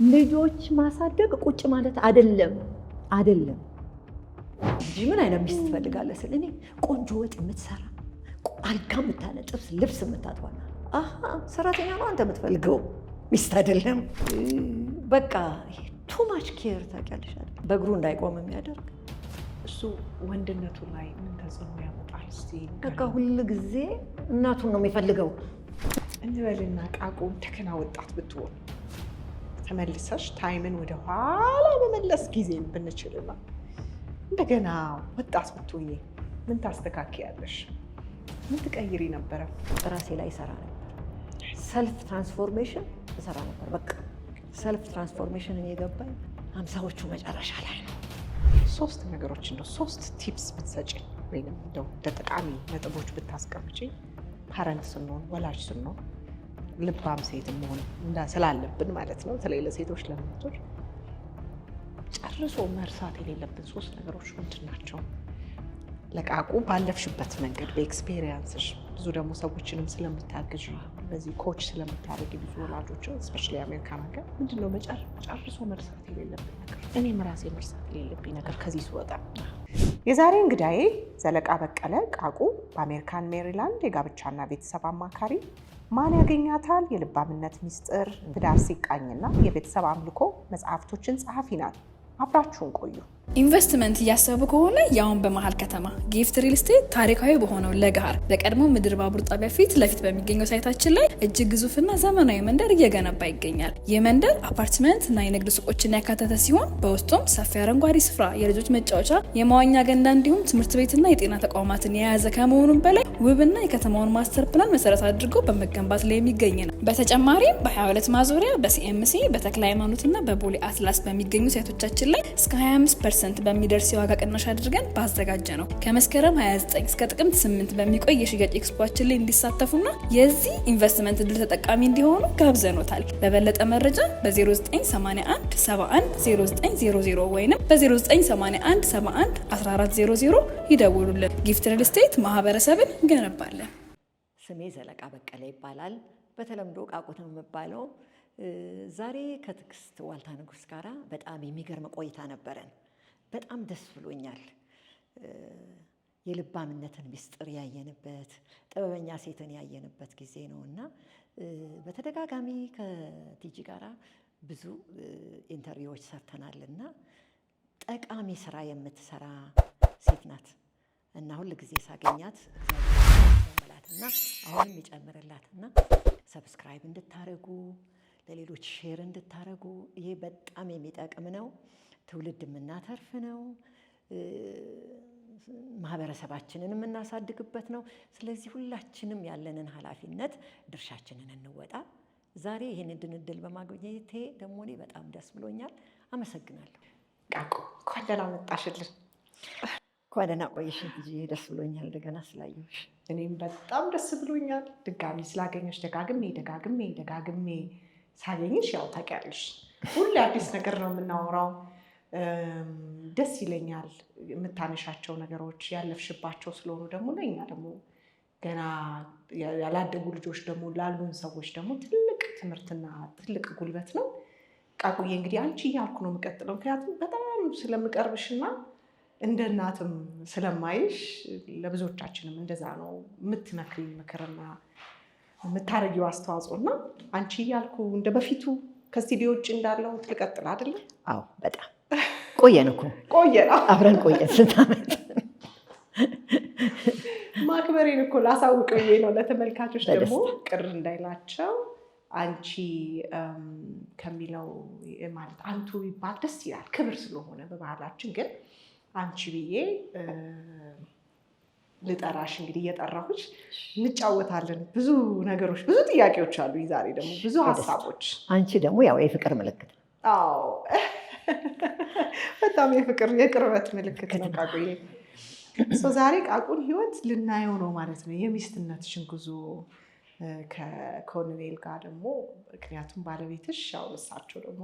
ልጆች ማሳደግ ቁጭ ማለት አይደለም እንጂ ምን አይነት ሚስት ትፈልጋለህ ስል እኔ ቆንጆ ወጥ የምትሰራ አልጋ የምታነጥፍ ልብስ የምታጥባ ሰራተኛ ነው አንተ የምትፈልገው ሚስት አይደለም። በቃ ቱ ማች ኬር ታውቂያለሽ አይደል? በእግሩ እንዳይቆም የሚያደርግ እሱ ወንድነቱ ላይ ምን ተጽዕኖ ያመጣል? እስቲ በቃ ሁሉ ጊዜ እናቱን ነው የሚፈልገው። እንበልና ቃቁ እንደገና ወጣት ብትሆን ተመልሰሽ ታይምን ወደ ኋላ መመለስ ጊዜን ብንችልና እንደገና ወጣት ብትሆኚ ምን ታስተካክያለሽ? ምን ትቀይሪ ነበረ? ራሴ ላይ እሰራ ነበር። ሰልፍ ትራንስፎርሜሽን እሰራ ነበር። በቃ ሰልፍ ትራንስፎርሜሽን የገባኝ 50ዎቹ መጨረሻ ላይ ነው። 3 ነገሮች እንደው 3 ቲፕስ ብትሰጪ ወይም እንደው ጠቃሚ ነጥቦች ብታስቀምጪ ፓረንት ስንሆን ወላጅ ስንሆን ልባም ሴት መሆን ስላለብን ማለት ነው። በተለይ ለሴቶች ለእናቶች ጨርሶ መርሳት የሌለብን 3 ነገሮች ምንድን ናቸው? ለቃቁ ባለፍሽበት መንገድ በኤክስፔሪየንስሽ ብዙ ደግሞ ሰዎችንም ስለምታግዥ በዚህ ኮች ስለምታደርጊ ብዙ ወላጆችን ስፔሻሊ አሜሪካን ሀገር ምንድነው ጨርሶ መርሳት የሌለብን ነገር? እኔም ራሴ መርሳት የሌለብኝ ነገር ከዚህ ስወጣ። የዛሬ እንግዳዬ ዘለቃ በቀለ ቃቁ በአሜሪካን ሜሪላንድ የጋብቻና ቤተሰብ አማካሪ፣ ማን ያገኛታል፣ የልባምነት ሚስጥር፣ ትዳር ሲቃኝና የቤተሰብ አምልኮ መጽሐፍቶችን ጸሐፊ ናት። አብራችሁን ቆዩ። ኢንቨስትመንት እያሰቡ ከሆነ ያውን በመሃል ከተማ ጊፍት ሪል ስቴት ታሪካዊ በሆነው ለገሃር በቀድሞ ምድር ባቡር ጣቢያ ፊት ለፊት በሚገኘው ሳይታችን ላይ እጅግ ግዙፍና ዘመናዊ መንደር እየገነባ ይገኛል። ይህ መንደር አፓርትመንት እና የንግድ ሱቆችን ያካተተ ሲሆን በውስጡም ሰፊ አረንጓዴ ስፍራ፣ የልጆች መጫወቻ፣ የመዋኛ ገንዳ እንዲሁም ትምህርት ቤትና የጤና ተቋማትን የያዘ ከመሆኑም በላይ ውብና የከተማውን ማስተር ፕላን መሰረት አድርጎ በመገንባት ላይ የሚገኝ ነው። በተጨማሪም በ22 ማዞሪያ በሲኤምሲ በተክለ ሃይማኖትና በቦሌ አትላስ በሚገኙ ሳይቶቻችን ላይ እስከ 25% በሚደርስ የዋጋ ቅናሽ አድርገን ባዘጋጀ ነው። ከመስከረም 29 እስከ ጥቅምት 8 በሚቆይ የሽያጭ ኤክስፖአችን ላይ እንዲሳተፉና የዚህ ኢንቨስትመንት እድል ተጠቃሚ እንዲሆኑ ጋብዘኖታል። በበለጠ መረጃ በ0981 71 0900 ወይም በ0981 71 1400 ይደውሉልን። ጊፍት ሪል ስቴት ማህበረሰብን እንገነባለን። ስሜ ዘለቃ በቀለ ይባላል። በተለምዶ ቃቁት ነው የምባለው። ዛሬ ከትዕግስት ዋልታ ንጉስ ጋራ በጣም የሚገርም ቆይታ ነበረን። በጣም ደስ ብሎኛል። የልባምነትን ሚስጥር ያየንበት፣ ጥበበኛ ሴትን ያየንበት ጊዜ ነው እና በተደጋጋሚ ከቲጂ ጋራ ብዙ ኢንተርቪዎች ሰርተናል እና ጠቃሚ ስራ የምትሰራ ሴት ናት እና ሁል ጊዜ ሳገኛት እና አሁንም ይጨምርላትና ሰብስክራይብ እንድታረጉ ለሌሎች ሼር እንድታረጉ። ይሄ በጣም የሚጠቅም ነው። ትውልድ የምናተርፍ ነው። ማህበረሰባችንን የምናሳድግበት ነው። ስለዚህ ሁላችንም ያለንን ኃላፊነት ድርሻችንን እንወጣ። ዛሬ ይህን እድል በማግኘቴ ደግሞ እኔ በጣም ደስ ብሎኛል። አመሰግናለሁ። ቃቁ እንኳን ደህና መጣሽልን። እንኳን ደህና ቆየሽኝ እንጂ ደስ ብሎኛል እንደገና ስላየሁሽ። እኔም በጣም ደስ ብሎኛል ድጋሚ ስላገኘሽ። ደጋግሜ ሳገኝሽ ያው ታውቂያለሽ ሁሌ አዲስ ነገር ነው የምናወራው። ደስ ይለኛል የምታነሻቸው ነገሮች ያለፍሽባቸው ስለሆኑ ደግሞ ለእኛ ደግሞ ገና ያላደጉ ልጆች ደግሞ ላሉን ሰዎች ደግሞ ትልቅ ትምህርትና ትልቅ ጉልበት ነው። ቃቁዬ እንግዲህ አንቺ እያልኩ ነው የምቀጥለው፣ ምክንያቱም በጣም ስለምቀርብሽና እንደ እናትም ስለማይሽ ለብዙዎቻችንም እንደዛ ነው የምትመክሪኝ ምክርና የምታረጊው አስተዋጽኦ እና አንቺ እያልኩ እንደ በፊቱ ከስቱዲዮ ውጭ እንዳለው ትልቀጥል አይደለ? አዎ በጣም ቆየን እኮ አብረን ቆየን። ስንት ዓመት ማክበሬን እኮ ላሳውቀው ነው ለተመልካቾች ደግሞ ቅር እንዳይላቸው። አንቺ ከሚለው ማለት አንቱ ይባል ደስ ይላል ክብር ስለሆነ በባህላችን፣ ግን አንቺ ብዬ ልጠራሽ እንግዲህ እየጠራሁሽ እንጫወታለን። ብዙ ነገሮች ብዙ ጥያቄዎች አሉ። ዛሬ ደግሞ ብዙ ሀሳቦች። አንቺ ደግሞ ያው የፍቅር ምልክት። አዎ በጣም የቅርበት ምልክት ነው ቃቁዬ። ዛሬ ቃቁን ህይወት ልናየው ነው ማለት ነው፣ የሚስትነትሽን ጉዞ ከኮሎኔል ጋር ደግሞ ምክንያቱም ባለቤትሽ ያው እሳቸው ደግሞ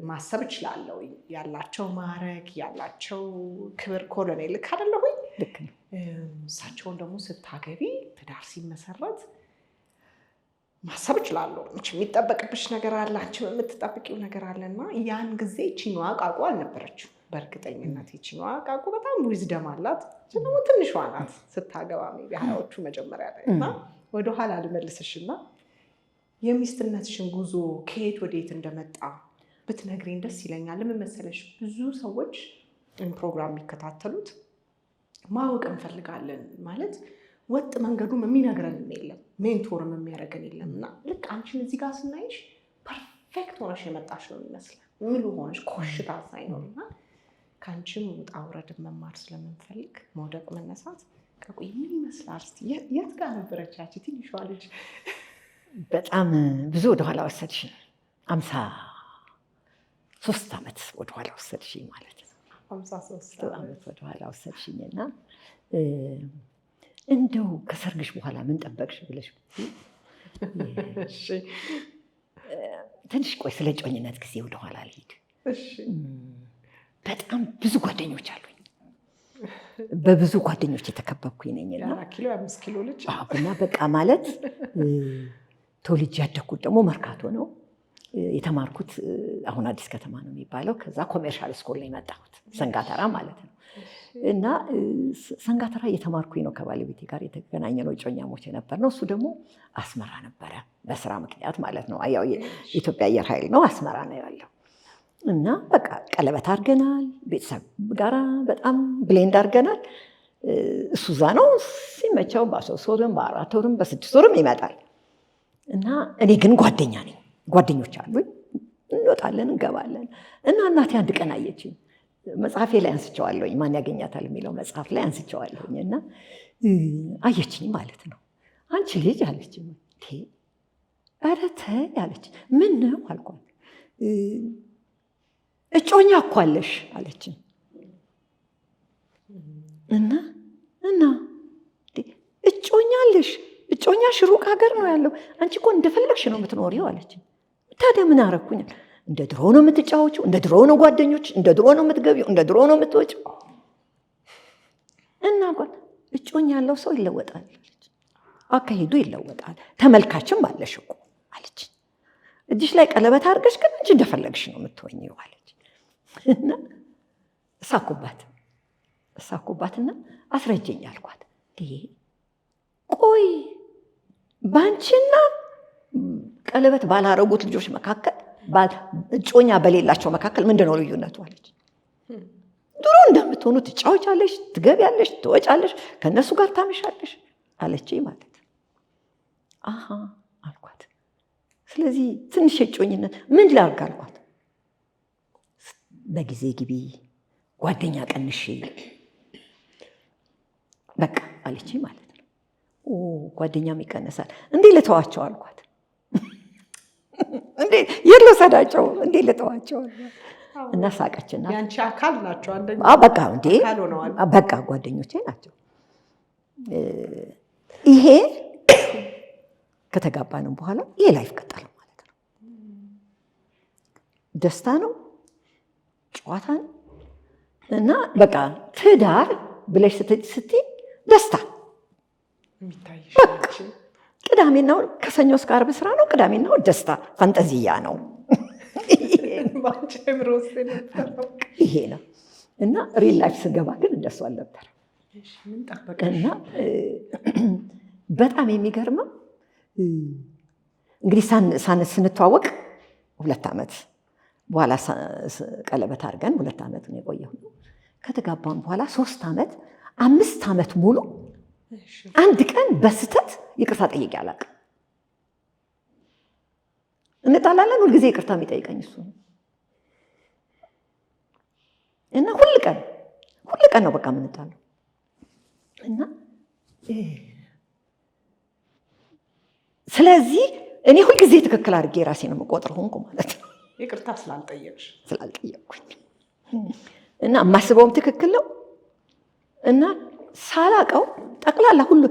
ማሰብ እችላለሁ ያላቸው ማዕረግ ያላቸው ክብር ኮሎኔል ልክ አይደለሁኝ? ልክ ነው። እሳቸውን ደግሞ ስታገቢ ትዳር ሲመሰረት ማሰብ እችላለሁ። የሚጠበቅብሽ ነገር አለ፣ አንቺም የምትጠብቂው ነገር አለና ያን ጊዜ ቺኗ ቃቁ አልነበረችም። በእርግጠኝነት ቺኗ ቃቁ በጣም ዊዝደም አላት። ደግሞ ትንሿ ናት ስታገባ ሜይ ቢ 20ዎቹ መጀመሪያ ላይ እና ወደኋላ ልመልስሽና የሚስትነትሽን ጉዞ ከየት ወዴት እንደመጣ ብትነግሪኝ ደስ ይለኛል። ለምን መሰለሽ ብዙ ሰዎች ፕሮግራም የሚከታተሉት ማወቅ እንፈልጋለን ማለት ወጥ መንገዱም የሚነግረንም የለም፣ ሜንቶርም የሚያደርገን የለም። እና ልክ አንቺን እዚህ ጋር ስናይሽ ፐርፌክት ሆነሽ የመጣሽ ነው የሚመስለን፣ ሙሉ ሆነሽ ኮሽታ ሳይኖርና ከአንቺም ውጣ ውረድን መማር ስለምንፈልግ መውደቅ መነሳት ከቆይ ምን ይመስላል? እስኪ የት ጋር ነበረች ያቺ ትንሿ ልጅ? በጣም ብዙ ወደኋላ ወሰድሽኝ። 53 ዓመት ወደኋላ ወሰድሽኝ ማለት ነው። 53 ዓመት ወደኋላ ወሰድሽኝ እና እንደው ከሰርግሽ በኋላ ምን ጠበቅሽ ብለሽ ትንሽ ቆይ፣ ስለ ጮኝነት ጊዜ ወደኋላ ልሂድ። በጣም ብዙ ጓደኞች አሉኝ። በብዙ ጓደኞች የተከበብኩኝ ነኝና 5 ኪሎ ልጅ እና በቃ ማለት ተወልጄ ያደግኩት ደግሞ መርካቶ ነው የተማርኩት። አሁን አዲስ ከተማ ነው የሚባለው። ከዛ ኮሜርሻል ስኩል ነው የመጣሁት፣ ሰንጋተራ ማለት ነው። እና ሰንጋተራ እየተማርኩኝ ነው ከባለቤቴ ጋር የተገናኘ ነው፣ እጮኛሞች የነበር ነው። እሱ ደግሞ አስመራ ነበረ በስራ ምክንያት ማለት ነው። ያው የኢትዮጵያ አየር ኃይል ነው፣ አስመራ ነው ያለው። እና በቃ ቀለበት አድርገናል፣ ቤተሰብ ጋራ በጣም ብሌንድ አድርገናል። እሱ እዛ ነው ሲመቸው በ3 ወርም በ4 ወርም በ6 ወርም ይመጣል። እና እኔ ግን ጓደኛ ነኝ፣ ጓደኞች አሉኝ፣ እንወጣለን እንገባለን። እና እናቴ አንድ ቀን አየችኝ፣ መጽሐፌ ላይ አንስቸዋለሁኝ፣ ማን ያገኛታል የሚለው መጽሐፍ ላይ አንስቸዋለሁኝ። እና አየችኝ ማለት ነው። አንቺ ልጅ አለችኝ። ኧረ ተይ አለች። ምን ነው አልኳት። እጮኛ እኮ አለሽ አለችኝ። እና እጮኛ አለሽ? እጮኛሽ ሩቅ ሀገር ነው ያለው፣ አንቺ እኮ እንደፈለግሽ ነው የምትኖሪው አለችኝ። ታዲያ ምን አረኩኛል? እንደ ድሮ ነው የምትጫወችው፣ እንደ ድሮ ነው ጓደኞች፣ እንደ ድሮ ነው የምትገቢው፣ እንደ ድሮ ነው የምትወጪው። እና እጮኛ ያለው ሰው ይለወጣል አለች። አካሄዱ ይለወጣል፣ ተመልካችም አለሽ እኮ አለች። እጅሽ ላይ ቀለበት አድርገሽ ግን አንቺ እንደፈለግሽ ነው የምትሆኚው አለች። እና እሳኩባትና አስረጀኝ አልኳት። ቆይ ባንቺና ቀለበት ባላረጉት ልጆች መካከል እጮኛ በሌላቸው መካከል ምንድን ነው ልዩነቱ አለች። ድሮ እንደምትሆኑ ትጫወቻለሽ፣ ትገቢያለሽ፣ ትወጫለሽ፣ ከእነሱ ጋር ታመሻለሽ አለች ማለት አሃ አልኳት። ስለዚህ ትንሽ እጮኝነት ምን ላድርግ አልኳት። በጊዜ ግቢ፣ ጓደኛ ቀንሽ በቃ አለች ማለት ነው። ጓደኛም ይቀነሳል እንዴ ልተዋቸው አልኳት። እንዴ የልወሰዳቸው እንዴ ልተዋቸው እና ሳቀችና ያንቺ አካል ናቸው አንደኛ በቃ እንዴ በቃ ጓደኞቼ ናቸው። ይሄ ከተጋባንም በኋላ ይሄ ላይፍ ቀጠለ ማለት ነው። ደስታ ነው፣ ጨዋታ ነው። እና በቃ ትዳር ብለሽ ስትይ ደስታ የሚታይሽ ቅዳሜና እሑድ ከሰኞ እስከ ዓርብ ስራ ነው። ቅዳሜና እሑድ ደስታ ፈንጠዚያ ነው። ይሄ ነው። እና ሪል ላይፍ ስገባ ግን እንደሱ አልነበረ። እና በጣም የሚገርመው እንግዲህ ስንተዋወቅ 2 ዓመት በኋላ ቀለበት አድርገን 2 ዓመት ነው የቆየው። ከተጋባን በኋላ 3 ዓመት 5 ዓመት ሙሉ አንድ ቀን በስተት ይቅርታ ጠይቄ አላውቅም። እንጣላለን፣ ሁልጊዜ ይቅርታ የሚጠይቀኝ እሱ ነው። እና ሁል ቀን ነው በቃ የምንጣለው። እና ስለዚህ እኔ ሁልጊዜ ትክክል አድርጌ ራሴን የምቆጥረው ሆንኩ ማለት ነው። ይቅርታ ስላልጠየቅኩኝ እና የማስበውም ትክክል ነው። እና ሳላቀው ጠቅላላ ሁሉ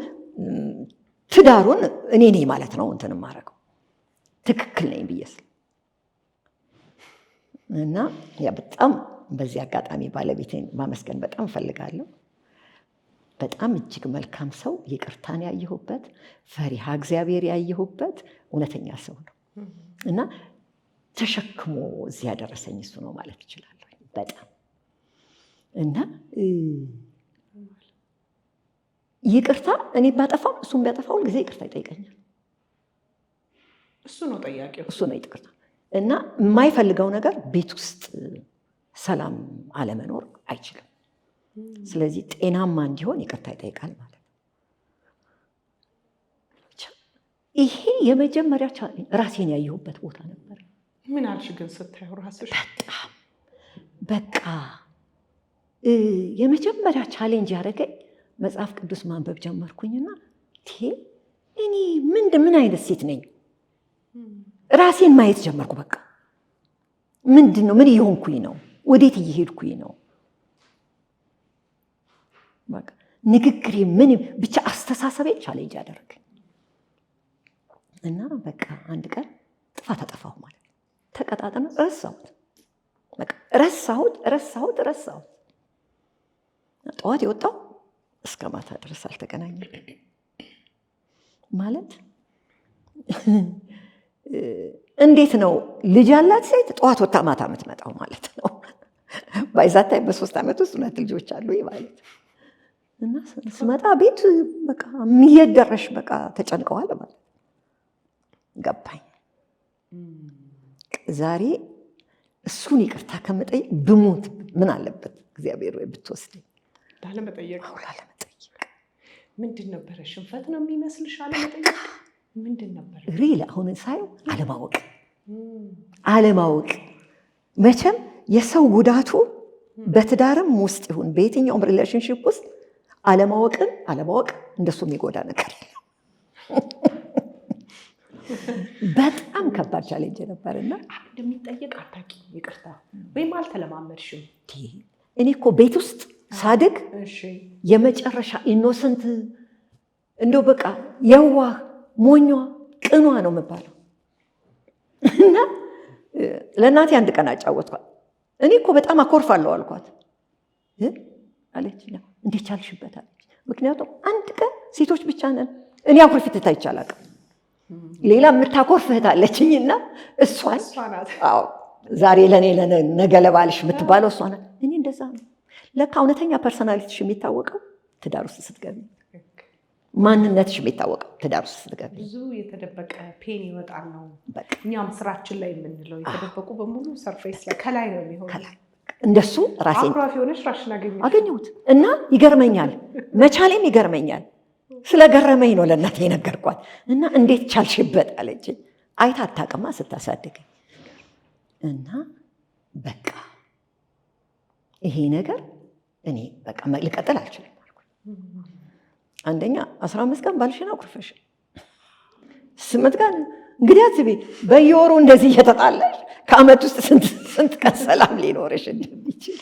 ትዳሩን እኔ ነኝ ማለት ነው እንትን የማደርገው ትክክል ነኝ ብዬ እና ያ በጣም በዚህ አጋጣሚ ባለቤቴን ማመስገን በጣም እፈልጋለሁ። በጣም እጅግ መልካም ሰው፣ ይቅርታን ያየሁበት፣ ፈሪሃ እግዚአብሔር ያየሁበት እውነተኛ ሰው ነው እና ተሸክሞ እዚህ ያደረሰኝ እሱ ነው ማለት እችላለሁ። በጣም እና ይቅርታ እኔ ባጠፋም እሱም ቢያጠፋው ሁልጊዜ ይቅርታ ይጠይቀኛል። እሱ ነው ጠያቂው፣ እሱ ነው ይቅርታ እና የማይፈልገው ነገር ቤት ውስጥ ሰላም አለመኖር አይችልም። ስለዚህ ጤናማ እንዲሆን ይቅርታ ይጠይቃል ማለት ነው። ይሄ የመጀመሪያ ራሴን ያየሁበት ቦታ ነበር። ምን አልሽ ግን ስታየው ራስሽ? በጣም በቃ የመጀመሪያ ቻሌንጅ ያደረገኝ መጽሐፍ ቅዱስ ማንበብ ጀመርኩኝና እኔ ምን አይነት ሴት ነኝ? ራሴን ማየት ጀመርኩ። በቃ ምንድን ነው? ምን እየሆንኩኝ ነው? ወዴት እየሄድኩኝ ነው? በቃ ንግግሬ ምን ብቻ አስተሳሰቤ ቻሌንጅ ያደረገኝ እና በቃ አንድ ቀን ጥፋት አጠፋሁ ማለት ነው። ተቀጣጠነ፣ ረሳሁት። በቃ ረሳሁት። ጠዋት የወጣው እስከ ማታ ድረስ አልተገናኘም ማለት እንዴት ነው? ልጅ ያላት ሴት ጠዋት ወጣ ማታ የምትመጣው ማለት ነው። ባይዛታይ በ3 ዓመት ውስጥ 2 ልጆች አሉ ማለት እና ስመጣ ቤት በቃ የሚየደረሽ በቃ ተጨንቀዋል ማለት ገባኝ። ዛሬ እሱን ይቅርታ ከምጠይቅ ብሞት ምን አለበት እግዚአብሔር ወይ ብትወስደኝ። ላለመጠየቅ ምንድን ነበረ? ሽንፈት ነው የሚመስልሽ? አለመጠየቅ ምንድን ነበረ? ሪል አሁን ሳየው አለማወቅ። መቼም የሰው ጉዳቱ በትዳርም ውስጥ ይሁን በየትኛውም ሪሌሽንሽፕ ውስጥ አለማወቅ እንደሱ የሚጎዳ ነገር የለም። በጣም ከባድ ቻሌንጅ ነበርና እንደሚጠየቅ አታውቂም፣ ይቅርታ ወይም አልተለማመድሽም። እኔ እኮ ቤት ውስጥ ሳድግ የመጨረሻ ኢኖሰንት እንደው በቃ የዋህ ሞኟ ቅኗ ነው የምባለው እና ለእናቴ አንድ ቀን አጫወትኳት። እኔ እኮ በጣም አኮርፋለሁ አልኳት። አለች እንዴት ቻልሽበት አለች። ምክንያቱም አንድ ቀን ሴቶች ብቻ ነን። እኔ አኩርፊ ትታ ይቻላል ሌላ የምታኮርፍ እህት አለችኝና እሷን ዛሬ ለእኔ ነገ ለባልሽ የምትባለው እሷ ናት። እኔ እንደዛ ነው ለካ እውነተኛ ፐርሶናሊቲሽ የሚታወቀው ትዳር ውስጥ ስትገቢ፣ ማንነትሽ የሚታወቀው ትዳር ውስጥ ስትገቢ። ብዙ የተደበቀ ፔን ይወጣል ነው እኛም ስራችን ላይ የምንለው። የተደበቁ በሙሉ ሰርፌስ ላይ ከላይ ነው የሚሆነው። እንደሱ ራሴን አኩራፊ ሆነሽ ራስሽን አገኘሁት እና ይገርመኛል፣ መቻሌም ይገርመኛል። ስለገረመኝ ነው ለእናቴ የነገርኳት እና እንዴት ቻልሽበት አለችኝ። አይታ አታውቅማ ስታሳድገኝ እና በቃ ይሄ ነገር እኔ በቃ ልቀጥል አልችልም አልኩኝ። አንደኛ 15 ቀን ባልሽን አኩርፈሽ 8 ቀን እንግዲህ አስቢ፣ በየወሩ እንደዚህ እየተጣላሽ ከዓመት ውስጥ ስንት ቀን ሰላም ሊኖርሽ እንደሚችል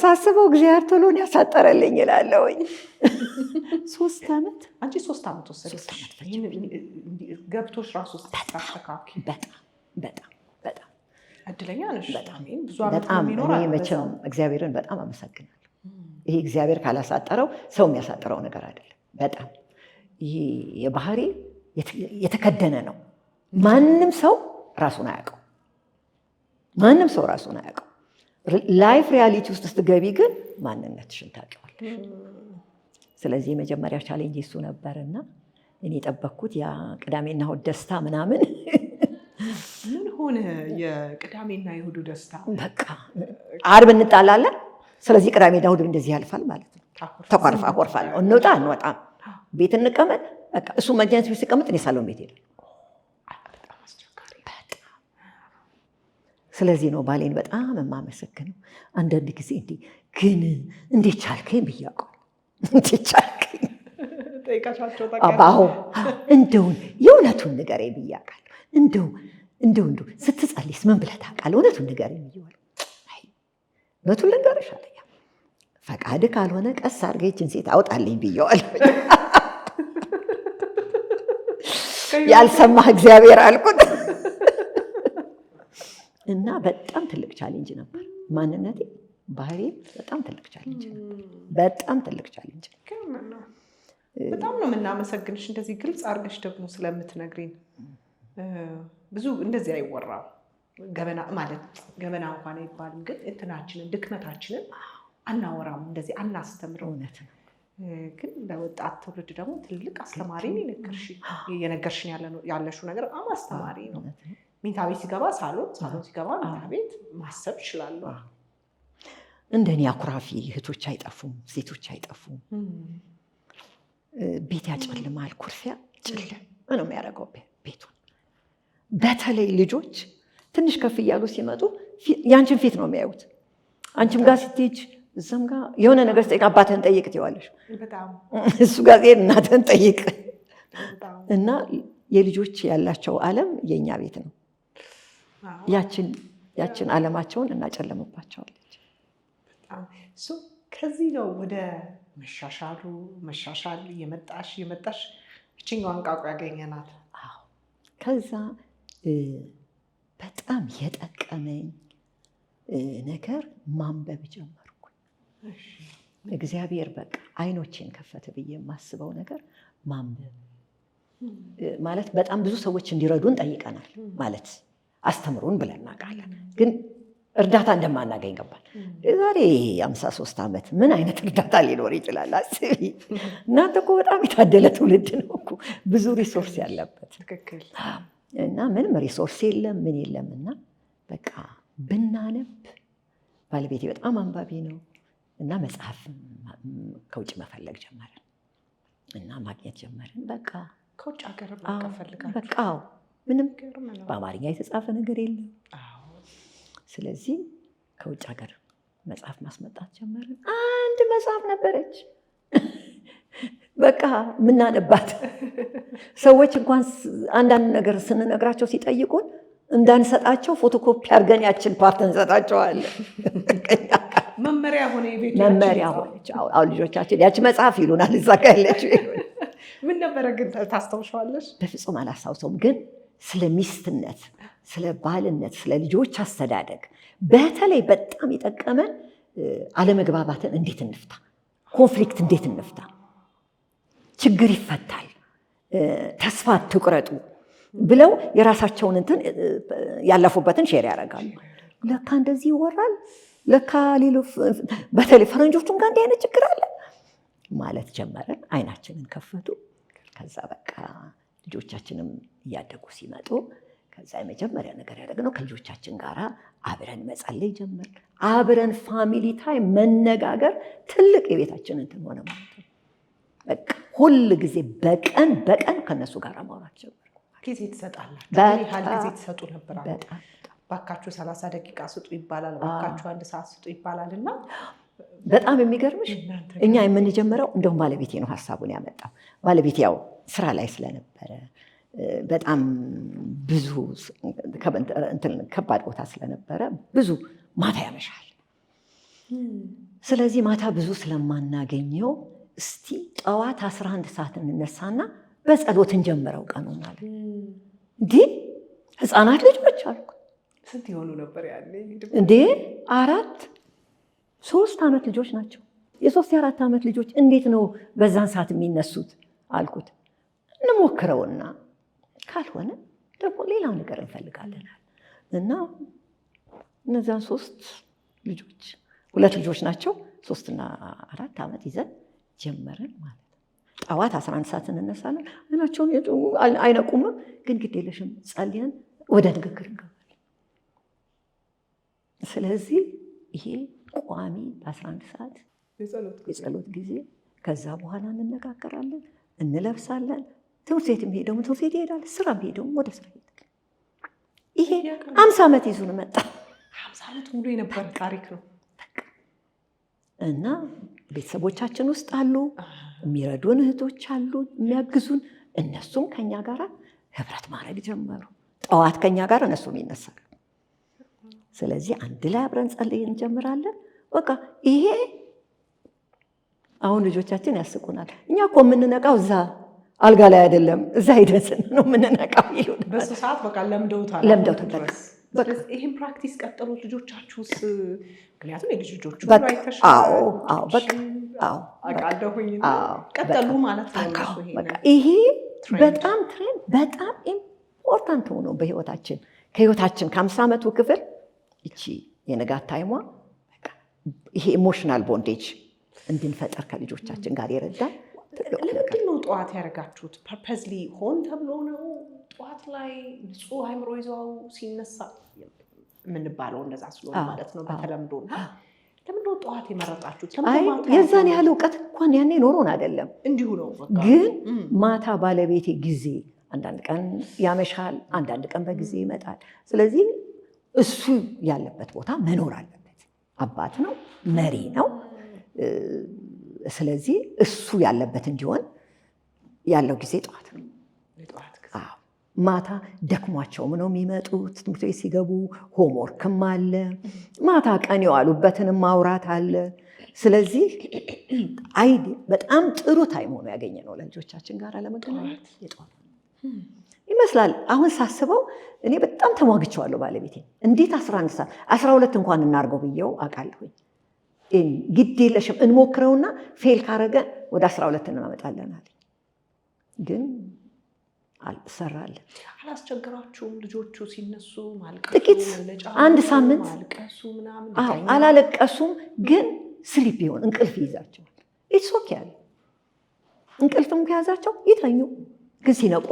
ሳስበው እግዚአብሔር ቶሎን ያሳጠረልኝ እላለሁኝ። 3 ዓመት አንቺ 3 ዓመት ወሰደሽ ገብቶሽ ራሱ ተስተካኪ። በጣም እድለኛ ነሽ። በጣም እኔ መቼም እግዚአብሔርን በጣም አመሰግናለሁ። ይሄ እግዚአብሔር ካላሳጠረው ሰው የሚያሳጥረው ነገር አይደለም። በጣም ይሄ የባህሪ የተከደነ ነው። ማንም ሰው ራሱን አያውቀው። ላይፍ ሪያሊቲ ውስጥ ስትገቢ ግን ማንነትሽን ታውቂዋለሽ። ስለዚህ የመጀመሪያ ቻሌንጅ እሱ ነበርና እኔ የጠበቅኩት ያ ቅዳሜና እሑድ ደስታ ምናምን ምን ሆነ? የቅዳሜና የእሑዱ ደስታ በቃ ዓርብ እንጣላለን። ስለዚህ ቅዳሜና እሑድ እንደዚህ ያልፋል ማለት ነው። አኮርፋለሁ። እንወጣም፣ ቤት እንቀመጥ። በቃ እሱ መድኃኒት ቤት ሲቀመጥ እኔ ሳሎን ቤት ሄዳለሁ። ስለዚህ ነው ባሌን በጣም የማመሰግነው። አንዳንድ ጊዜ ግን እንዴት ቻልከኝ ብያውቀው እንዴት ቻልከኝ እንደውን የእውነቱን ንገረኝ ብያውቃለሁ። እንደው ስትጸልይስ ምን ብለህ ታውቃለህ? እውነቱን ንገረኝ ብዬዋለሁ። እውነቱን ልንገርሽ አለ። ፈቃድ ካልሆነ ቀስ አድርገህ ይህችን ሴት አውጣልኝ ብዬዋለሁ። ያልሰማህ እግዚአብሔር አልኩት። እና በጣም ትልቅ ቻሌንጅ ነበር። ማንነቴ ባህሪ በጣም ትልቅ ቻሌንጅ ነበር። በጣም ትልቅ ቻሌንጅ። በጣም ነው የምናመሰግንሽ እንደዚህ ግልጽ አድርገሽ ደግሞ ስለምትነግሪን። ብዙ እንደዚህ አይወራም። ገበና ማለት ገበና እንኳን አይባልም፣ ግን እንትናችንን ድክመታችንን አናወራም፣ እንደዚህ አናስተምረው። እውነት ነው። ግን ለወጣት ትውልድ ደግሞ ትልቅ አስተማሪ የነገርሽን ያለሽው ነገር በጣም አስተማሪ ነው። መኝታ ቤት ሲገባ ሳሎን ሲገባ መኝታ ቤት ማሰብ ይችላለሁ። እንደኔ አኩራፊ እህቶች አይጠፉም፣ ሴቶች አይጠፉም። ቤት ያጨልማል፣ ኩርፊያ ጭልም ነው የሚያደርገው ቤቱን። በተለይ ልጆች ትንሽ ከፍ እያሉ ሲመጡ ያንቺን ፊት ነው የሚያዩት። አንቺም ጋር ስትሄጂ እዛም ጋር የሆነ ነገር ስጠይቅ አባትህን ጠይቅ ትይዋለሽ፣ እሱ ጋር ስትሄድ እናትህን ጠይቅ። እና የልጆች ያላቸው ዓለም የእኛ ቤት ነው። ያችን ዓለማቸውን እናጨለምባቸዋለች። ከዚህ ነው ወደ መሻሻል የመጣሽ እችኛዋን ቃቁ ያገኘናት። ከዛ በጣም የጠቀመኝ ነገር ማንበብ ጀመርኩ። እግዚአብሔር በቃ አይኖቼን ከፈተ ብዬ የማስበው ነገር ማንበብ ማለት። በጣም ብዙ ሰዎች እንዲረዱን ጠይቀናል ማለት አስተምሩን ብለን እናውቃለን፣ ግን እርዳታ እንደማናገኝ ገባል። ዛሬ 53 ዓመት ምን አይነት እርዳታ ሊኖር ይችላል? አስቢ። እናንተ እኮ በጣም የታደለ ትውልድ ነው እኮ ብዙ ሪሶርስ ያለበት። እና ምንም ሪሶርስ የለም ምን የለም። እና በቃ ብናነብ፣ ባለቤቴ በጣም አንባቢ ነው እና መጽሐፍ ከውጭ መፈለግ ጀመርን እና ማግኘት ጀመርን። በቃ ከውጭ ሀገር በቃ ምንም በአማርኛ የተጻፈ ነገር የለም። ስለዚህ ከውጭ ሀገር መጽሐፍ ማስመጣት ጀመርን። አንድ መጽሐፍ ነበረች በቃ ምናነባት። ሰዎች እንኳን አንዳንድ ነገር ስንነግራቸው ሲጠይቁን እንዳንሰጣቸው ፎቶኮፒ አድርገን ያችን ፓርት እንሰጣቸዋለን። መመሪያ ሆነች። አሁን ልጆቻችን ያች መጽሐፍ ይሉናል እዛ ጋ ያለችው። ምን ነበረ ግን ታስታውሻለሽ? በፍጹም አላስታውሰውም። ግን ስለ ሚስትነት፣ ስለ ባልነት፣ ስለ ልጆች አስተዳደግ በተለይ በጣም የጠቀመን አለመግባባትን እንዴት እንፍታ፣ ኮንፍሊክት እንዴት እንፍታ፣ ችግር ይፈታል፣ ተስፋ አትቁረጡ ብለው የራሳቸውን እንትን ያለፉበትን ሼር ያደርጋሉ። ለካ እንደዚህ ይወራል፣ ለካ በተለይ ፈረንጆቹም ጋር እንዲህ አይነት ችግር አለ ማለት ጀመረን። አይናችንን ከፈቱ። ከዛ በቃ ልጆቻችንም እያደጉ ሲመጡ ከዛ የመጀመሪያ ነገር ያደረግነው ከልጆቻችን ጋር አብረን መጸለይ ጀመር። አብረን ፋሚሊ ታይም መነጋገር ትልቅ የቤታችን እንትን ሆነ ማለት ነው። በቃ ሁል ጊዜ በቀን ከነሱ ጋር ማውራት ጀመር። ጊዜ ትሰጣላችሁ? ያህል ጊዜ ትሰጡ ነበር? ባካችሁ 30 ደቂቃ ስጡ ይባላል፣ ባካችሁ 1 ሰዓት ስጡ ይባላል። እና በጣም የሚገርምሽ እኛ የምንጀምረው እንደውም ባለቤቴ ነው ሀሳቡን ያመጣው። ባለቤቴ ያው ስራ ላይ ስለነበረ በጣም ብዙ ከባድ ቦታ ስለነበረ ብዙ ማታ ያመሻል። ስለዚህ ማታ ብዙ ስለማናገኘው እስቲ ጠዋት 11 ሰዓት እንነሳና በጸሎት እንጀምረው ቀኑ ማለት እንዲህ ህፃናት ልጆች አልኩ። ስንት የሆኑ ነበር ያኔ? እንዴ 3 ዓመት ልጆች ናቸው። የ3 የ4 ዓመት ልጆች እንዴት ነው በዛን ሰዓት የሚነሱት አልኩት። እንሞክረውና ካልሆነ ደግሞ ሌላ ነገር እንፈልጋለናል። እና እነዛን 3 ልጆች 2 ልጆች ናቸው 3 እና 4 ዓመት ይዘን ጀመርን ማለት ነው። ጠዋት 11 ሰዓት እንነሳለን። አይናቸውን አይነቁምም፣ ግን ግድ የለሽም ጸልየን ወደ ንግግር እንገባለን። ስለዚህ ይሄ ቋሚ በ11 ሰዓት የጸሎት ጊዜ። ከዛ በኋላ እንነጋገራለን፣ እንለብሳለን። ትምህርት ቤት ሄደው ትምህርት ቤት ይሄዳል፣ ስራ ሄደው ወደ ስራ ይሄዳል። ይሄ 50 ዓመት ይዙን መጣ። 50 ዓመት ሙሉ የነበረ ታሪክ ነው። እና ቤተሰቦቻችን ውስጥ አሉ የሚረዱን እህቶች አሉ የሚያግዙን። እነሱም ከኛ ጋር ህብረት ማድረግ ጀመሩ። ጠዋት ከኛ ጋር እነሱም ይነሳሉ። ስለዚህ አንድ ላይ አብረን ጸልይ እንጀምራለን። በቃ ይሄ አሁን ልጆቻችን ያስቁናል። እኛ እኮ የምንነቃው እዛ አልጋ ላይ አይደለም፣ እዛ ሄደን ነው የምንነቃው ይሉናል። በሱ ሰዓት በቃ ለምደውታል። ስለዚህ ይሄን ፕራክቲስ ቀጠሉት ልጆቻችሁስ? ምክንያቱም የልጅ ልጆቹ ቀጠሉ ማለት ነው። ይሄ በጣም ትሬንድ በጣም ኢምፖርታንት ሆኖ በህይወታችን ከ50 ዓመቱ ክፍል እቺ የንጋት ታይሟ ይሄ ኢሞሽናል ቦንዴጅ እንድንፈጠር ከልጆቻችን ጋር ይረዳል። ለምንድን ነው ጠዋት ያደረጋችሁት? ፐርፐዝሊ ሆን ተብሎ ነው? ጠዋት ላይ ንጹህ አይምሮ ይዘው ሲነሳ የምንባለው እንደዛ ስለሆነ ማለት ነው በተለምዶ። ለምንድን ነው ጠዋት የመረጣችሁት? የዛን ያህል እውቀት እንኳን ያኔ ኖሮን አይደለም፣ እንዲሁ ነው። ግን ማታ ባለቤቴ ጊዜ አንዳንድ ቀን ያመሻል፣ አንዳንድ ቀን በጊዜ ይመጣል። ስለዚህ እሱ ያለበት ቦታ መኖር አለበት። አባት ነው፣ መሪ ነው። ስለዚህ እሱ ያለበት እንዲሆን ያለው ጊዜ ጠዋት ነው። ማታ ደክሟቸውም ነው የሚመጡት። ትምህርት ቤት ሲገቡ ሆምወርክም አለ፣ ማታ ቀን የዋሉበትንም ማውራት አለ። ስለዚህ በጣም ጥሩ ታይም ሆኖ ያገኘ ነው ለልጆቻችን ጋር ለመገናኘት የጠዋት ይመስላል። አሁን ሳስበው እኔ በጣም ተሟግቸዋለሁ ባለቤቴ። እንዴት 11 ሰዓት 12 እንኳን እናርገው ብዬው አውቃለሁኝ። ግድ የለሽም እንሞክረውና ፌል ካረገ ወደ 12 እናመጣለን አለኝ። ግን አልሰራለን። አላስቸገራችሁም? ልጆቹ ሲነሱ ማልቀሱ ጥቂት አንድ ሳምንት ማልቀሱ ምናምን? አላለቀሱም፣ ግን ስሊፕ ይሆን እንቅልፍ ይይዛቸዋል። ኢትስ ኦኬ አለ። እንቅልፍም ከያዛቸው ይተኙ፣ ግን ሲነቁ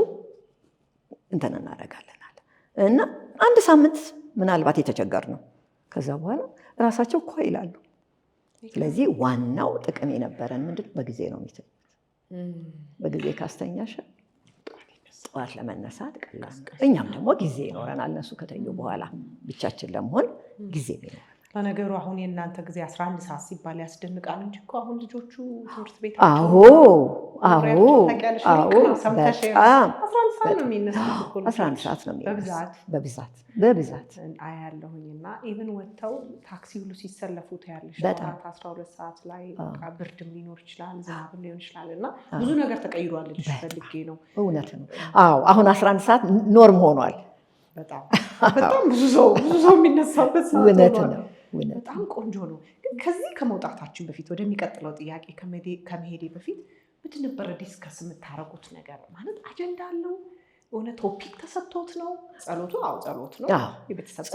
እንትን እናደርጋለን አለ እና አንድ ሳምንት ምናልባት የተቸገር ነው። ከዛ በኋላ ራሳቸው እኮ ይላሉ። ስለዚህ ዋናው ጥቅም የነበረን ምንድን በጊዜ ነው የሚተኙት። በጊዜ ካስተኛሽ ጠዋት ለመነሳት ቀላል። እኛም ደግሞ ጊዜ ይኖረናል። እነሱ ከተኙ በኋላ ብቻችን ለመሆን ጊዜ ይኖረናል። ለነገሩ አሁን የእናንተ ጊዜ 11 ሰዓት ሲባል ያስደንቃል እንጂ እኮ አሁን ልጆቹ ትምህርት ቤት አዎ 11 ሰዓት ነው የሚነሱት በብዛት አያለሁኝና ኢቭን ወጥተው ታክሲ ሁሉ ሲሰለፉ ታያለሽ። 12 ሰዓት ላይ ብርድም ሊኖር ይችላል፣ ዝናብም ሊሆን ይችላል እና ብዙ ነገር ተቀይሯል። ልጅ ፈልጌ ነው። እውነት ነው። አዎ አሁን 11 ሰዓት ኖርም ሆኗል። በጣም ብዙ ሰው የሚነሳበት ሰዓት እውነት ነው። በጣም ቆንጆ ነው። ግን ከዚህ ከመውጣታችን በፊት ወደሚቀጥለው ጥያቄ ከመሄዴ በፊት ምንድን ነበረ ዲስከስ የምታረጉት ነገር? ማለት አጀንዳ አለው? የሆነ ቶፒክ ተሰጥቶት ነው? ጸሎቱ? አዎ ጸሎት ነው። የቤተሰብ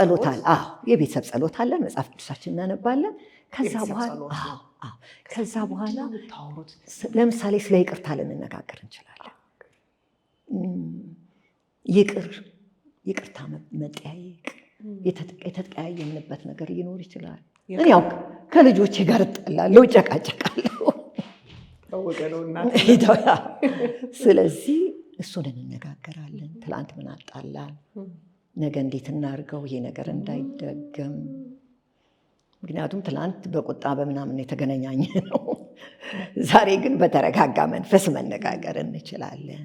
ጸሎት አለ። መጽሐፍ ቅዱሳችን እናነባለን። ከዛ በኋላ ለምሳሌ ስለ ይቅርታ ልንነጋገር እንችላለን። ይቅርታ መጠያየቅ፣ የተቀያየምንበት ነገር ሊኖር ይችላል። እኔ ያው ከልጆቼ ጋር እጣላለሁ፣ እጨቃጨቃለሁ። ስለዚህ እሱን እንነጋገራለን። ትላንት ምን አጣላን፣ ነገ እንዴት እናርገው ይሄ ነገር እንዳይደገም። ምክንያቱም ትላንት በቁጣ በምናምን የተገናኘ ነው። ዛሬ ግን በተረጋጋ መንፈስ መነጋገር እንችላለን።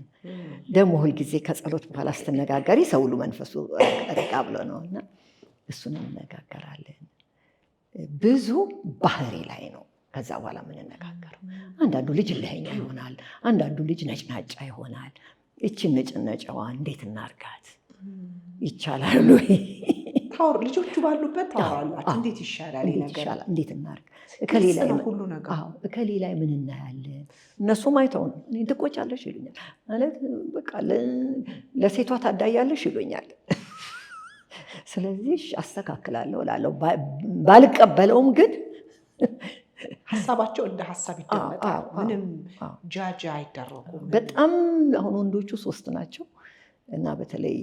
ደግሞ ሁልጊዜ ከጸሎት በኋላ ስትነጋገሪ ሰው ሁሉ መንፈሱ ረጋ ብሎ ነው እና እሱን እንነጋገራለን። ብዙ ባህሪ ላይ ነው ከዛ በኋላ የምንነጋገረው። አንዳንዱ ልጅ እልኸኛ ይሆናል፣ አንዳንዱ ልጅ ነጭናጫ ይሆናል። እችን ነጭነጫዋ እንዴት እናርጋት? ይቻላል ወይ? ልጆቹ ባሉበት ታወራላችሁ። እንዴት ይሻላል? እንዴት እናርግ? እከሌ ላይ ምን እናያለን? እነሱም አይተው ነው። እኔ ትቆጫለሽ ይሉኛል። ማለት በቃ ለሴቷ ታዳያለሽ ይሉኛል። ስለዚህ አስተካክላለሁ እላለሁ። ባልቀበለውም ግን ሀሳባቸው እንደ ሀሳብ ይደመጣል። ምንም ጃጅ አይደረጉም። በጣም አሁን ወንዶቹ 3 ናቸው እና በተለይ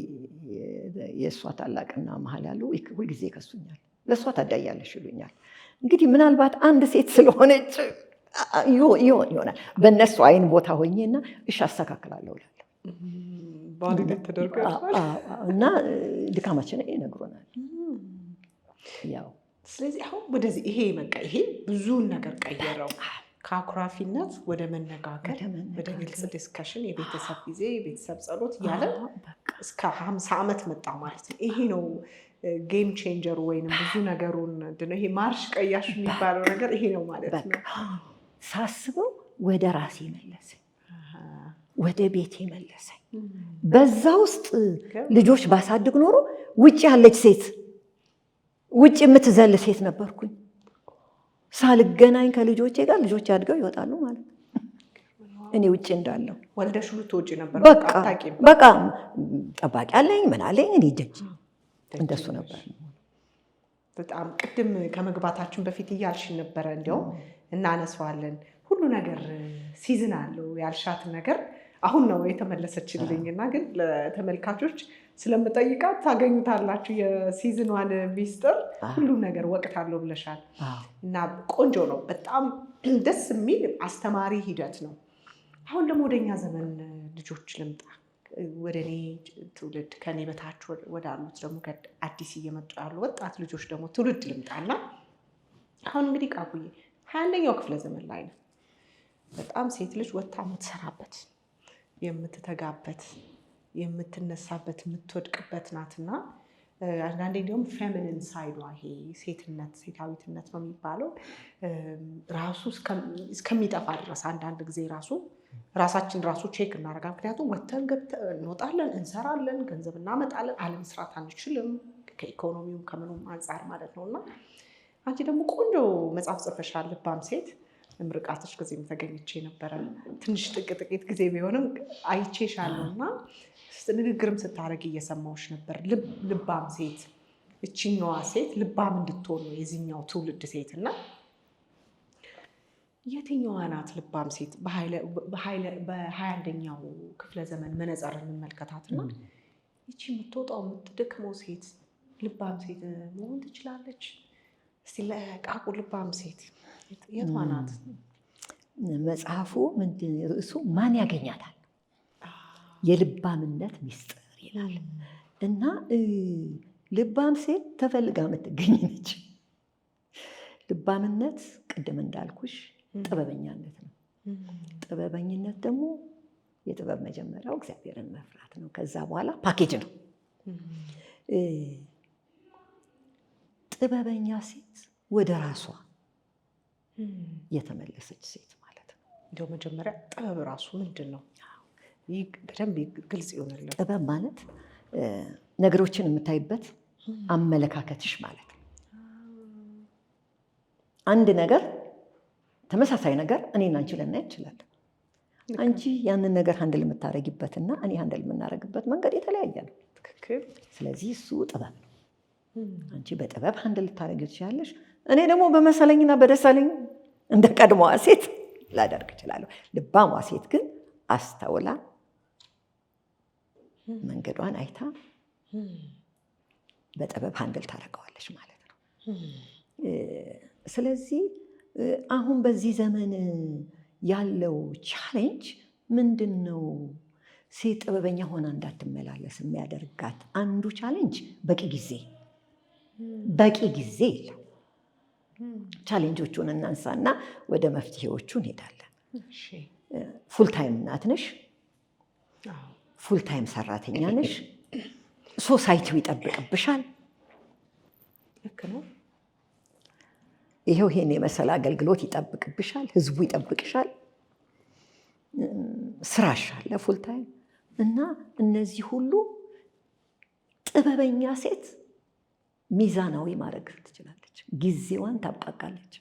የእሷ ታላቅና መሀል ያለው ሁልጊዜ ይከሱኛል። ለእሷ ታዳያለሽ ይሉኛል። እንግዲህ ምናልባት አንድ ሴት ስለሆነች ይሆናል በእነሱ አይን ቦታ ሆኜና እሺ አስተካክላለሁ እላለሁ። እና ድካማችን ይነግሮናል። ያው ስለዚህ አሁን ወደዚህ ይሄ ብዙን ነገር ቀየረው። ከአኩራፊነት ወደ መነጋገር፣ ወደ ግልጽ ዲስከሽን፣ የቤተሰብ ጊዜ፣ የቤተሰብ ጸሎት እያለ እስከ 50 ዓመት መጣ ማለት ነው። ይሄ ነው ጌም ቼንጀሩ ወይንም ብዙ ነገሩን ይሄ ማርሽ ቀያሽ የሚባለው ነገር ይሄ ነው ማለት ነው። ሳስበው ወደ ራሴ መለሰኝ። ወደ ቤቴ መለሰኝ። በዛ ውስጥ ልጆች ባሳድግ ኖሮ ውጭ ያለች ሴት፣ ውጭ የምትዘል ሴት ነበርኩኝ። ሳልገናኝ ከልጆቼ ጋር ልጆች አድገው ይወጣሉ ማለት ነው። እኔ ውጭ እንዳለው ወልደሽ ሁሉ ትወጪ ነበር። በቃ ጠባቂ አለኝ ምን አለኝ፣ እኔ ደጅ እንደሱ ነበር። በጣም ቅድም ከመግባታችን በፊት እያልሽን ነበረ፣ እንዲያውም እናነሳዋለን። ሁሉ ነገር ሲዝን አለው ያልሻትን ነገር አሁን ነው የተመለሰችልኝ እና ግን ለተመልካቾች ስለምጠይቃት ታገኙታላችሁ የሲዝኗን ሚስጥር። ሁሉም ነገር ወቅት አለው ብለሻል እና ቆንጆ ነው። በጣም ደስ የሚል አስተማሪ ሂደት ነው። አሁን ደግሞ ወደኛ ዘመን ልጆች ልምጣ። ወደ እኔ ትውልድ ከኔ በታች ወዳሉት ደግሞ አዲስ እየመጡ ያሉ ወጣት ልጆች ደግሞ ትውልድ ልምጣና አሁን እንግዲህ ቃቁዬ 21ኛው ክፍለ ዘመን ላይ ነው። በጣም ሴት ልጅ ወጥታ የምትሰራበት፣ የምትተጋበት፣ የምትነሳበት፣ የምትወድቅበት ናትና አንዳንዴ እንዲሁም ፌሚኒን ሳይዷ ይሄ ሴትነት ሴታዊትነት ነው የሚባለው ራሱ እስከሚጠፋ ድረስ አንዳንድ ጊዜ ራሳችን ራሱ ቼክ እናደርጋለን። ምክንያቱም ወጥተን ገብተን እንወጣለን፣ እንሰራለን፣ ገንዘብ እናመጣለን፣ አለመስራት አንችልም ከኢኮኖሚውም ከምኑም አንጻር ማለት ነው። እና አንቺ ደግሞ ቆንጆ መጽሐፍ ጽፈሻል፣ ልባም ሴት። ምርቃቶች ጊዜ ተገኝቼ ነበረ። ትንሽ ጥቂት ጊዜ ቢሆንም አይቼሻለሁ እና ንግግርም ስታደርጊ እየሰማሁሽ ነበር። ልባም ሴት፣ እችኛዋ ሴት ልባም እንድትሆን ነው የዚህኛው ትውልድ ሴት እና የትኛዋ ናት ልባም ሴት? በ21ኛው ክፍለ ዘመን መነጽር እንመልከታትና ይቺ የምትወጣው የምትደክመው ሴት ልባም ሴት መሆን ትችላለች? እስቲ ለቃቁ ልባም ሴት የቷ ናት? መጽሐፉ ምንድን ርዕሱ? ማን ያገኛታል? የልባምነት ሚስጥር ይላል እና ልባም ሴት ተፈልጋ የምትገኝ ነች። ልባምነት ቅድም እንዳልኩሽ ጥበበኛነት ነው። ጥበበኝነት ደግሞ የጥበብ መጀመሪያው እግዚአብሔርን መፍራት ነው። ከዛ በኋላ ፓኬጅ ነው። ጥበበኛ ሴት ወደ ራሷ የተመለሰች ሴት ማለት ነው። እንደው መጀመሪያ ጥበብ ራሱ ምንድን ነው? በደንብ ግልጽ ይሆናል። ጥበብ ማለት ነገሮችን የምታይበት አመለካከትሽ ማለት ነው። አንድ ነገር ተመሳሳይ ነገር እኔና አንቺ ልናይ እንችላለን። አንቺ ያንን ነገር ሃንድል የምታደርጊበትና እኔ ሃንድል የምናደርግበት መንገድ የተለያየ ነው። ስለዚህ እሱ ጥበብ ነው። አንቺ በጥበብ ሃንድል ልታደርጊ ትችላለሽ። እኔ ደግሞ በመሰለኝና በደሳለኝ እንደ ቀድሞዋ ሴት ላደርግ እችላለሁ። ልባሟ ሴት ግን አስተውላ መንገዷን አይታ በጥበብ ሃንድል ታደርገዋለች ማለት ነው። ስለዚህ አሁን በዚህ ዘመን ያለው ቻሌንጅ ምንድን ነው? ሴት ጥበበኛ ሆና እንዳትመላለስ የሚያደርጋት አንዱ ቻሌንጅ በቂ ጊዜ የለም። ቻሌንጆቹን እናንሳና ወደ መፍትሄዎቹ እንሄዳለን። ፉልታይም እናት ነሽ፣ ፉልታይም ሰራተኛ ነሽ። ሶሳይቲው ይጠብቅብሻል። ልክ ነው። ይሄው ይሄን የመሰለ አገልግሎት ይጠብቅብሻል። ህዝቡ ይጠብቅሻል። ስራሽ አለ ፉልታይም እና እነዚህ ሁሉ ጥበበኛ ሴት ሚዛናዊ ማድረግ ትችላለች። ጊዜዋን ታብቃቃለች።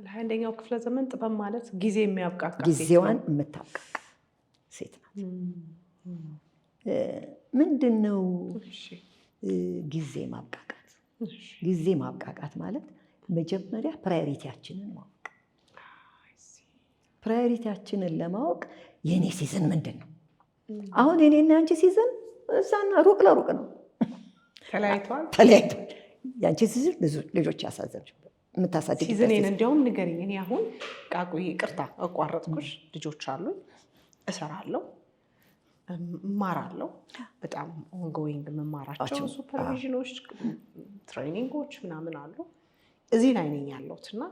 ለ21ኛው ክፍለ ዘመን ጥበብ ማለት ጊዜ የሚያብቃቃ ጊዜዋን የምታብቃቃ ሴት ናት። ምንድን ነው ጊዜ ማብቃቃት? ጊዜ ማብቃቃት ማለት መጀመሪያ ፕራዮሪቲያችንን ማወቅ። ፕራዮሪቲያችንን ለማወቅ የኔ ሲዝን ምንድን ነው? አሁን የኔና አንቺ ሲዝን እዛና ሩቅ ለሩቅ ነው፣ ተለያይቷል። የአንቺ ሲዝን ልጆች ያሳዘንሽ የምታሳድግ ሲዝኔን እንዲያውም ንገሪኝ። እኔ አሁን ቃቁዬ ይቅርታ አቋረጥኩሽ። ልጆች አሉኝ፣ እሰራለሁ፣ እማራለሁ። በጣም ኦንጎይንግ የምማራቸው ሱፐርቪዥኖች፣ ትሬኒንጎች ምናምን አሉ። እዚህ ላይ ነኝ ያለሁት እና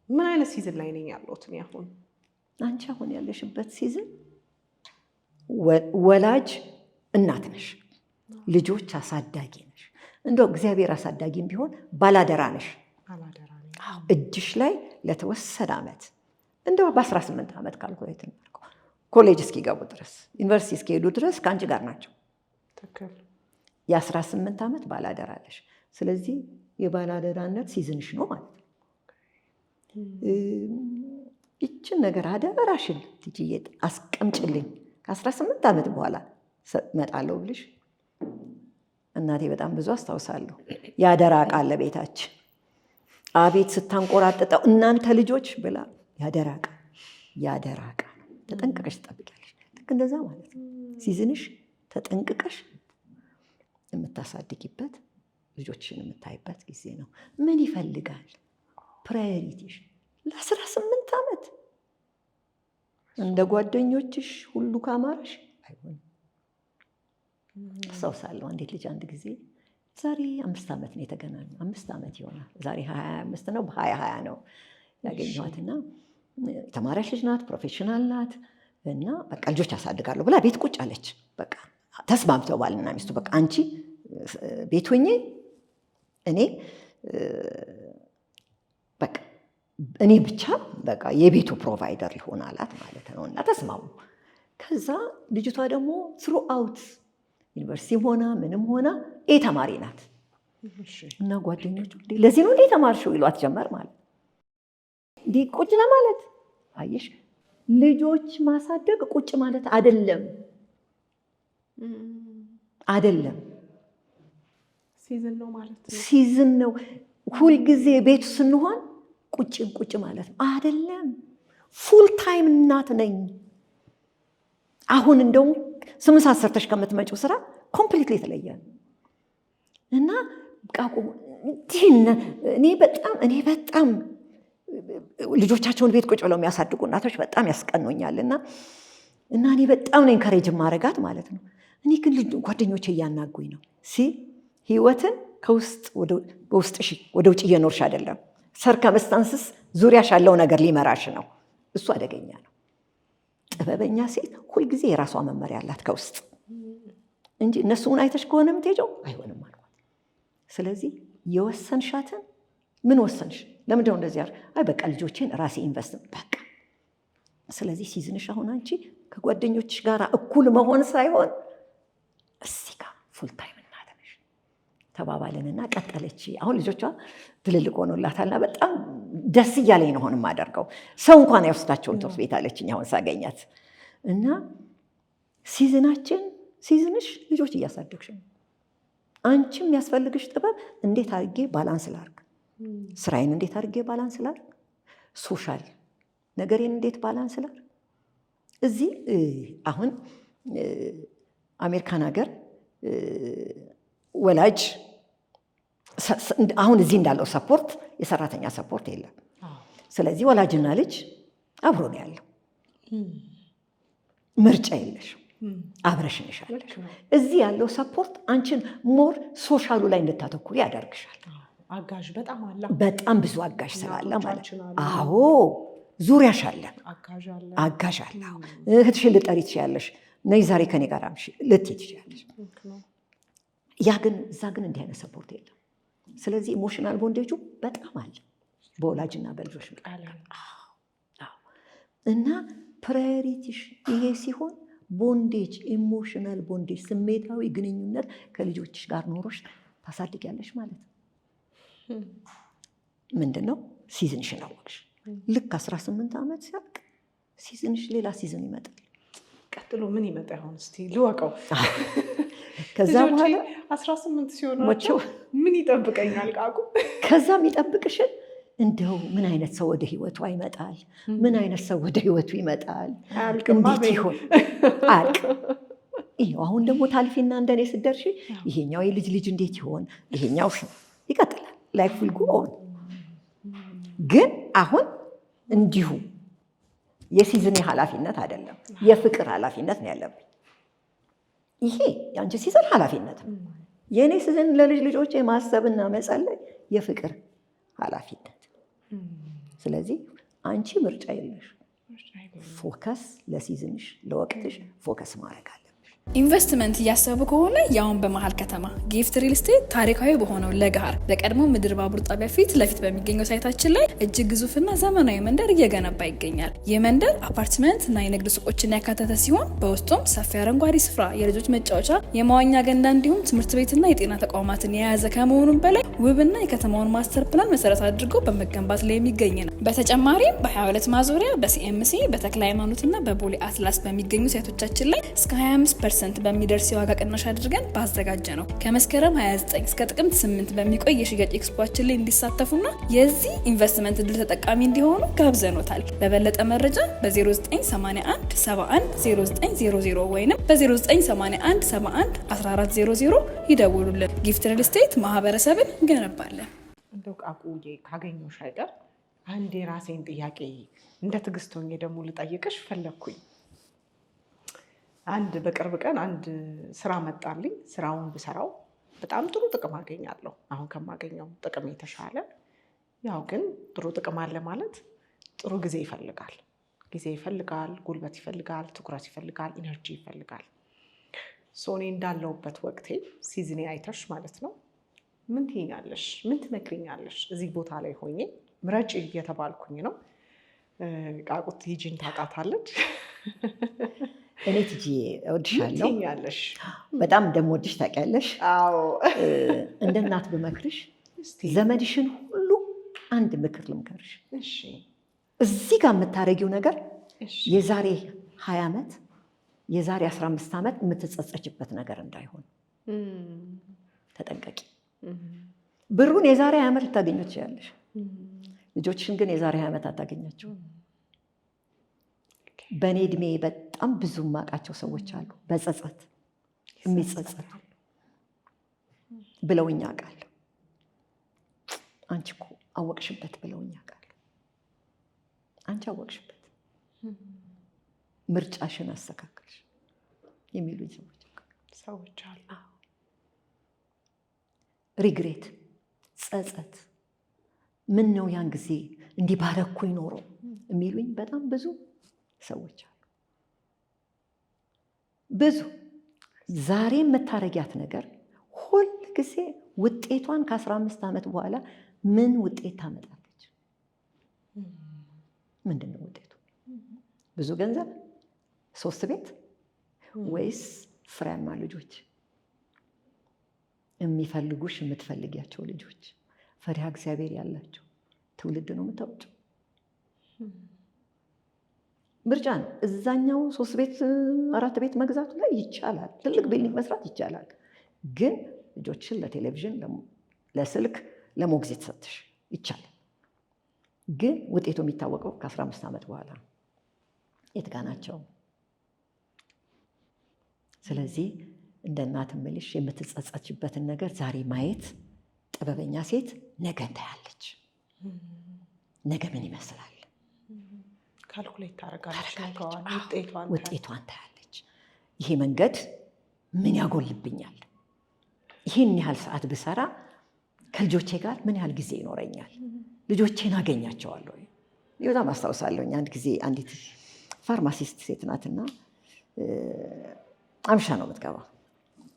ምን አይነት ሲዝን ላይ ነኝ ያለሁት እኔ አሁን? አንቺ አሁን ያለሽበት ሲዝን ወላጅ እናት ነሽ፣ ልጆች አሳዳጊ ነሽ። እንደው እግዚአብሔር አሳዳጊም ቢሆን ባላደራ ነሽ። እጅሽ ላይ ለተወሰነ ዓመት እንደው በ18 ዓመት ካልኩሌት እናድርገው ኮሌጅ እስኪገቡ ድረስ ዩኒቨርሲቲ እስኪሄዱ ድረስ ከአንቺ ጋር ናቸው። የ18 ዓመት ባላደራለሽ። ስለዚህ የባላደራነት ሲዝንሽ ነው ማለት ነው። ይችን ነገር አደራሽን ትጅዬ አስቀምጭልኝ ከ18 ዓመት በኋላ እመጣለሁ ብልሽ እናቴ በጣም ብዙ አስታውሳለሁ። ያደራ ዕቃ አለ ቤታችን። አቤት ስታንቆራጥጠው እናንተ ልጆች ብላ ያደራ ዕቃ ተጠንቅቀሽ ትጠብቂያለሽ። ልክ እንደዛ ማለት ነው። ሲዝንሽ ተጠንቅቀሽ የምታሳድጊበት ልጆችሽን የምታይበት ጊዜ ነው። ምን ይፈልጋል ፕራዮሪቲሽ? ለ18 ዓመት እንደ ጓደኞችሽ ሁሉ ካማረሽ አይሆንም። አስታውሳለሁ አንዲት ልጅ አንድ ጊዜ ዛሬ 5 ዓመት ነው የተገናኙ። 5 ዓመት ይሆናል። ዛሬ 25 ነው፣ በ2020 ነው ያገኘኋትና የተማረች ልጅ ናት፣ ፕሮፌሽናል ናት። እና በቃ ልጆች አሳድጋለሁ ብላ ቤት ቁጭ አለች። በቃ ተስማምተው ባልና ሚስቱ በቃ አንቺ ቤት ሆኜ እኔ በቃ እኔ ብቻ በቃ የቤቱ ፕሮቫይደር ልሆን አላት ማለት ነው። እና ተስማሙ። ከዛ ልጅቷ ደግሞ ትሩ አውት ዩኒቨርሲቲም ሆና ምንም ሆና ተማሪ ናት። እና ጓደኞቹ ለዚህ ነው እንዴ ተማርሽው ይሏት ጀመር ማለት እንዲህ ቁጭ ለማለት አየሽ፣ ልጆች ማሳደግ ቁጭ ማለት አይደለም። ሲዝን ነው ማለት ነው። ሲዝን ነው። ሁልጊዜ ቤቱ ስንሆን ቁጭ ማለት ነው አይደለም። ፉል ታይም እናት ነኝ። አሁን እንደውም 8 ሰዓት ሰርተሽ ከምትመጪው ስራ ኮምፕሊትሊ የተለየ ነው። እና እኔ በጣም ልጆቻቸውን ቤት ቁጭ ብለው የሚያሳድጉ እናቶች በጣም ያስቀኑኛል። እና እኔ በጣም ነው ኢንካሬጅ ማረጋት ማለት ነው። እኔ ግን ጓደኞቼ እያናጉኝ ነው። ህይወትን ከውስጥ በውስጥሽ ወደ ውጭ እየኖርሽ አይደለም። ሰርከምስታንስስ ዙሪያሽ ያለው ነገር ሊመራሽ ነው። እሱ አደገኛ ነው። ጥበበኛ ሴት ሁልጊዜ የራሷ መመሪያ አላት ከውስጥ እንጂ እነሱን አይተሽ ከሆነ የምትሄጂው አይሆንም አልኳት። ስለዚህ የወሰንሻትን ምን ወሰንሽ? ለምንድነው እንደዚህ ያር? አይ በቃ ልጆቼን ራሴ ኢንቨስት በቃ። ስለዚህ ሲዝንሽ አሁን አንቺ ከጓደኞችሽ ጋር እኩል መሆን ሳይሆን እዚህ ጋር ፉል ታይም እናተነሽ ተባባልንና ቀጠለች። አሁን ልጆቿ ትልልቅ ሆኖላታልና በጣም ደስ እያለኝ ነው አሁን የማደርገው። ሰው እንኳን አይወስዳቸውም ትምህርት ቤት አለችኝ አሁን ሳገኛት። እና ሲዝንሽ ልጆች እያሳደግሽ ነው። አንቺም የሚያስፈልግሽ ጥበብ እንዴት አድርጌ ባላንስ ላድርግ፣ ስራዬን እንዴት አድርጌ ባላንስ ላድርግ፣ ሶሻል ነገሬን እንዴት ባላንስ ላድርግ። እዚህ አሁን አሜሪካን ሀገር ወላጅ አሁን እዚህ እንዳለው ሰፖርት የሰራተኛ ሰፖርት የለም። ስለዚህ ወላጅና ልጅ አብሮ ነው ያለው። ምርጫ የለሽም፣ አብረሽን ይሻለሽ። እዚህ ያለው ሰፖርት አንቺን ሞር ሶሻሉ ላይ እንድታተኩሪ ያደርግሻል። አጋዥ በጣም አለ፣ በጣም ብዙ አጋዥ ስላለ ማለት ነው። አዎ ዙሪያሽ አለ፣ አጋዥ አለ። እህትሽን ልጠሪ ትችያለሽ፣ ነይ ዛሬ ከኔ ጋር አምሺ ልትይ ትችያለሽ። እዛ ግን እንዲህ አይነት ሰፖርት የለም። ስለዚህ ኢሞሽናል ቦንዴጁ በጣም አለ በወላጅና በልጆች መካከል። እና ፕራዮሪቲሽ ይሄ ሲሆን ቦንዴጅ፣ ኢሞሽናል ቦንዴጅ፣ ስሜታዊ ግንኙነት ከልጆችሽ ጋር ኖሮሽ ታሳድጊያለሽ ማለት ነው። ምንድን ነው ሲዝንሽን አወቅሽ። ልክ 18 ዓመት ሲያልቅ ሲዝንሽ ሌላ ሲዝን ይመጣል። ቀጥሎ ምን ይመጣ ይሆን እስቲ ልወቀው። ከዛ በኋላ 18 ሲሆናቸው ምን ይጠብቀኛል ቃቁ? ከዛ የሚጠብቅሽን እንደው ምን አይነት ሰው ወደ ህይወቷ ይመጣል፣ ምን አይነት ሰው ወደ ህይወቱ ይመጣል፣ እንዴት ይሆን አልቅ። አሁን ደግሞ ታልፊና እንደኔ ስትደርሺ ይሄኛው የልጅ ልጅ እንዴት ይሆን፣ ይሄኛው ይቀጥላል። ላይፍ ዊል ጎ ኦን። ግን አሁን እንዲሁ የሲዝን ኃላፊነት አይደለም፣ የፍቅር ኃላፊነት ነው ያለብኝ። ይሄ የአንቺ ሲዝን ኃላፊነት ነው። የእኔ ሲዝን ለልጅ ልጆቼ ማሰብና መጸለይ የፍቅር ኃላፊነት። ስለዚህ አንቺ ምርጫ የለሽ። ፎከስ ለሲዝንሽ ለወቅትሽ ፎከስ ማድረግ አለብሽ። ኢንቨስትመንት እያሰቡ ከሆነ ያውን በመሃል ከተማ ጊፍት ሪል ስቴት ታሪካዊ በሆነው ለገሃር በቀድሞ ምድር ባቡር ጣቢያ ፊት ለፊት በሚገኘው ሳይታችን ላይ እጅግ ግዙፍና ዘመናዊ መንደር እየገነባ ይገኛል። ይህ መንደር አፓርትመንት እና የንግድ ሱቆችን ያካተተ ሲሆን በውስጡም ሰፊ አረንጓዴ ስፍራ፣ የልጆች መጫወቻ፣ የመዋኛ ገንዳ እንዲሁም ትምህርት ቤትና የጤና ተቋማትን የያዘ ከመሆኑም በላይ ውብና የከተማውን ማስተር ፕላን መሰረት አድርጎ በመገንባት ላይ የሚገኝ ነው። በተጨማሪም በ22 ማዞሪያ በሲኤምሲ በተክለ ሃይማኖትና በቦሌ አትላስ በሚገኙ ሳይቶቻችን ላይ እስከ 25% በሚደርስ የዋጋ ቅናሽ አድርገን ባዘጋጀ ነው። ከመስከረም 29 እስከ ጥቅምት 8 በሚቆይ የሽያጭ ኤክስፖአችን ላይ እንዲሳተፉና የዚህ ኢንቨስትመንት እድል ተጠቃሚ እንዲሆኑ ጋብዘኖታል። ለበለጠ መረጃ በ0981 71 0900 ወይም በ0981 71 1400 ይደውሉልን። ጊፍት ሪል ስቴት ማህበረሰብን እንገነባለን። እንደው ቃቁዬ ካገኘሁሽ አይቀር አንድ የራሴን ጥያቄ እንደ ትዕግስት ሆኜ ደግሞ ልጠይቅሽ ፈለግኩኝ። አንድ በቅርብ ቀን አንድ ስራ መጣልኝ። ስራውን ብሰራው በጣም ጥሩ ጥቅም አገኛለሁ፣ አሁን ከማገኘው ጥቅም የተሻለ። ያው ግን ጥሩ ጥቅም አለ ማለት ጥሩ ጊዜ ይፈልጋል። ጊዜ ይፈልጋል፣ ጉልበት ይፈልጋል፣ ትኩረት ይፈልጋል፣ ኢነርጂ ይፈልጋል። እኔ እንዳለሁበት ወቅቴ ሲዝኔ አይተሽ ማለት ነው ምን ትይኛለሽ? ምን ትመክሪኛለሽ? እዚህ ቦታ ላይ ሆኜ ምረጭ እየተባልኩኝ ነው። ቃቁት ቲጂን ታውቃታለች። እኔ ቲጂ እወድሻለሁ፣ ትይኛለሽ። በጣም እንደምወድሽ ታውቂያለሽ። አዎ። እንደ እናት ብመክርሽ ዘመድሽን ሁሉ አንድ ምክር ልምከርሽ። እሺ። እዚህ ጋር የምታደርጊው ነገር የዛሬ 20 ዓመት የዛሬ 15 ዓመት የምትጸጸችበት ነገር እንዳይሆን ተጠንቀቂ። ብሩን የዛሬ 20 ዓመት ልታገኙ ትችላለሽ። ልጆችሽን ግን የዛሬ 20 ዓመት አታገኛቸው። በእኔ እድሜ በጣም ብዙ የማውቃቸው ሰዎች አሉ በጸጸት የሚጸጸቱ ብለውኝ አውቃለሁ። አንቺ እኮ አወቅሽበት ብለውኝ አውቃለሁ። አንቺ አወቅሽበት፣ ምርጫሽን አስተካከልሽ የሚሉኝ ሰዎች አሉ። ሪግሬት፣ ጸጸት፣ ምን ነው ያን ጊዜ እንዲህ ባረኩኝ ኖሮ የሚሉኝ በጣም ብዙ ሰዎች አሉ። ብዙ ዛሬ የምታረጊያት ነገር ሁል ጊዜ ውጤቷን ከ15 ዓመት በኋላ ምን ውጤት ታመጣለች? ምንድን ነው ውጤቱ? ብዙ ገንዘብ፣ 3 ቤት ወይስ ፍሬያማ ልጆች? የሚፈልጉሽ የምትፈልጊያቸው ልጆች፣ ፈሪሃ እግዚአብሔር ያላቸው ትውልድ ነው የምታወጪው። ምርጫ ነው። እዛኛው 3 ቤት 4 ቤት መግዛቱ ላይ ይቻላል፣ ትልቅ ቢልዲንግ መስራት ይቻላል። ግን ልጆችን ለቴሌቪዥን፣ ለስልክ፣ ለሞግዚት ሰጥሽ ይቻላል። ግን ውጤቱ የሚታወቀው ከ15 ዓመት በኋላ የት ጋ ናቸው? ስለዚህ እንደ እናት እምልሽ የምትጸጸችበትን ነገር ዛሬ ማየት ጥበበኛ ሴት ነገ ታያለች። ነገ ምን ይመስላል ካልኩሌት ታደርጋለች፣ ውጤቷን ታያለች። ይሄ መንገድ ምን ያጎልብኛል? ይህን ያህል ሰዓት ብሰራ ከልጆቼ ጋር ምን ያህል ጊዜ ይኖረኛል? ልጆቼን አገኛቸዋለሁ? በጣም አስታውሳለሁ። አንድ ጊዜ አንዲት ፋርማሲስት ሴት ናትና አምሻ ነው የምትገባ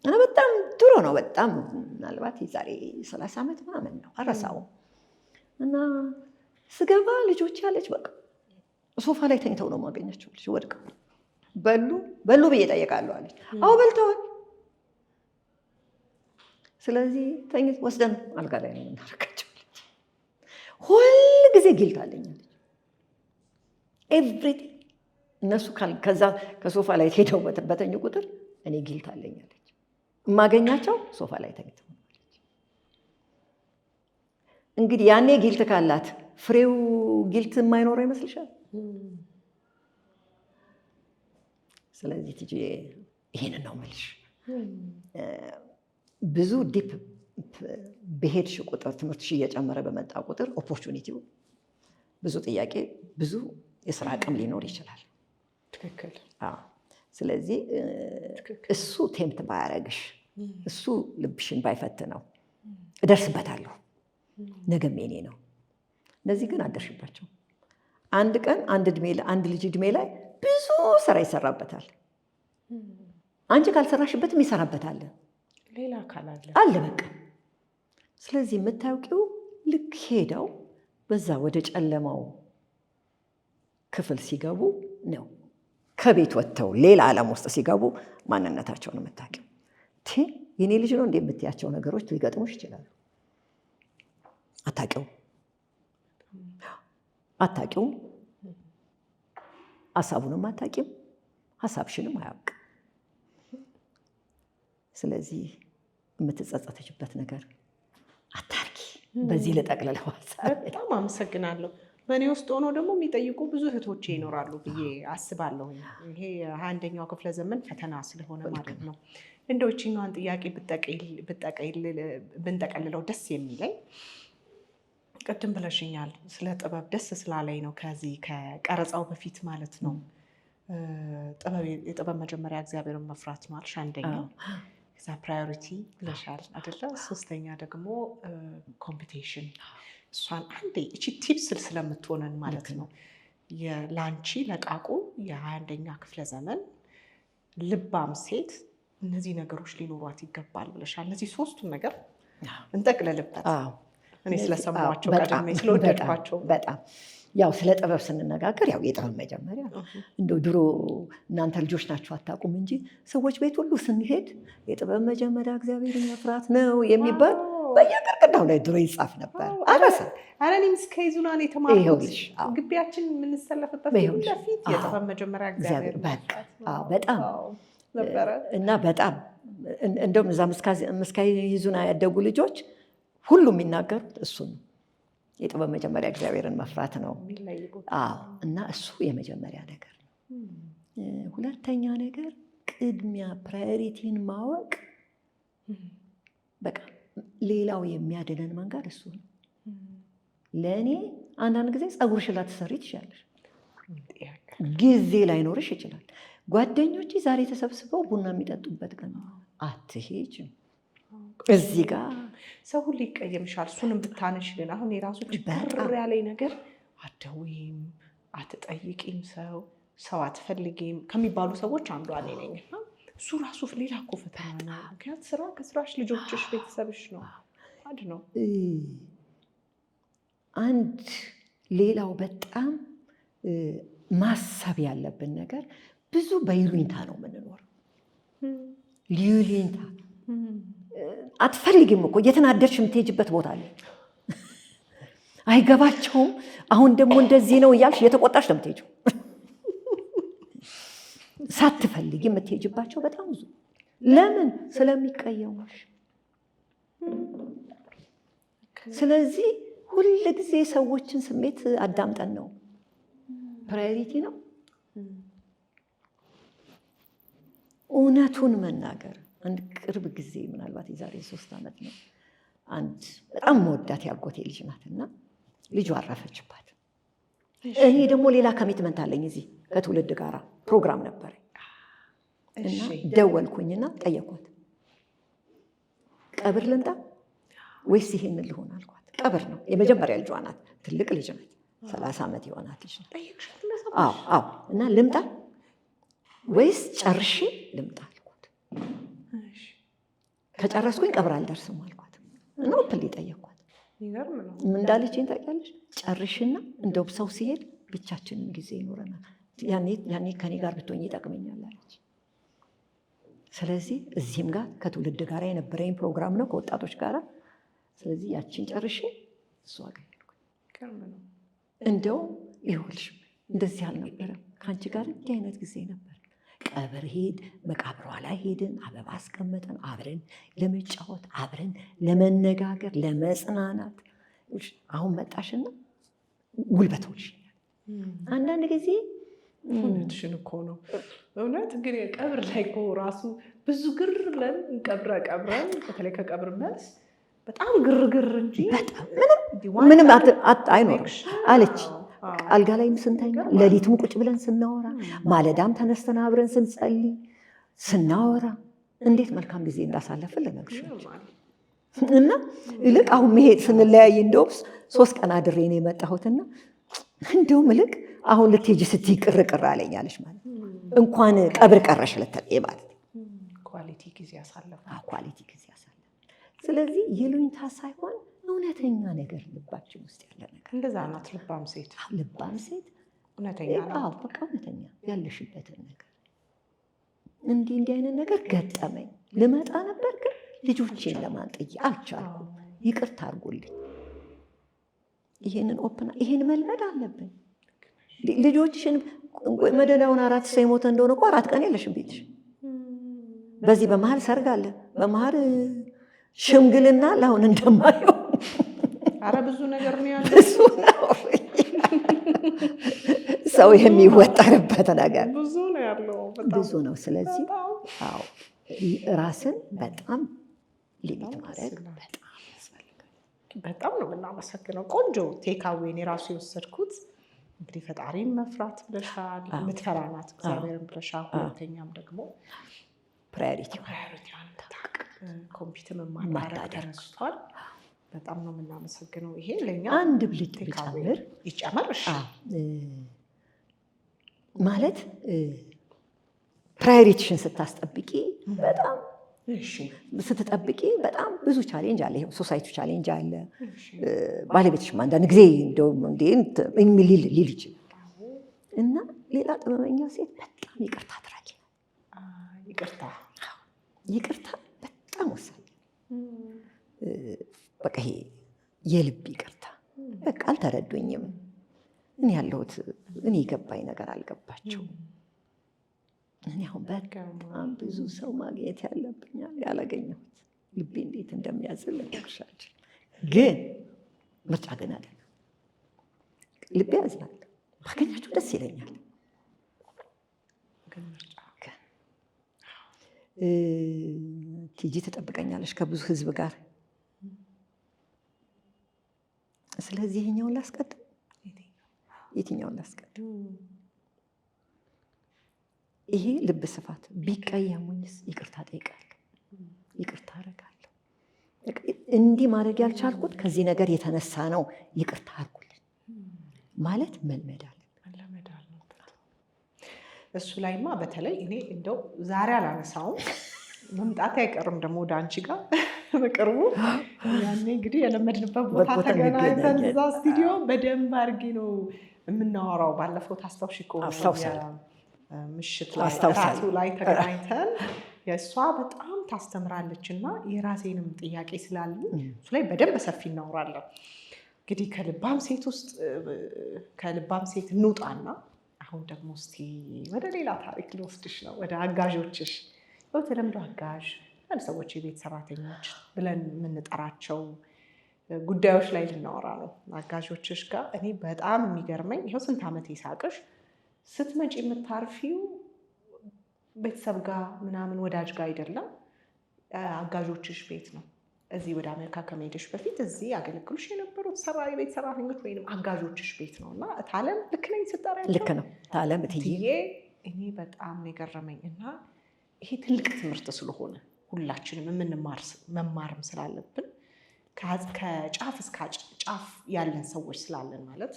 እና በጣም ድሮ ነው፣ በጣም ምናልባት የዛሬ 30 ዓመት ምናምን ነው፣ አረሳውም። እና ስገባ ልጆች ያለች በቃ ሶፋ ላይ ተኝተው ነው የማገኛቸው። ልጅ ወድቀው በሉ ብዬ እጠይቃለሁ አለች። አዎ በልተዋል። ስለዚህ ተኝት ወስደን አልጋ ላይ ነው የምናደርጋቸው። ሁል ጊዜ ጊልት አለኛለች። ኤቭሪቲንግ እነሱ ከዛ ከሶፋ ላይ ሄደው በተኙ ቁጥር እኔ ጊልት አለኛለች። የማገኛቸው ሶፋ ላይ ተኝተው። እንግዲህ ያኔ ጊልት ካላት ፍሬው ጊልት የማይኖረው ይመስልሻል? ስለዚህ ትጂ ይሄንን ነው የምልሽ። ብዙ ዲፕ በሄድሽ ቁጥር ትምህርትሽ እየጨመረ በመጣ ቁጥር ኦፖርቹኒቲው ብዙ ጥያቄ፣ ብዙ የስራ አቅም ሊኖር ይችላል። ትክክል። ስለዚህ እሱ ቴምፕት ባያረግሽ፣ እሱ ልብሽን ባይፈትነው እደርስበታለሁ፣ ነገም የኔ ነው። እነዚህ ግን አደርሽባቸው። አንድ ቀን አንድ ልጅ እድሜ ላይ ብዙ ስራ ይሰራበታል። አንቺ ካልሰራሽበትም ይሰራበታል። ሌላ አካል አለ በቃ። ስለዚህ የምታውቂው ልክ ሄደው በዛ ወደ ጨለማው ክፍል ሲገቡ ነው። ከቤት ወጥተው ሌላ ዓለም ውስጥ ሲገቡ ማንነታቸውን የምታውቂው። የኔ ልጅ ነው እንደ የምትያቸው ነገሮች ሊገጥሙሽ ይችላሉ። አታውቂውም፣ ሀሳቡንም አታውቂም፣ ሀሳብሽንም አያውቅ። ስለዚህ የምትጸጸተችበት ነገር አታርጊ። በዚህ ልጠቅልለው ሀሳብ። በጣም አመሰግናለሁ። በእኔ ውስጥ ሆኖ ደግሞ የሚጠይቁ ብዙ እህቶቼ ይኖራሉ ብዬ አስባለሁ። ይሄ 21ኛው ክፍለ ዘመን ፈተና ስለሆነ ማለት ነው። እንደው ይህቺኛዋን ጥያቄ ብንጠቀልለው ደስ የሚለኝ ቅድም ብለሽኛል፣ ስለ ጥበብ ደስ ስላለኝ ነው። ከዚህ ከቀረጻው በፊት ማለት ነው። የጥበብ መጀመሪያ እግዚአብሔርን መፍራት ነው አልሽ፣ አንደኛው። ከዛ ፕራዮሪቲ ብለሻል አይደለ? ሶስተኛ ደግሞ ኮምፒቲሽን። እሷን አንዴ እቺ ቲፕስ ስለምትሆነን ማለት ነው ለአንቺ ለቃቁ የ21ኛ ክፍለ ዘመን ልባም ሴት እነዚህ ነገሮች ሊኖሯት ይገባል ብለሻል። እነዚህ ሶስቱን ነገር እንጠቅልልበት። እኔ ስለሰማኋቸው ቀደም ስለወደድኳቸው በጣም ያው ስለ ጥበብ ስንነጋገር ያው የጥበብ መጀመሪያ እንደው ድሮ እናንተ ልጆች ናችሁ አታውቁም እንጂ ሰዎች ቤት ሁሉ ስንሄድ የጥበብ መጀመሪያ እግዚአብሔርን መፍራት ነው የሚባል በየግድግዳው ላይ ድሮ ይጻፍ ነበር። አረሰ እኔም እስከ ይዙናን የተማርኩት ግቢያችን የምንሰለፍበት ለፊት የጥበብ መጀመሪያ እግዚአብሔር በጣም ነበረ እና በጣም እንደውም እዛ ምስካየ ይዙና ያደጉ ልጆች ሁሉ የሚናገሩት እሱ ነው። የጥበብ መጀመሪያ እግዚአብሔርን መፍራት ነው። እና እሱ የመጀመሪያ ነገር ነው። ሁለተኛ ነገር ቅድሚያ ፕራዮሪቲን ማወቅ። በቃ ሌላው የሚያድነን መንገድ እሱ ነው። ለእኔ አንዳንድ ጊዜ ፀጉርሽን ላትሰሪ ትችላለሽ፣ ጊዜ ላይኖርሽ ይችላል። ጓደኞች ዛሬ ተሰብስበው ቡና የሚጠጡበት ቀን አትሄጂም። እዚህ ጋር ሰው ሁሉ ይቀየምሻል። እሱንም ብታነሽልን አሁን የራሱ ችግር ያለኝ ነገር አትደውይም፣ አትጠይቂም፣ ሰው አትፈልጊም ከሚባሉ ሰዎች አንዷ እኔ ነኝ። እሱ ራሱ ሌላ እኮ ፈተና ነው። ምክንያቱም ስራ ከስራሽ ልጆችሽ፣ ቤተሰብሽ ነው አንድ ነው። አንድ ሌላው በጣም ማሰብ ያለብን ነገር ብዙ በይሉኝታ ነው የምንኖረው። ይሉኝታ አትፈልጊም እኮ እየተናደድሽ የምትሄጅበት ቦታ አለ። አይገባቸውም። አሁን ደግሞ እንደዚህ ነው እያልሽ እየተቆጣሽ ነው የምትሄጂው። ሳትፈልጊ የምትሄጅባቸው በጣም ብዙ። ለምን? ስለሚቀየሙሽ። ስለዚህ ሁል ጊዜ ሰዎችን ስሜት አዳምጠን ነው። ፕራዮሪቲ ነው እውነቱን መናገር። አንድ ቅርብ ጊዜ ምናልባት የዛሬ 3 ዓመት ነው፣ አንድ በጣም መወዳት ያጎቴ ልጅ ናትና ልጁ አረፈችባት። እኔ ደግሞ ሌላ ኮሚትመንት አለኝ እዚህ ከትውልድ ጋር ፕሮግራም ነበር እና ደወልኩኝና ጠየኳት፣ ቀብር ልምጣ ወይስ ይሄን ልሆን አልኳት። ቀብር ነው፣ የመጀመሪያ ልጇ ናት፣ ትልቅ ልጅ ናት፣ 30 ዓመት የሆናት ልጅ ናት። አዎ እና ልምጣ ወይስ ጨርሼ ልምጣ አልኳት። ከጨረስኩኝ ቀብር አልደርስም አልኳት እና ኦፕን ጠየኳት። ምን እንዳለችኝ ታውቂያለሽ? ጨርሽና እንደው ሰው ሲሄድ ብቻችንን ጊዜ ይኖረናል፣ ያኔ ከኔ ጋር ብትሆኝ ይጠቅመኛል አለች። ስለዚህ እዚህም ጋር ከትውልድ ጋር የነበረኝ ፕሮግራም ነው ከወጣቶች ጋር። ስለዚህ ያችን ጨርሼ እሷ ጋር ሄድኩኝ። እንደው ይኸውልሽ እንደዚህ አልነበረም፣ ከአንቺ ጋር እንዲህ አይነት ጊዜ ነበር። ቀብር ሄድ፣ መቃብሯ ላይ ሄድን፣ አበባ አስቀመጠን፣ አብረን ለመጫወት፣ አብረን ለመነጋገር፣ ለመጽናናት። አሁን መጣሽና ጉልበት ሆንሽኛል። አንዳንድ ጊዜ እውነትሽን እኮ ነው። እውነት ግን ቀብር ላይ እኮ ራሱ ብዙ ግር ብለን ቀብረን በተለይ ከቀብር መልስ በጣም ግርግር እንጂ ምንም አይኖርም አለች። አልጋ ላይም ስንተኛ ሌሊትም ቁጭ ብለን ስናወራ፣ ማለዳም ተነስተን አብረን ስንጸልይ ስናወራ እንዴት መልካም ጊዜ እንዳሳለፍን ልነግርሽ እና ይልቅ አሁን መሄድ ስንለያይ እንደውም 3 ቀን አድሬ ነው የመጣሁትና እንደውም ይልቅ አሁን ልትሄጂ ስትይ ቅር አለኝ አለች። ማለት እንኳን ቀብር ቀረሽ ልትለይ ማለት ኳሊቲ ጊዜ ያሳለፈ። ኳሊቲ ጊዜ ያሳለፈ። ስለዚህ ይሉኝታ ሳይሆን እውነተኛ ነገር ልባችን ውስጥ ያለ ነገር። እንደዛ ናት ልባም ሴት። ልባም ሴት እውነተኛ ናት። በቃ እውነተኛ ያለሽበትን ነገር እንዲህ አይነት ነገር ገጠመኝ ልመጣ ነበር ግን ልጆቼን ለማንጠይ አልቻልኩም። ይቅርታ አድርጎልኝ ይሄን መልመድ አለብን። ልጆችሽን መደዳውን 4 ሰው የሞተ እንደሆነ እኮ 4 ቀን የለሽም ቤትሽ። በዚህ በመሀል ሰርግ አለ፣ በመሀል ሽምግልና ለአሁን እንደማየው ኧረ ብዙ ነገር ነው ያለው። እሱ ነው ሰው የሚወጠርበት ነገር ብዙ ነው ያለው፣ ብዙ ነው። ስለዚህ ራስን በጣም ሊሚት ማድረግ በጣም ያስፈልጋል። በጣም ነው የምናመሰግነው። ቆንጆ ቴካዌን የራሱ የወሰድኩት እንግዲህ ፈጣሪን መፍራት ብለሻል፣ የምትፈራ ናት እግዚአብሔርን ብለሻል። ሁለተኛም ደግሞ ፕራዮሪቲዋን ታውቅ፣ ኮምፒውተር ማድረግ ተነስቷል። በጣም ነው የምናመሰግነው። ይሄ ለእኛ አንድ ብልጭ ይጨመር ማለት ፕራዮሪቲሽን ስታስጠብቂ በጣም ስትጠብቂ በጣም ብዙ ቻሌንጅ አለ። ይሄው ሶሳይቲ ቻሌንጅ አለ። ባለቤትሽም አንዳንድ ጊዜ እንደውም ሊል ይችላል እና ሌላ ጥበበኛ ሴት በጣም ይቅርታ አድራጊ ነው። ይቅርታ በጣም ወሳኝ። በቃ ይሄ የልብ ይቅርታ። በቃ አልተረዱኝም፣ እኔ ያለሁት እኔ የገባኝ ነገር አልገባቸውም። እኔ አሁን በጣም ብዙ ሰው ማግኘት ያለብኛል ያላገኘሁት። ልቤ እንዴት እንደሚያዝን ልነግርሻለሁ። ግን ምርጫ ግን አይደለም። ልቤ ያዝናል፣ ባገኛችሁ ደስ ይለኛል። ቲጂ ትጠብቀኛለች ከብዙ ህዝብ ጋር። ስለዚህ ይሄኛውን ላስቀድም፣ የትኛውን ላስቀድም? ይሄ ልብ ስፋት። ቢቀየሙኝስ ይቅርታ ጠይቃለሁ፣ ይቅርታ አደርጋለሁ። እንዲህ ማድረግ ያልቻልኩት ከዚህ ነገር የተነሳ ነው፣ ይቅርታ አድርጉልኝ ማለት መልመድ አለብን። እሱ ላይማ በተለይ እኔ እንደው ዛሬ አላነሳውም፣ መምጣት አይቀርም ደግሞ ወደ አንቺ ጋር በቅርቡ። ያኔ እንግዲህ የለመድንበት ቦታ ተገናኝተን እዛ ስቱዲዮ በደንብ አድርጌ ነው የምናወራው። ባለፈው ታስታውሺ ከሆነ ምሽት ላይ ራሱ ላይ ተገናኝተን የእሷ በጣም ታስተምራለች እና የራሴንም ጥያቄ ስላሉ እሱ ላይ በደንብ በሰፊ እናወራለን። እንግዲህ ከልባም ሴት እንውጣና አሁን ደግሞ እስቲ ወደ ሌላ ታሪክ ልወስድሽ ነው፣ ወደ አጋዦችሽ። በተለምዶ አጋዥ አንድ ሰዎች የቤት ሰራተኞች ብለን የምንጠራቸው ጉዳዮች ላይ ልናወራ ነው። አጋዦችሽ ጋር እኔ በጣም የሚገርመኝ ይኸው ስንት ዓመት ይሳቅሽ ስትመጪ የምታርፊው ቤተሰብ ጋር ምናምን ወዳጅ ጋር አይደለም፣ አጋዦችሽ ቤት ነው። እዚህ ወደ አሜሪካ ከመሄድሽ በፊት እዚህ ያገለግሉሽ የነበሩት የቤት ሰራተኞች ወይም አጋዦችሽ ቤት ነው። እና እታለም ልክ ነኝ ስጠሪያቸው? ልክ ነው እታለም እትዬ። እኔ በጣም ነው የገረመኝ እና ይሄ ትልቅ ትምህርት ስለሆነ ሁላችንም መማርም ስላለብን ከጫፍ እስከ ጫፍ ያለን ሰዎች ስላለን ማለት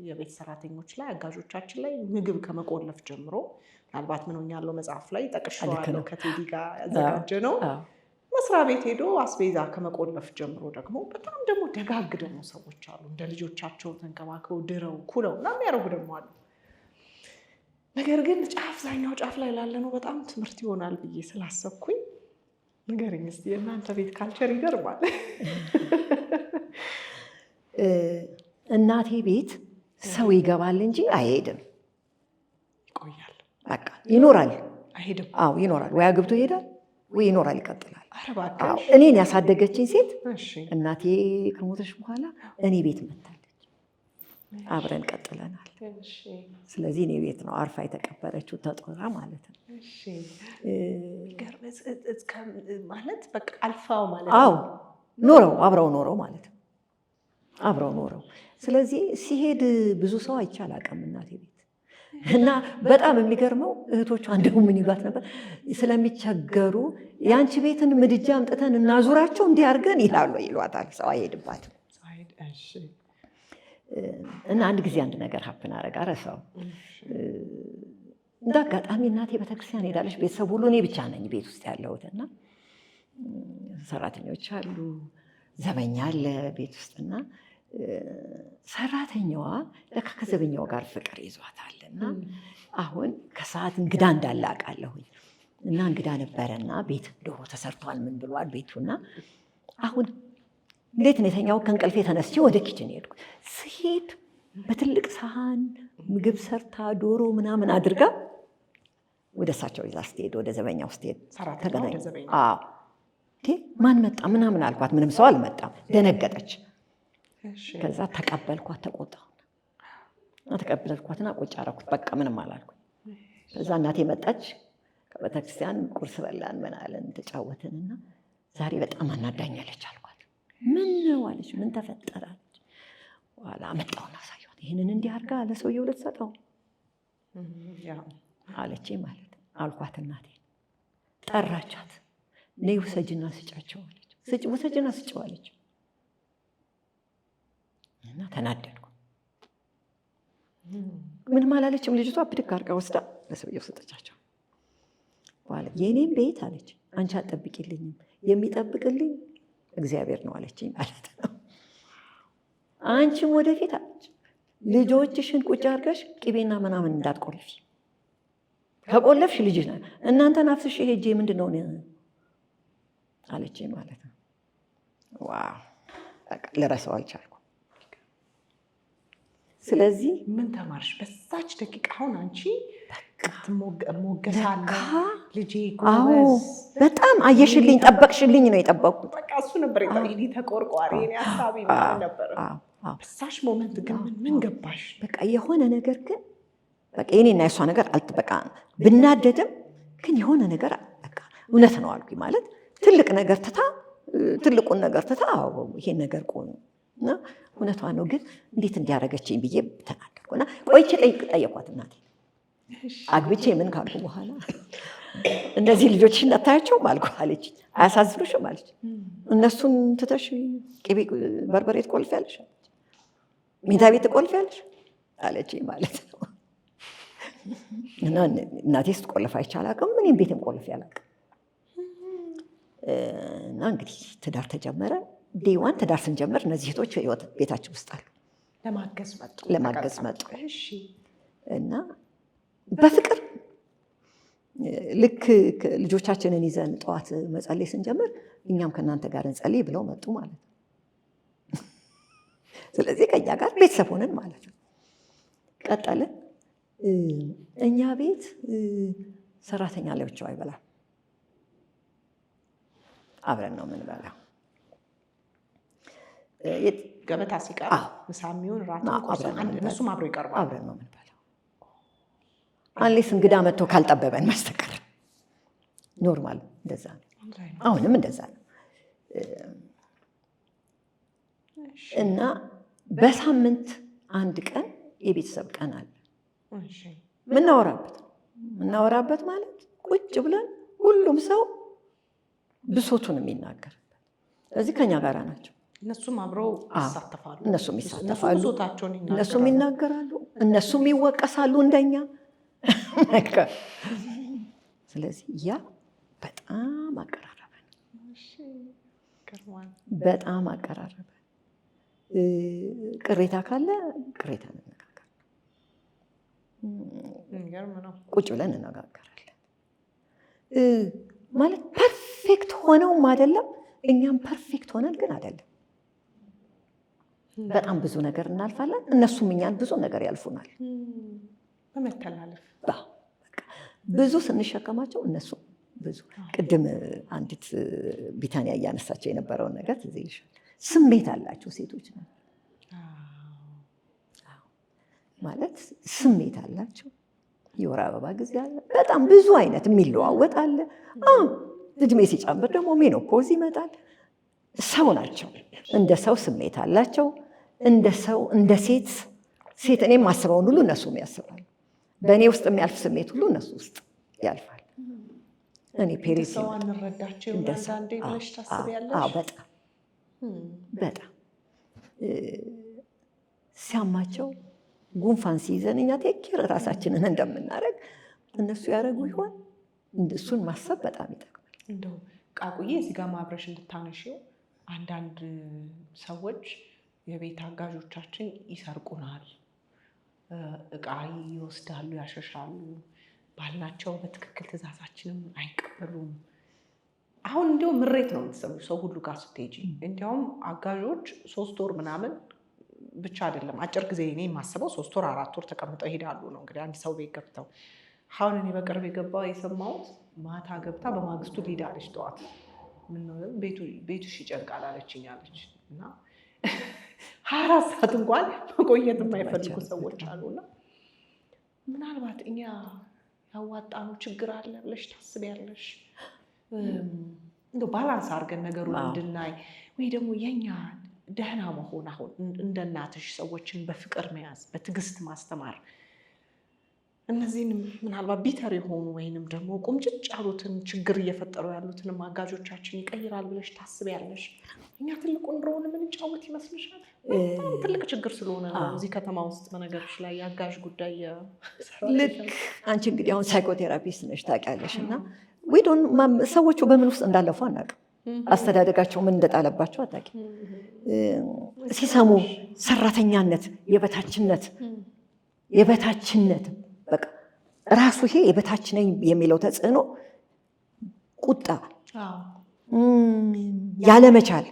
የቤት ሰራተኞች ላይ አጋዦቻችን ላይ ምግብ ከመቆለፍ ጀምሮ ምናልባት ምን ሆኛለሁ መጽሐፍ ላይ ጠቅሼዋለሁ ከቴዲ ጋር ያዘጋጀ ነው። መስሪያ ቤት ሄዶ አስቤዛ ከመቆለፍ ጀምሮ ደግሞ በጣም ደግሞ ደጋግ ደግሞ ሰዎች አሉ፣ እንደ ልጆቻቸው ተንከባክበው ድረው ኩለው እና የሚያደርጉ ደግሞ አሉ። ነገር ግን ዛኛው ጫፍ ላይ ላለነው በጣም ትምህርት ይሆናል ብዬ ስላሰብኩኝ ንገረኝ እስኪ። የእናንተ ቤት ካልቸር ይገርማል። እናቴ ቤት ሰው ይገባል እንጂ አይሄድም። ይቆያል፣ በቃ ይኖራል። አይሄድም? አዎ ይኖራል። ወይ አግብቶ ይሄዳል ወይ ይኖራል፣ ይቀጥላል። አዎ እኔን ያሳደገችኝ ሴት እናቴ ከሞተች በኋላ እኔ ቤት መታለች፣ አብረን ቀጥለናል። ስለዚህ እኔ ቤት ነው አርፋ የተቀበረችው፣ ተጦራ ማለት ነው። ማለት በቃ አልፋው ማለት ነው። ኖረው አብረው ኖረው ማለት ነው፣ አብረው ኖረው። ስለዚህ ሲሄድ ብዙ ሰው አይቻል አቅም እናቴ ቤት እና በጣም የሚገርመው እህቶቿ እንደው ምን ይሏት ነበር ስለሚቸገሩ የአንቺ ቤትን ምድጃ አምጥተን እናዙራቸው እንዲህ አድርገን ይሏታል። ሰው አይሄድባትም። እና አንድ ጊዜ አንድ ነገር ሀፕን አረጋ ረሳው። እንደ አጋጣሚ እናቴ ቤተክርስቲያን ሄዳለች። ቤተሰብ ሁሉ እኔ ብቻ ነኝ ቤት ውስጥ ያለሁትና ሰራተኞች አሉ፣ ዘበኛ አለ ቤት ውስጥና ሰራተኛዋ ለካ ከዘበኛው ጋር ፍቅር ይዟታልና አሁን ከሰዓት እንግዳ እንዳለ አውቃለሁኝ። እና እንግዳ ነበረና ቤት ዶሮ ተሰርቷል ምን ብሏል ቤቱና አሁን እንዴት ነው የተኛው? ከእንቅልፌ ተነስቼ ወደ ኪችን ሄድኩ። ስሄድ በትልቅ ሳህን ምግብ ሰርታ ዶሮ ምናምን አድርጋ ወደ እሳቸው ይዛ ስትሄድ ወደ ዘበኛው ስትሄድ ተገናኘን። ማን መጣ ምናምን አልኳት። ምንም ሰው አልመጣም። ደነገጠች። ከዛ ተቀበልኳት፣ ተቀበልኳትና ቁጭ አደረኩት። በቃ ምንም አላልኩኝ። ከዛ እናቴ መጣች። ከቤተክርስቲያን ቁርስ በላን ምን አለን ተጫወትንና ዛሬ በጣም አናዳኛለች አልኳት። ምን ነው አለች። ምን ተፈጠረ አለች። በኋላ አመጣውና አሳየኋት። ይህንን እንዲህ አድርጋ ለሰውየው ልትሰጠው አለች ማለት አልኳት። እናቴ ጠራቻት። ነይ ውሰጅና ስጫቸው አለች። ውሰጅና ስጭው አለች እና ተናደድኩ። ምንም አላለችም ልጅቷ። ብድግ አድርጋ ወስዳ ለሰውየው ሰጠቻቸው። በኋላ የኔም ቤት አለች አንቺ አትጠብቂልኝም፣ የሚጠብቅልኝ እግዚአብሔር ነው አለችኝ ማለት ነው። አንቺም ወደፊት አለች ልጆችሽን ቁጭ አድርገሽ ቅቤና ምናምን እንዳትቆልፊ፣ ከቆለፍሽ ልጅሽ ና እናንተን አፍስሽ ሄጄ ምንድን ነው አለችኝ ማለት ነው። ዋው ልረሳው አልቻልኩም። ስለዚህ ምን ተማርሽ በዛች ደቂቃ? አሁን አንቺ ሞገሳለሁ ልጄ ጎበዝ፣ በጣም አየሽልኝ፣ ጠበቅሽልኝ ነው የጠበቅኩት። በቃ እሱ ነበር እኔ ተቆርቋሪ እኔ ሀሳቢ ነበር። በዛች ሞመንት ግን ምን ገባሽ? በቃ የሆነ ነገር ግን በቃ የኔና የሷ ነገር በቃ ብናደድም ግን የሆነ ነገር በቃ እውነት ነው አልኩኝ። ማለት ትልቅ ነገር ትታ ትልቁን ነገር ትታ ይሄን ነገር ቆኑ እና እውነቷ ነው። ግን እንዴት እንዲያደረገችኝ ብዬ ተናደድኩና ቆይቼ ጠየኳት እናቴ አግብቼ ምን ካልኩ በኋላ እነዚህ ልጆች እንዳታያቸውም አልኩ አለች። አያሳዝኑሽም አለች። እነሱን ትተሽ ቅቤ በርበሬ ትቆልፊያለሽ፣ ሚታ ቤት ትቆልፊያለሽ አለች ማለት ነው። እና እናቴ ስትቆልፍ አይቼ አላውቅም፣ እኔም ቤትም ቆልፌ አላውቅም። እና እንግዲህ ትዳር ተጀመረ። ዴዋን ትዳር ስንጀምር እነዚህ እህቶች ቤታችን ውስጥ አሉ። ለማገዝ መጡ እና በፍቅር ልክ ልጆቻችንን ይዘን ጠዋት መጸለይ ስንጀምር እኛም ከእናንተ ጋር እንጸልይ ብለው መጡ ማለት ነው። ስለዚህ ከኛ ጋር ቤተሰብ ሆነን ማለት ነው። ቀጠልን። እኛ ቤት ሰራተኛ ለብቻው አይበላም፣ አብረን ነው የምንበላው። ገበታ ሲቀር ምሳ የሚሆን ራት እነሱም አብረው ይቀርባል። አብረን ነው የምንበላው አንሌስ እንግዳ መጥቶ ካልጠበበን በስተቀር ኖርማል እንደዛ ነው። አሁንም እንደዛ ነው። እና በሳምንት አንድ ቀን የቤተሰብ ቀን አለ ምናወራበት ማለት ቁጭ ብለን ሁሉም ሰው ብሶቱን የሚናገርበት። ስለዚህ ከኛ ጋር ናቸው። እነሱም አብረው ይሳተፋሉ። እነሱም ይናገራሉ፣ እነሱም ይወቀሳሉ እንደኛ። ስለዚህ ያ በጣም አቀራረበን፣ በጣም አቀራረበን። ቅሬታ ካለ ቅሬታ እንነጋገር፣ ቁጭ ብለን እንነጋገራለን። ማለት ፐርፌክት ሆነውም አይደለም፣ እኛም ፐርፌክት ሆነን ግን አይደለም። በጣም ብዙ ነገር እናልፋለን፣ እነሱም እኛን ብዙ ነገር ያልፉናል። በመተላለፍ ብዙ ስንሸከማቸው እነሱ ብዙ። ቅድም አንዲት ቢታንያ እያነሳቸው የነበረውን ነገር ትዝ ይልሻል። ስሜት አላቸው ሴቶች ነው ማለት ስሜት አላቸው። የወር አበባ ጊዜ አለ፣ በጣም ብዙ አይነት የሚለዋወጥ አለ። እድሜ ሲጨምር ደግሞ ሜኖፖዝ ይመጣል። ሰው ናቸው፣ እንደ ሰው ስሜት አላቸው። እንደ ሰው እንደ ሴት እኔ የማስበውን ሁሉ እነሱም ያስባሉ። በእኔ ውስጥ የሚያልፍ ስሜት ሁሉ እነሱ ውስጥ ያልፋል። እኔ ፔሬንት ሰው አንረዳቸው አንዳንዴ ብለሽ ታስቢያለሽ? በጣም ሲያማቸው ጉንፋን ሲይዘን እኛ ቴኬር ራሳችንን እንደምናደርግ እነሱ ያደረጉ ይሆን? እሱን ማሰብ በጣም ይጠቅማል። እንደው ቃቁዬ እዚህ ጋር ማብረሽ እንድታነሺው አንዳንድ ሰዎች የቤት አጋዦቻችን ይሰርቁናል፣ እቃ ይወስዳሉ፣ ያሸሻሉ፣ ባልናቸው በትክክል ትዕዛዛችንም አይቀበሉም። አሁን እንዲያውም ምሬት ነው የምትሰሙ ሰው ሁሉ ጋር ስትሄጂ። እንዲያውም አጋዦች 3 ወር ምናምን ብቻ አይደለም አጭር ጊዜ እኔ የማስበው 3 ወር 4 ወር ተቀምጠው ይሄዳሉ ነው እንግዲህ አንድ ሰው ቤት ገብተው። አሁን እኔ በቅርብ የሰማሁት ማታ ገብታ በማግስቱ ሊዳ አለች ጠዋት ምነው ቤቱሽ ይጨንቃል አለችኝ አለች። እና 24 ሰዓት እንኳን መቆየት የማይፈልጉ ሰዎች አሉና ምናልባት እኛ ያዋጣነው ችግር አለ ብለሽ ታስቢያለሽ? እንደው ባላንስ አድርገን ነገሩን እንድናይ ወይ ደግሞ የኛ ደህና መሆን አሁን እንደ እናትሽ ሰዎችን በፍቅር መያዝ፣ በትዕግስት ማስተማር እነዚህን ምናልባት ቢተር የሆኑ ወይንም ደግሞ ቁምጭጭ ያሉትን ችግር እየፈጠሩ ያሉትንም አጋዦቻችን ይቀይራል ብለሽ ታስቢያለሽ? እኛ ትልቁን ድሮውን የምንጫወት ይመስልሻል? በጣም ትልቅ ችግር ስለሆነ ነው እዚህ ከተማ ውስጥ በነገሮች ላይ የአጋዥ ጉዳይ። ልክ አንቺ እንግዲህ አሁን ሳይኮቴራፒስት ነሽ ታውቂያለሽ። እና ሰዎቹ በምን ውስጥ እንዳለፉ አናውቅም። አስተዳደጋቸው ምን እንደጣለባቸው አታውቂም። ሲሰሙ ሰራተኛነት፣ የበታችነት በቃ ራሱ ይሄ የበታች ነኝ የሚለው ተጽዕኖ፣ ቁጣ፣ ያለመቻል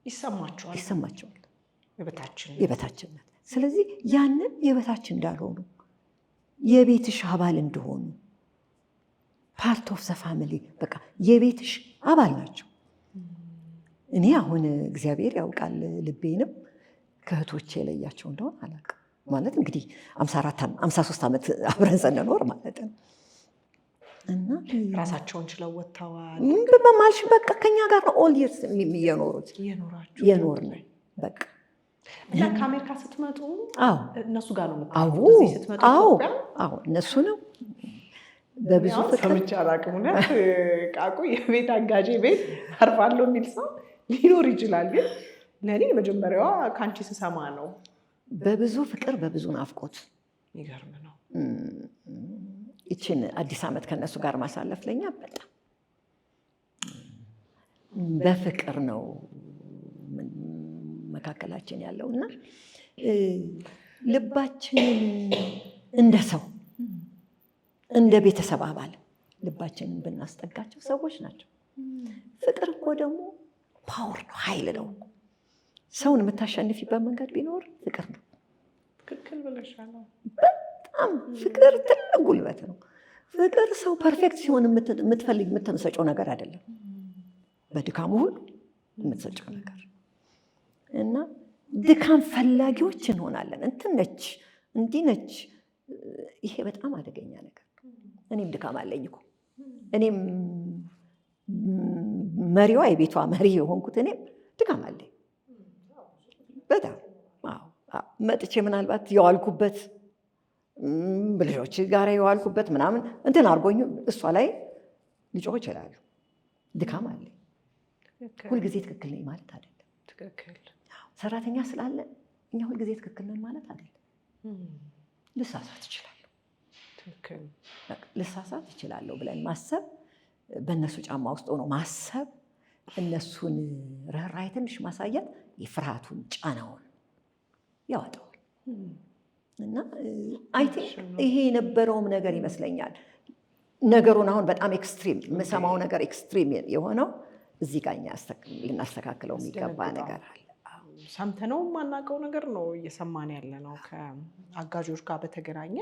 ይሰማቸዋል የበታችነት። ስለዚህ ያንን የበታች እንዳልሆኑ የቤትሽ አባል እንደሆኑ ፓርት ኦፍ ዘ ፋሚሊ በቃ የቤትሽ አባል ናቸው። እኔ አሁን እግዚአብሔር ያውቃል ልቤንም ከእህቶቼ የለያቸው እንደሆነ አላውቅም። ማለት እንግዲህ 53 ዓመት አብረን ስንኖር ማለት ነው። እና ራሳቸውን ችለው ወጥተዋል። በማልሽ በቃ ከኛ ጋር ነው ኦል ይርስ የኖሩት የኖር ነው በቃ። እና ከአሜሪካ ስትመጡ እነሱ ጋር ነው የምትመጡት? አዎ እነሱ ነው በብዙ ፍቅር ሰምቼ አላውቅም። እውነት ቃቁ የቤት አጋዤ ቤት አርፋለሁ የሚል ሰው ሊኖር ይችላል፣ ግን ለእኔ የመጀመሪያዋ ከአንቺ ስሰማ ነው። በብዙ ፍቅር በብዙ ናፍቆት። ይገርም ነው። ይችን አዲስ ዓመት ከነሱ ጋር ማሳለፍ ለኛ በጣም በፍቅር ነው መካከላችን ያለው እና ልባችንን እንደ ሰው እንደ ቤተሰብ አባል ልባችንን ብናስጠጋቸው ሰዎች ናቸው። ፍቅር እኮ ደግሞ ፓወር ነው፣ ኃይል ነው። ሰውን የምታሸንፊበት መንገድ ቢኖር ፍቅር ነው። ትክክል ብለሻል። በጣም ፍቅር ትልቅ ጉልበት ነው። ፍቅር ሰው ፐርፌክት ሲሆን የምትሰጨው ነገር አይደለም፣ በድካሙ ሁሉ የምትሰጨው ነገር እና ድካም ፈላጊዎች እንሆናለን። እንትን ነች እንዲህ ነች። ይሄ በጣም አደገኛ ነገር። እኔም ድካም አለኝ እኮ እኔም መሪዋ የቤቷ መሪ የሆንኩት እኔም ድካም አለኝ በጣም መጥቼ ምናልባት የዋልኩበት ልጆች ጋር የዋልኩበት ምናምን እንትን አድርጎኝ እሷ ላይ ልጮህ ይችላሉ። ድካም አለኝ። ሁልጊዜ ትክክል ነኝ ማለት አይደለም። ሰራተኛ ስላለ እኛ ሁልጊዜ ትክክል ነን ማለት አይደለም። ልሳሳት እችላለሁ ብለን ማሰብ፣ በእነሱ ጫማ ውስጥ ሆኖ ማሰብ፣ እነሱን ርህራሄ ትንሽ ማሳየት የፍርሃቱን ጫናውን ያወጣዋል። እና አይ ቲንክ ይሄ የነበረውም ነገር ይመስለኛል። ነገሩን አሁን በጣም ኤክስትሪም የምሰማው ነገር ኤክስትሪም የሆነው እዚህ ጋር እኛ ልናስተካክለው የሚገባ ነገር አለ። ሰምተነው የማናውቀው ነገር ነው እየሰማን ያለ ነው ከአጋዦች ጋር በተገናኘ።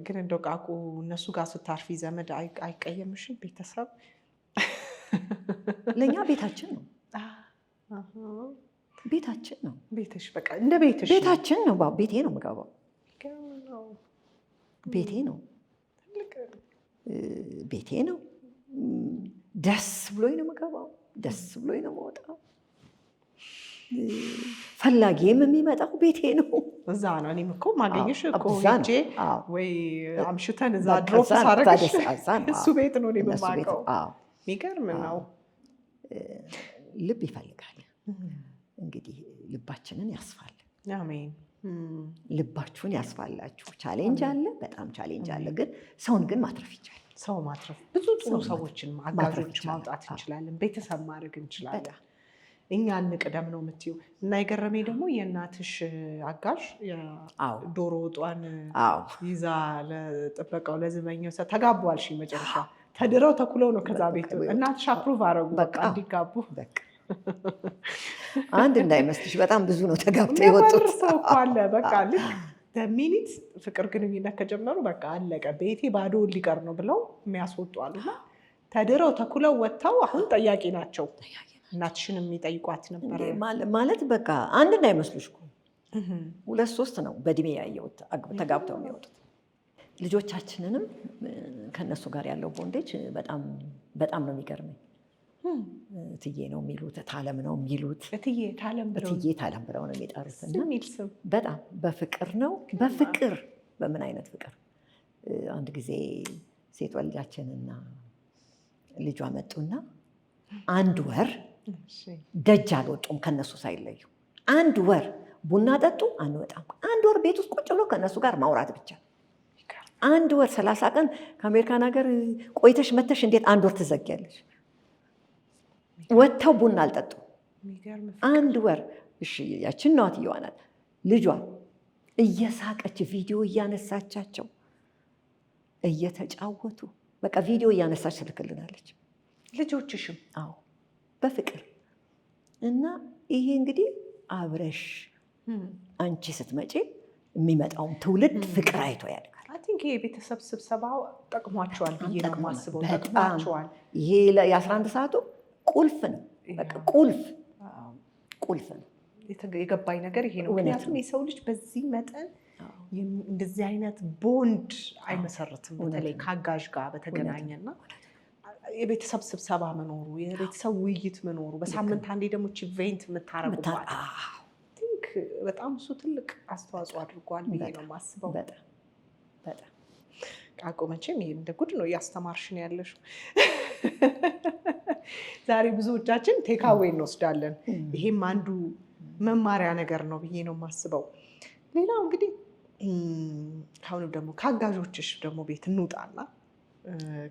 ግን እንደው ቃቁ እነሱ ጋር ስታርፊ ዘመድ አይቀየምሽም? ቤተሰብ ለእኛ ቤታችን ነው። ቤታችን ነው። ቤትሽ በቃ እንደ ቤትሽ ቤታችን ነው። ቤቴ ነው የምገባው። ቤቴ ነው። ቤቴ ነው። ደስ ብሎኝ ነው የምገባው። ደስ ብሎኝ ነው የምወጣው። ፈላጊም የሚመጣው ቤቴ ነው። እዛ ነው። እኔም እኮ ማገኘሽ እኮ ሄጄ ወይ አምሽተን እዛ ድሮፕ ሳረግሽ እሱ ቤት ነው የምማቀው። የሚገርም ነው። ልብ ይፈልጋል። እንግዲህ ልባችንን ያስፋል። አሜን። ልባችሁን ያስፋላችሁ። ቻሌንጅ አለ፣ በጣም ቻሌንጅ አለ። ግን ሰውን ግን ማትረፍ ይቻላል። ሰው ማትረፍ ብዙ ጥሩ ሰዎችን አጋዦች ማውጣት እንችላለን። ቤተሰብ ማድረግ እንችላለን። እኛ እንቅደም ነው የምትይው። እና የገረመኝ ደግሞ የእናትሽ አጋዥ ዶሮ ወጧን ይዛ ለጥበቃው ለዝበኛው ተጋቧል። መጨረሻ ተድረው ተኩለው ነው ከዛ ቤት እናትሽ አፕሩቭ አረጉ በቃ እንዲጋቡ። አንድ እንዳይመስልሽ በጣም ብዙ ነው ተጋብተው የወጡት ሰው እኮ አለ። በቃ ልክ ሚኒት ፍቅር ግንኙነት ከጀመሩ በቃ አለቀ፣ ቤቴ ባዶ ሊቀር ነው ብለው የሚያስወጡ አሉና ተድረው ተኩለው ወጥተው አሁን ጠያቂ ናቸው። እናትሽን የሚጠይቋት ነበር ማለት በቃ አንድ እንዳይመስሉሽ እኮ 2 3 ነው በእድሜ ያየሁት ተጋብተው የሚወጡት። ልጆቻችንንም ከነሱ ጋር ያለው ቦንዴጅ በጣም ነው የሚገርመኝ። እትዬ ነው የሚሉት፣ ታለም ነው የሚሉት። እትዬ ታለም ብለው ነው የሚጠሩት። እና በጣም በፍቅር ነው በፍቅር በምን አይነት ፍቅር። አንድ ጊዜ ሴት ወልጃችንና ልጇ መጡና 1 ወር ደጅ አልወጡም ከነሱ ሳይለዩ። 1 ወር ቡና ጠጡ አንወጣም። 1 ወር ቤት ውስጥ ቁጭ ብሎ ከነሱ ጋር ማውራት ብቻ። 1 ወር 30 ቀን ከአሜሪካን ሀገር ቆይተሽ መተሽ እንዴት 1 ወር ትዘጊያለሽ? ወጥተው ቡና አልጠጡ 1 ወር። እሺ ያችን እናትየዋ ናት ልጇ እየሳቀች ቪዲዮ እያነሳቻቸው እየተጫወቱ በቃ ቪዲዮ እያነሳች ትልክልናለች። ልጆችሽም? አዎ በፍቅር እና ይሄ እንግዲህ አብረሽ አንቺ ስትመጪ የሚመጣውን ትውልድ ፍቅር አይቶ ያድጋል። አይ ቲንክ ይሄ ቤተሰብ ስብሰባው ጠቅሟቸዋል ብዬ ነው የማስበው። ጠቅሟቸዋል። ይሄ የ11 ሰዓቱ ቁልፍ ነው። በቃ ቁልፍ ነው። የገባኝ ነገር ይሄ ነው። ምክንያቱም የሰው ልጅ በዚህ መጠን እንደዚህ አይነት ቦንድ አይመሰርትም። በተለይ ከአጋዥ ጋር በተገናኘና የቤተሰብ ስብሰባ መኖሩ፣ የቤተሰብ ውይይት መኖሩ፣ በሳምንት አንዴ ደግሞ ኢቨንት የምታረጉባት ቲንክ በጣም እሱ ትልቅ አስተዋጽኦ አድርጓል ብዬ ነው የማስበው። በጣም ቃቆ መቼም ይሄ እንደ ጉድ ነው እያስተማርሽ ነው ያለሽው። ዛሬ ብዙዎቻችን ቴካዌ እንወስዳለን። ይሄም አንዱ መማሪያ ነገር ነው ብዬ ነው የማስበው። ሌላው እንግዲህ አሁንም ደግሞ ከአጋዦችሽ ደግሞ ቤት እንውጣና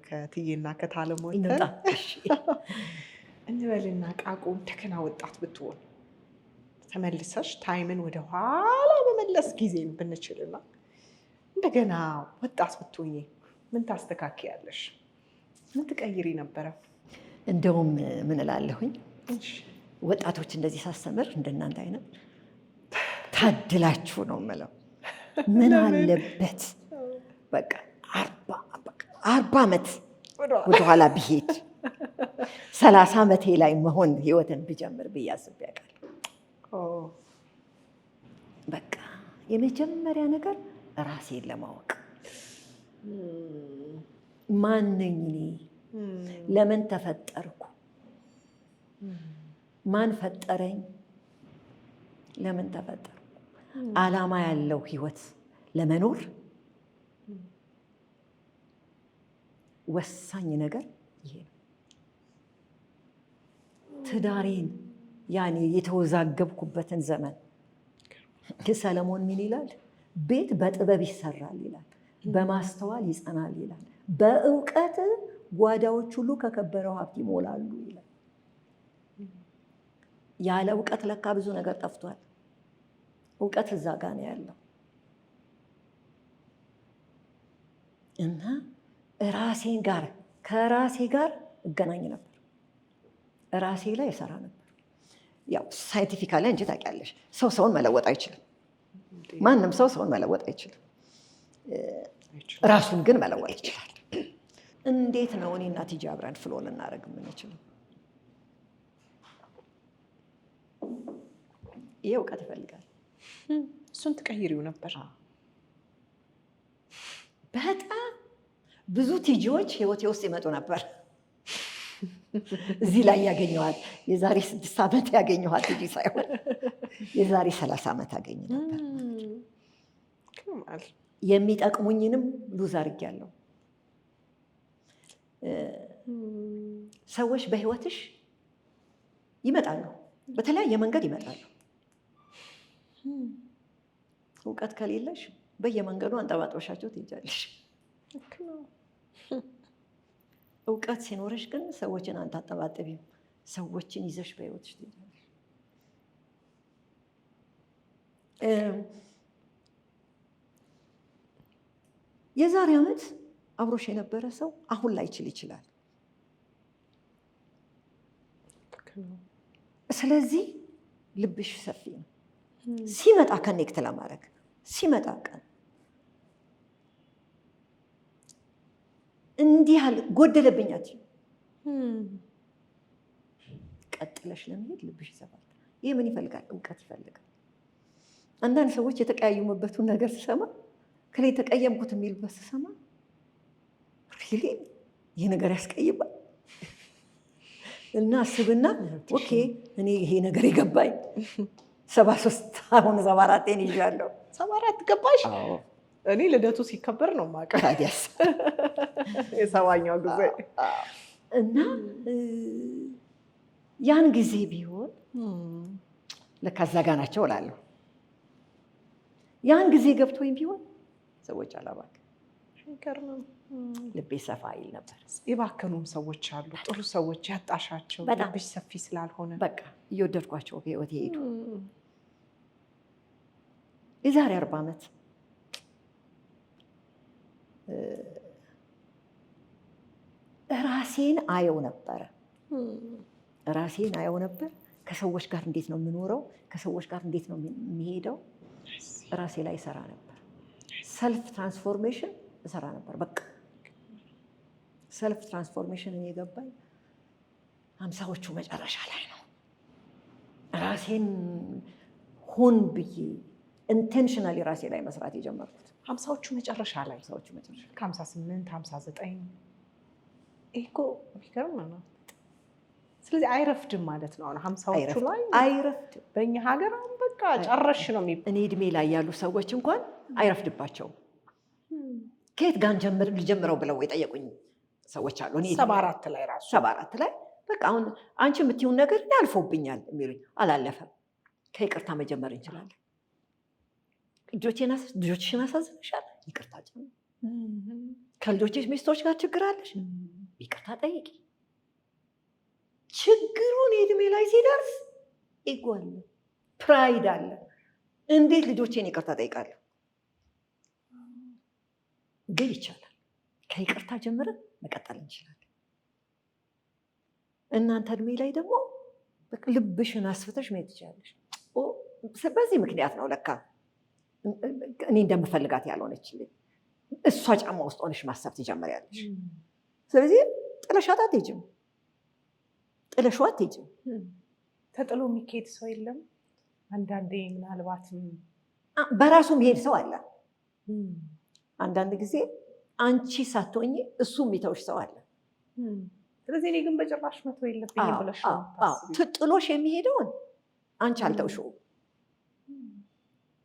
ከትዬና ከታለም ወጥተን እንበልና ቃቆ እንደገና ወጣት ብትሆን ተመልሰሽ ታይምን ወደ ኋላ መመለስ ጊዜን ብንችልና እንደገና ወጣት ብትሆኚ ምን ታስተካክያለሽ? ምን ትቀይሪ ነበረ? እንደውም ምን እላለሁኝ ወጣቶች እንደዚህ ሳስተምር እንደናንተ አይነት ታድላችሁ ነው የምለው። ምን አለበት በቃ 40 ዓመት ወደኋላ ብሄድ 30 ዓመቴ ላይ መሆን ህይወትን ብጀምር ብዬ አስቤ አውቃለሁ። በቃ የመጀመሪያ ነገር ራሴን ለማወቅ ማን ነኝ እኔ? ለምን ተፈጠርኩ? ማን ፈጠረኝ? ለምን ተፈጠርኩ? ዓላማ ያለው ህይወት ለመኖር ወሳኝ ነገር ይሄ ነው። ትዳሬን ያኔ የተወዛገብኩበትን ዘመን ሰለሞን ምን ይላል? ቤት በጥበብ ይሰራል ይላል፣ በማስተዋል ይጸናል ይላል፣ በእውቀት ጓዳዎች ሁሉ ከከበረው ሀብት ይሞላሉ ይላል። ያለ እውቀት ለካ ብዙ ነገር ጠፍቷል። እውቀት እዛ ጋ ነው ያለው። እና ከራሴ ጋር እገናኝ ነበር። ራሴ ላይ እሰራ ነበር። ያው ሳይንቲፊካሊ እንጂ ታውቂያለሽ፣ ሰውን መለወጥ አይችልም። ማንም ሰውን መለወጥ አይችልም። ራሱን ግን መለወጥ ይችላል። እንዴት ነው እኔና ቲጂ አብረን ፍሎ ልናደርግ የምንችለው? ይሄ እውቀት ይፈልጋል። እሱን ትቀይሪው ነበር። በጣም ብዙ ቲጂዎች ህይወቴ ውስጥ ይመጡ ነበር። እዚህ ላይ ያገኘኋት የዛሬ 6 ዓመት ያገኘኋት ቲጂ ሳይሆን የዛሬ 30 ዓመት ያገኘ ነበር። የሚጠቅሙኝንም ሉዝ አድርጌያለሁ። ሰዎች በህይወትሽ ይመጣሉ፣ በተለያየ መንገድ ይመጣሉ። እውቀት ከሌለሽ በየመንገዱ አንጠባጥበሻቸው ትሄጃለሽ። እውቀት ሲኖርሽ ግን ሰዎችን አንታጠባጥቢም። ሰዎችን ይዘሽ በህይወትሽ ትሄጃለሽ። የዛሬ ዓመት አብሮሽ የነበረ ሰው አሁን ላይ ይችላል። ስለዚህ ልብሽ ሰፊ ነው። ሲመጣ ከኔክት ለማድረግ ሲመጣ ቀን እንዲህ ያህል ጎደለብኛት ቀጥለሽ ለመሄድ ልብሽ ይሰፋል። ይህ ምን ይፈልጋል? እውቀት ይፈልጋል። አንዳንድ ሰዎች የተቀያዩመበትን ነገር ስሰማ ከላይ ተቀየምኩት የሚልበት ስሰማ ሪሊ ይህ ነገር ያስቀይባል እና አስብና ኦኬ እኔ ይሄ ነገር የገባኝ 73 አሁን 74 ይዣለሁ። 74 ገባሽ? እኔ ልደቱ ሲከበር ነው የማውቀው። ታዲያስ የሰባኛው ጊዜ እና ያን ጊዜ ቢሆን ለካ እዛ ጋ ናቸው እላለሁ። ያን ጊዜ ገብቶኝ ቢሆን ሰዎች አላባክ ልቤ ሰፋ ይል ነበር። የባከኑም ሰዎች አሉ፣ ጥሩ ሰዎች ያጣሻቸው ልብሽ ሰፊ ስላልሆነ በቃ እየወደድኳቸው በህይወት ሄዱ። የዛሬ 40 ዓመት ራሴን አየው ነበር። ከሰዎች ጋር እንዴት ነው የምኖረው? ከሰዎች ጋር እንዴት ነው የሚሄደው? ራሴ ላይ እሰራ ነበር። ሰልፍ ትራንስፎርሜሽን እሰራ ነበር። በቃ ሰልፍ ትራንስፎርሜሽን የገባኝ 50ዎቹ መጨረሻ ላይ ነው። ራሴን ሆን ብዬ ኢንቴንሽናሊ ራሴ ላይ መስራት የጀመርኩት 50ዎቹ መጨረሻ ላይ ከ58 59 እኮ የሚገርም ነው። ስለዚህ አይረፍድም ማለት ነው። አሁን 50ዎቹ ላይ አይረፍድም። በእኛ ሀገር አሁን በቃ ጨረሽ ነው እኔ እድሜ ላይ ያሉ ሰዎች እንኳን አይረፍድባቸውም። ከየት ጋር ልጀምረው ብለው የጠየቁኝ ሰዎች አሉ። 74 ላይ ራሱ 74 ላይ በቃ አሁን አንቺ የምትይውን ነገር አልፎብኛል የሚሉኝ አላለፈም። ከይቅርታ መጀመር እንችላለን። ልጆችሽን አሳዝነሻል፣ ይቅርታ ጨምር። ከልጆችሽ ሚስቶች ጋር ችግር አለሽ፣ ይቅርታ ጠይቂ። ችግሩን የእድሜ ላይ ሲደርስ ኢጎ አለ፣ ፕራይድ አለ። እንዴት ልጆቼን ይቅርታ ጠይቃለሁ? ግን ይቻላል። ከይቅርታ ጀምረን መቀጠል እንችላለን። እናንተ እድሜ ላይ ደግሞ ልብሽን አስፍተሽ መሄድ ትችላለሽ። በዚህ ምክንያት ነው ለካ እኔ እንደምፈልጋት ያልሆነችልኝ። እሷ ጫማ ውስጥ ሆነሽ ማሰብ ትጀምሪያለሽ። ስለዚህ ጥለሻት አትሄጂም፣ ጥለሽው አትሄጂም። ተጥሎ የሚካሄድ ሰው የለም። አንዳንዴ ምናልባትም በራሱ የሚሄድ ሰው አለ። አንዳንድ ጊዜ አንቺ ሳትሆኚ እሱ የሚተውሽ ሰው አለ። ስለዚህ እኔ ግን በጭራሽ መተው የለብኝም ብለሽ ነው ጥሎሽ የሚሄደውን አንቺ አልተውሽውም።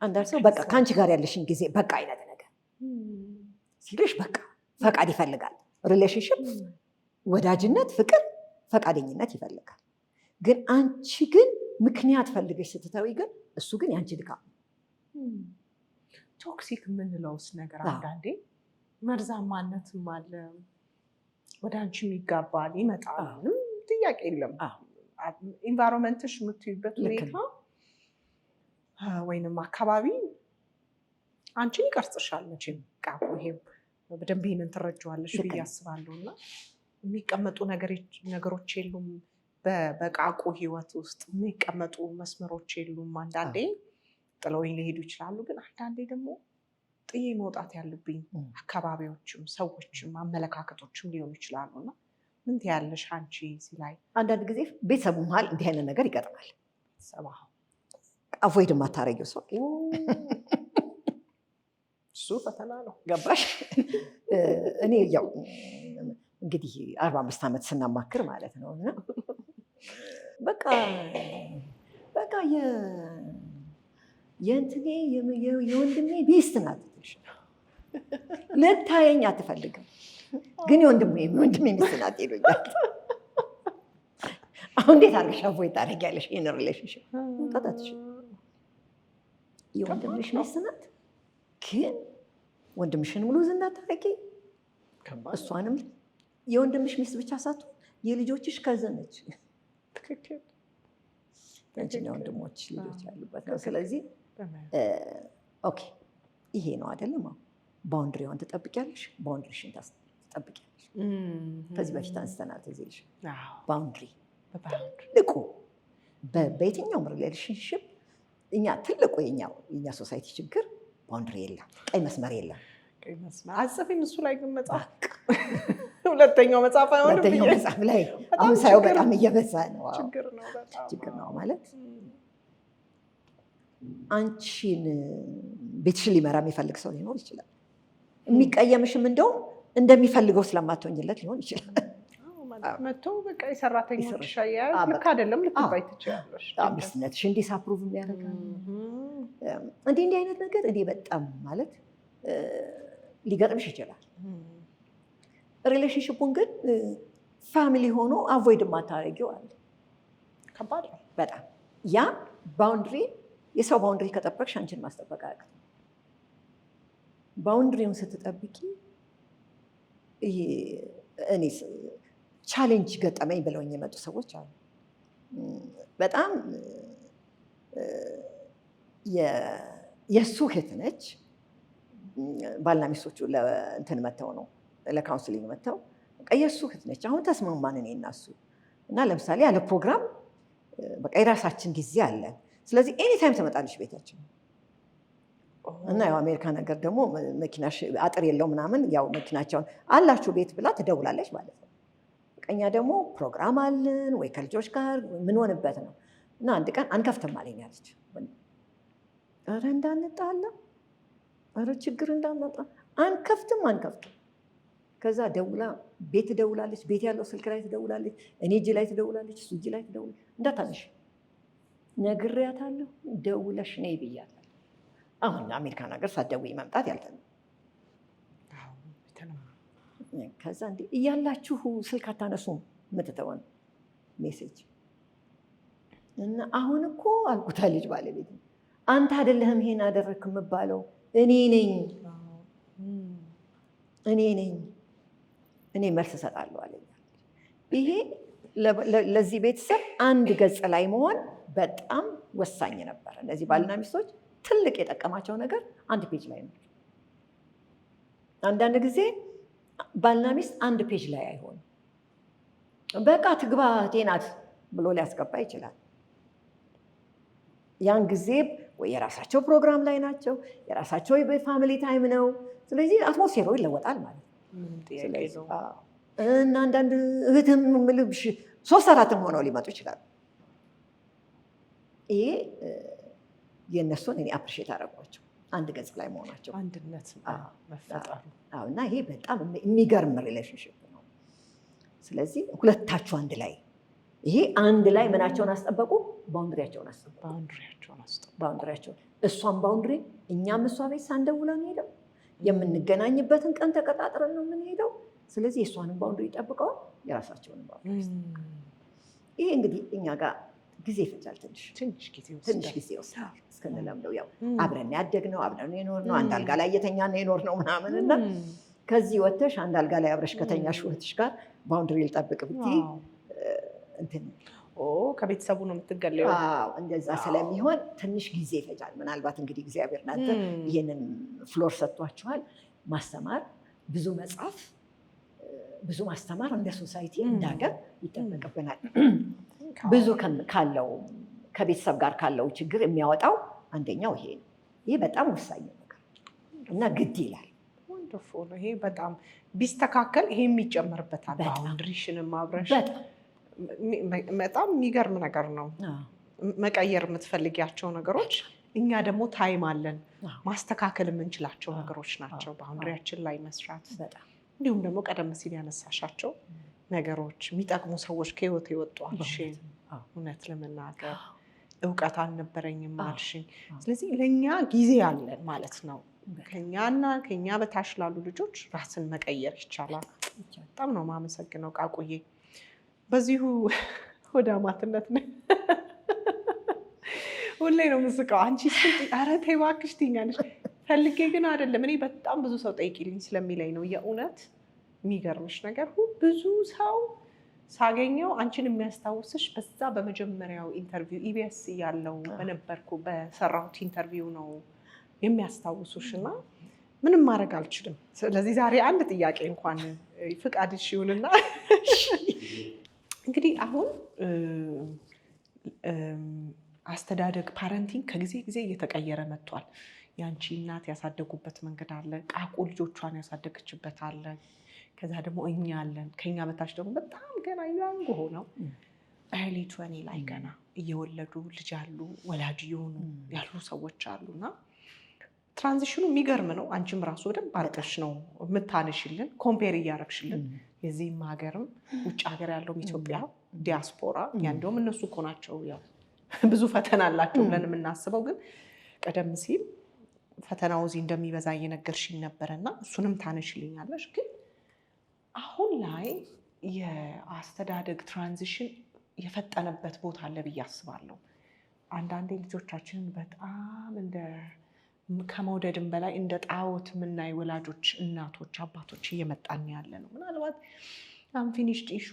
አንዳንድ ሰው በቃ ከአንቺ ጋር ያለሽን ጊዜ በቃ አይነት ነገር ሲልሽ በቃ ፈቃድ ይፈልጋል። ሪሌሽንሽፕ፣ ወዳጅነት፣ ፍቅር ፈቃደኝነት ይፈልጋል። ግን አንቺ ግን ምክንያት ፈልገሽ ስትተዊ ግን እሱ ግን የአንቺ ድካም። ቶክሲክ የምንለውስ ነገር አንዳንዴ መርዛማነትም አለ። ወደ አንቺም ይጋባል፣ ይመጣል። ምንም ጥያቄ የለም። ኢንቫይሮንመንትሽ የምትይበት ሁኔታ ወይንም አካባቢ አንቺን ይቀርጽሻል። መቼም ቃቁ ይሄም በደንብ ይህንን ትረጂዋለሽ ብዬ አስባለሁ። እና የሚቀመጡ ነገሮች የሉም በቃቁ ህይወት ውስጥ የሚቀመጡ መስመሮች የሉም። አንዳንዴ ጥለውኝ ሊሄዱ ይችላሉ። ግን አንዳንዴ ደግሞ ጥዬ መውጣት ያሉብኝ አካባቢዎችም ሰዎችም አመለካከቶችም ሊሆኑ ይችላሉ። እና ምን ትያለሽ አንቺ ሲላይ? አንዳንድ ጊዜ ቤተሰቡ መሀል እንዲህ አይነት ነገር ይገጥማል። አቮይድ የማታረጊው ሰው እሱ ፈተና ነው። ገባሽ? እኔ ያው እንግዲህ 45 ዓመት ስናማክር ማለት ነው። እና በቃ የእንትኔ የወንድሜ ቤስት ናት። ልታየኝ አትፈልግም፣ ግን የወንድሜ ሚስት ናት ይሉኛል። አሁን እንዴት አድርገሽ አቮይድ ታደርጊያለሽ ይህን ሪሌሽንሽፕ? የወንድምሽ ሚስት ናት ግን ወንድምሽንም ሉዝ እንዳታረጊ፣ እሷንም የወንድምሽ ሚስት ብቻ ሳትሆን የልጆችሽ ከዘን ነች። ትክክል። አንቺና ወንድሞች ልጆች ያሉበት ነው። ስለዚህ ኦኬ ይሄ ነው አይደለም። ባውንድሪዋን ትጠብቂያለሽ፣ ባውንድሪሽን ትጠብቂያለሽ። ከዚህ በፊት አንስተናል ትዝ ይልሽ። ባውንድሪ ትልቁ በየትኛውም ሪሌሽንሽፕ እኛ ትልቁ የኛ ሶሳይቲ ችግር ባውንድሪ የለም፣ ቀይ መስመር የለም። አጽፊም እሱ ላይ ግን መጽሐፍ ሁለተኛው መጽሐፍ አይሆንም። ሁለተኛው መጽሐፍ ላይ አሁን ሳየው በጣም እየበዛ ነው። ችግር ነው ማለት አንቺን ቤትሽን ሊመራ የሚፈልግ ሰው ሊኖር ይችላል። የሚቀየምሽም እንደውም እንደሚፈልገው ስለማትሆኝለት ሊሆን ይችላል። መቶ በቃ የሰራተኞች አያያዝ ልክ አይደለም ልትባይ ትችላለሽ። ሚስትነትሽ እንዲህ ሳፕሩቭ የሚያደርጋል እንዲህ አይነት ነገር እኔ በጣም ማለት ሊገጥምሽ ይችላል። ሪሌሽንሽፑን ግን ፋሚሊ ሆኖ አቮይድ የማታደርጊው አለ። ከባድ ነው በጣም ያ ባውንድሪ። የሰው ባውንድሪ ከጠበቅሽ አንቺን ማስጠበቅ አያቅትም። ባውንድሪውን ስትጠብቂ እኔ ቻሌንጅ ገጠመኝ ብለውኝ የመጡ ሰዎች አሉ። በጣም የእሱ እህት ነች። ባልና ሚስቶቹ ለእንትን መተው ነው ለካውንስሊንግ መተው የእሱ እህት ነች። አሁን ተስማማን እኔ እና እሱ እና ለምሳሌ ያለ ፕሮግራም በቃ የራሳችን ጊዜ አለን። ስለዚህ ኤኒታይም ትመጣለች ቤታችን እና ያው አሜሪካ ነገር ደግሞ መኪናሽ አጥር የለው ምናምን ያው መኪናቸውን አላችሁ ቤት ብላ ትደውላለች ማለት ነው። እኛ ደግሞ ፕሮግራም አለን ወይ ከልጆች ጋር ምን ሆንበት ነው እና አንድ ቀን አንከፍትም አለኛለች። ኧረ እንዳንጣላ፣ ኧረ ችግር እንዳንመጣ አንከፍትም። ከዛ ደውላ ቤት ትደውላለች፣ ቤት ያለው ስልክ ላይ ትደውላለች፣ እኔ እጅ ላይ ትደውላለች፣ እሱ እጅ ላይ ትደውላለች። እንዳታነሽ ነግሬያታለሁ፣ ደውለሽ ነይ ብያለሁ። አሁን አሜሪካን ሀገር ሳትደውይ መምጣት ያልተነ ከዛ እንዴ እያላችሁ ስልክ አታነሱም የምትተወን ሜሴጅ እና አሁን እኮ አልኩታ ልጅ ባለቤት አንተ አይደለህም ይሄን አደረግክ የምባለው እኔ ነኝ እኔ መልስ እሰጣለሁ አለኝ። ይሄ ለዚህ ቤተሰብ አንድ ገጽ ላይ መሆን በጣም ወሳኝ ነበር። እነዚህ ባልና ሚስቶች ትልቅ የጠቀማቸው ነገር አንድ ፔጅ ላይ ነው። አንዳንድ ጊዜ ባልና ሚስት አንድ ፔጅ ላይ አይሆንም። በቃ ትግባ ቴናት ብሎ ሊያስገባ ይችላል። ያን ጊዜ ወይ የራሳቸው ፕሮግራም ላይ ናቸው፣ የራሳቸው የፋሚሊ ታይም ነው። ስለዚህ አትሞስፌሩ ይለወጣል ማለት ነው። እና አንዳንድ እህትም ምልብሽ 3-4 ሆነው ሊመጡ ይችላሉ። ይሄ የእነሱን እኔ አፕሪሼት አደረጓቸው አንድ ገጽ ላይ መሆናቸው አንድነት መፈጠሩ እና ይሄ በጣም የሚገርም ሪሌሽንሽፕ ነው። ስለዚህ ሁለታችሁ አንድ ላይ ይሄ አንድ ላይ ምናቸውን አስጠበቁ? ባውንድሪያቸውን አስጠበቁ። ባውንድሪያቸውን እሷን ባውንድሪ እኛም እሷ ቤት ሳንደውለን ሄደው የምንገናኝበትን ቀን ተቀጣጥረን ነው የምንሄደው። ስለዚህ የእሷንም ባውንድሪ ጠብቀዋል፣ የራሳቸውንም ባውንድሪ። ይሄ እንግዲህ እኛ ጋር ጊዜ ይፈጃል። ትንሽ ጊዜ ይወስዳል እስክንለምደው። ያው አብረን ያደግነው አብረን የኖርነው አንድ አልጋ ላይ እየተኛን የኖርነው ምናምን እና ከዚህ ወጥተሽ አንድ አልጋ ላይ አብረሽ ከተኛሽ እህትሽ ጋር ባውንድሪ ልጠብቅ ብትይ እንትን ከቤተሰቡ ነው የምትገለየው። እንደዛ ስለሚሆን ትንሽ ጊዜ ይፈጃል። ምናልባት እንግዲህ እግዚአብሔር እናንተ ይህንን ፍሎር ሰጥቷችኋል። ማስተማር፣ ብዙ መጻፍ፣ ብዙ ማስተማር እንደ ሶሳይቲ እንዳገር ይጠበቅብናል። ብዙ ካለው ከቤተሰብ ጋር ካለው ችግር የሚያወጣው አንደኛው ይሄ ነው። ይሄ በጣም ወሳኝ ነገር እና ግድ ይላል። ወንደርፉል። ይሄ በጣም ቢስተካከል ይሄ የሚጨመርበታል። ባውንድሪሽንም አብረሽ በጣም የሚገርም ነገር ነው። መቀየር የምትፈልጊያቸው ነገሮች እኛ ደግሞ ታይም አለን ማስተካከል የምንችላቸው ነገሮች ናቸው። ባውንድሪያችን ላይ መስራት እንዲሁም ደግሞ ቀደም ሲል ያነሳሻቸው ነገሮች የሚጠቅሙ ሰዎች ከህይወት የወጡ አልሽኝ። እውነት ለመናገር እውቀት አልነበረኝም አልሽኝ። ስለዚህ ለእኛ ጊዜ አለን ማለት ነው። ከኛና ከኛ በታች ላሉ ልጆች ራስን መቀየር ይቻላል። በጣም ነው የማመሰግነው ቃቁዬ። በዚሁ ወደ አማትነት ነው ሁሌ ነው የምስቀው። አንቺ ኧረ ተይ እባክሽ ትይኛለሽ። ፈልጌ ግን አይደለም። እኔ በጣም ብዙ ሰው ጠይቂልኝ ስለሚለኝ ነው። የእውነት የሚገርምሽ ነገር ብዙ ሰው ሳገኘው አንቺን የሚያስታውስሽ በዛ በመጀመሪያው ኢንተርቪው ኢቢኤስ እያለው በሰራሁት ኢንተርቪው ነው የሚያስታውሱሽ እና ምንም ማድረግ አልችልም። ስለዚህ ዛሬ አንድ ጥያቄ እንኳን ፍቃድሽ ይሁንና እንግዲህ አሁን አስተዳደግ ፓረንቲንግ ከጊዜ ጊዜ እየተቀየረ መጥቷል። የአንቺ እናት ያሳደጉበት መንገድ አለ፣ ቃቁ ልጆቿን ያሳደገችበት አለ። ከዛ ደግሞ እኛ አለን፣ ከኛ በታች ደግሞ በጣም ገና ያንጉ ሆነው እህሊ 20 ላይ ገና እየወለዱ ልጅ አሉ፣ ወላጅ እየሆኑ ያሉ ሰዎች አሉና ትራንዚሽኑ የሚገርም ነው። አንቺም ራሱ በደንብ አርቀሽ ነው የምታነሽልን፣ ኮምፔር እያረግሽልን የዚህም ሀገርም ውጭ ሀገር ያለውም ኢትዮጵያ ዲያስፖራ ያ እንደውም እነሱ እኮ ናቸው ያው ብዙ ፈተና አላቸው ብለን የምናስበው፣ ግን ቀደም ሲል ፈተናው እዚህ እንደሚበዛ እየነገርሽኝ ነበረና እሱንም ታነሽልኛለሽ። ግን አሁን ላይ የአስተዳደግ ትራንዚሽን የፈጠነበት ቦታ አለ ብዬ አስባለሁ። አንዳንዴ ልጆቻችንን በጣም ከመውደድም በላይ እንደ ጣዖት የምናይ ወላጆች፣ እናቶች፣ አባቶች እየመጣን ያለ ነው። ምናልባት አንፊኒሽድ ኢሹ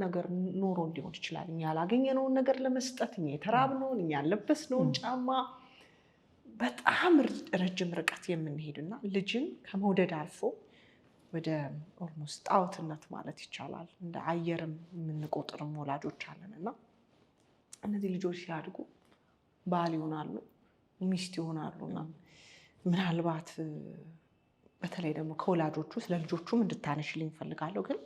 ነገር ኖሮ እንዲሆን ይችላል። እኛ ያላገኘነውን ነገር ለመስጠት፣ እኛ የተራብነውን፣ እኛ ያለበስነውን ጫማ በጣም ረጅም ርቀት የምንሄድና ልጅን ከመውደድ አልፎ ወደ ኦልሞስት ጣዖትነት ማለት ይቻላል እንደ አየርም የምንቆጥርም ወላጆች አለን እና እነዚህ ልጆች ሲያድጉ ባል ይሆናሉ፣ ሚስት ይሆናሉና ምናልባት በተለይ ደግሞ ከወላጆቹ ስለ ልጆቹም እንድታነሽልኝ እፈልጋለሁ። ግን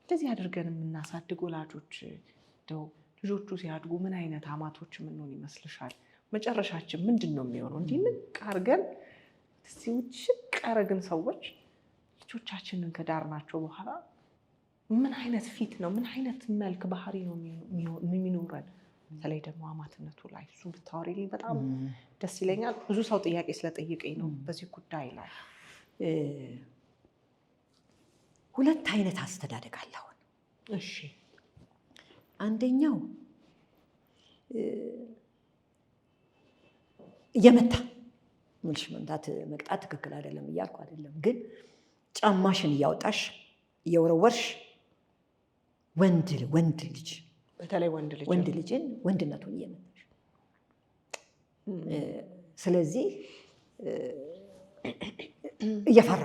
እንደዚህ አድርገን የምናሳድግ ወላጆች እንደው ልጆቹ ሲያድጉ ምን አይነት አማቶች የምንሆን ይመስልሻል? መጨረሻችን ምንድን ነው የሚሆነው? እንዲህ ንቅ አድርገን ሽቅ ያደረግን ሰዎች ልጆቻችንን ከዳርናቸው በኋላ ምን አይነት ፊት ነው፣ ምን አይነት መልክ ባህሪ ነው የሚኖረን? በተለይ ደግሞ አማትነቱ ላይ እሱ ብታወሪልኝ በጣም ደስ ይለኛል። ብዙ ሰው ጥያቄ ስለጠየቀኝ ነው በዚህ ጉዳይ ላይ። ሁለት አይነት አስተዳደግ አለ አሁን። እሺ፣ አንደኛው እየመታ ምንሽ መምታት መቅጣት ትክክል አይደለም እያልኩ አይደለም፣ ግን ጫማሽን እያወጣሽ እየወረወርሽ ወንድ ልጅ በተለይ ወንድ ልጅን ወንድነቱን እየመታሽ ስለዚህ እየፈራ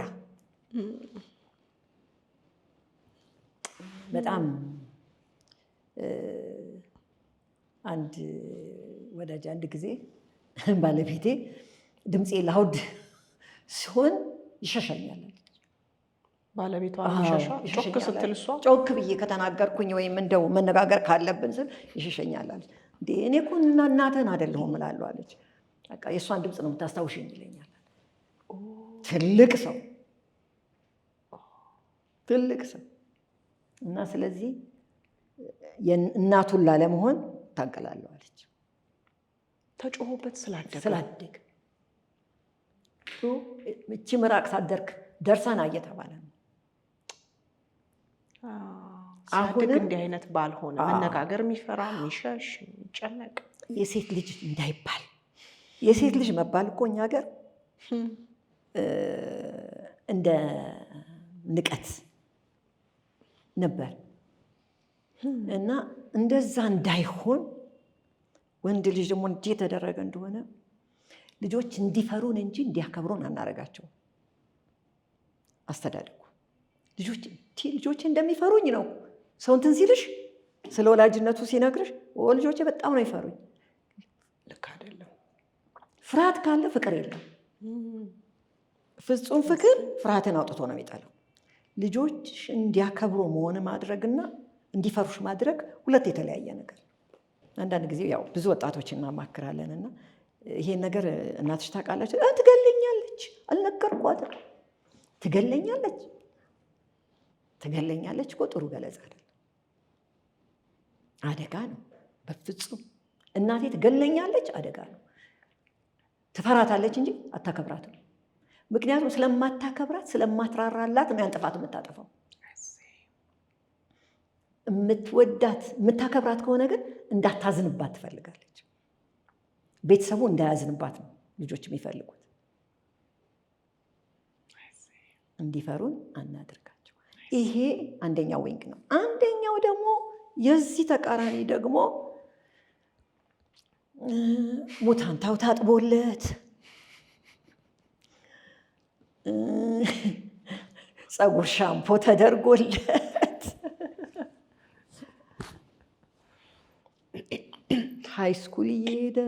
በጣም አንድ ወዳጅ አንድ ጊዜ ባለቤቴ ድምፄ ላውድ ሲሆን ይሸሸኛል። ባለቤቷ ይሸሻ ጮክ ስትል እሷ ጮክ ብዬ ከተናገርኩኝ ወይም እንደው መነጋገር ካለብን ስል ይሸሸኛል አለች። እንዴ እኔ እኮ እናትህን አይደለሁም እላለሁ አለች። በቃ የእሷን ድምፅ ነው የምታስታውሽኝ ይለኛል። ትልቅ ሰው እና ስለዚህ እናቱን ላለመሆን ታገላለሁ አለች። ተጮሆበት ስላደግ እቺ ምራቅ ሳትደርቅ ደርሰና እየተባለ ነው። አሁን እንዲህ አይነት ባልሆነ መነጋገር የሚፈራ የሚሸሽ የሚጨነቅ የሴት ልጅ እንዳይባል። የሴት ልጅ መባል እኮ እኛ ሀገር እንደ ንቀት ነበር እና እንደዛ እንዳይሆን ወንድ ልጅ ደግሞ እንዲህ የተደረገ እንደሆነ ልጆች እንዲፈሩን እንጂ እንዲያከብሩን አናረጋቸው። አስተዳደጉ ልጆች እንደሚፈሩኝ ነው። ሰው እንትን ሲልሽ ስለ ወላጅነቱ ሲነግርሽ ልጆቼ በጣም ነው ይፈሩኝ። ልክ አይደለም። ፍርሃት ካለ ፍቅር የለም። ፍጹም ፍቅር ፍርሃትን አውጥቶ ነው የሚጣለው። ልጆች እንዲያከብሩ መሆን ማድረግና እንዲፈሩሽ ማድረግ ሁለት የተለያየ ነገር። አንዳንድ ጊዜ ያው ብዙ ወጣቶች እናማክራለንና ይሄን ነገር እናትሽ ታውቃለች? ትገለኛለች፣ አልነገርኳትም። ትገለኛለች እኮ ጥሩ ገለጻ አይደለም፣ አደጋ ነው። በፍጹም እናቴ ትገለኛለች አደጋ ነው። ትፈራታለች እንጂ አታከብራትም። ምክንያቱም ስለማታከብራት ስለማትራራላት ነው ያን ጥፋት የምታጠፋው። የምትወዳት የምታከብራት ከሆነ ግን እንዳታዝንባት ትፈልጋለች። ቤተሰቡ እንዳያዝንባት ነው ልጆች የሚፈልጉት። እንዲፈሩን አናድርጋቸው። ይሄ አንደኛው ዊንግ ነው። አንደኛው ደግሞ የዚህ ተቃራኒ ደግሞ ሙታንታው ታጥቦለት ፀጉር ሻምፖ ተደርጎለት ሃይ ስኩል እየሄደ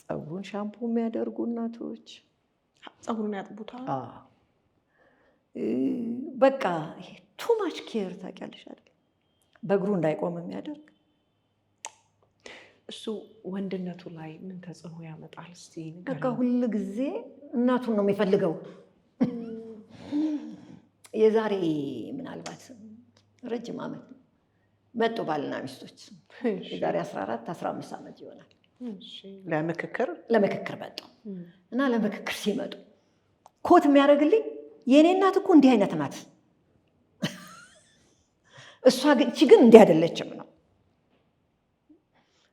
ፀጉሩን ሻምፖ የሚያደርጉ እናቶች ፀጉሩን ያጥቡታል። በቃ ቱማች ኬር ታውቂያለሽ አይደል? በእግሩ እንዳይቆም የሚያደርግ እሱ ወንድነቱ ላይ ምን ተጽዕኖ ያመጣል? እስቲ በቃ ሁል ጊዜ እናቱን ነው የሚፈልገው። የዛሬ ምናልባት ረጅም ዓመት መጡ ባልና ሚስቶች። የዛሬ 14-15 ዓመት ይሆናል። ለምክክር መጡ እና ለምክክር ሲመጡ ኮት የሚያደርግልኝ የእኔ እናት እኮ እንዲህ አይነት ናት፣ እሷ ግን እንዲህ አይደለችም ነው።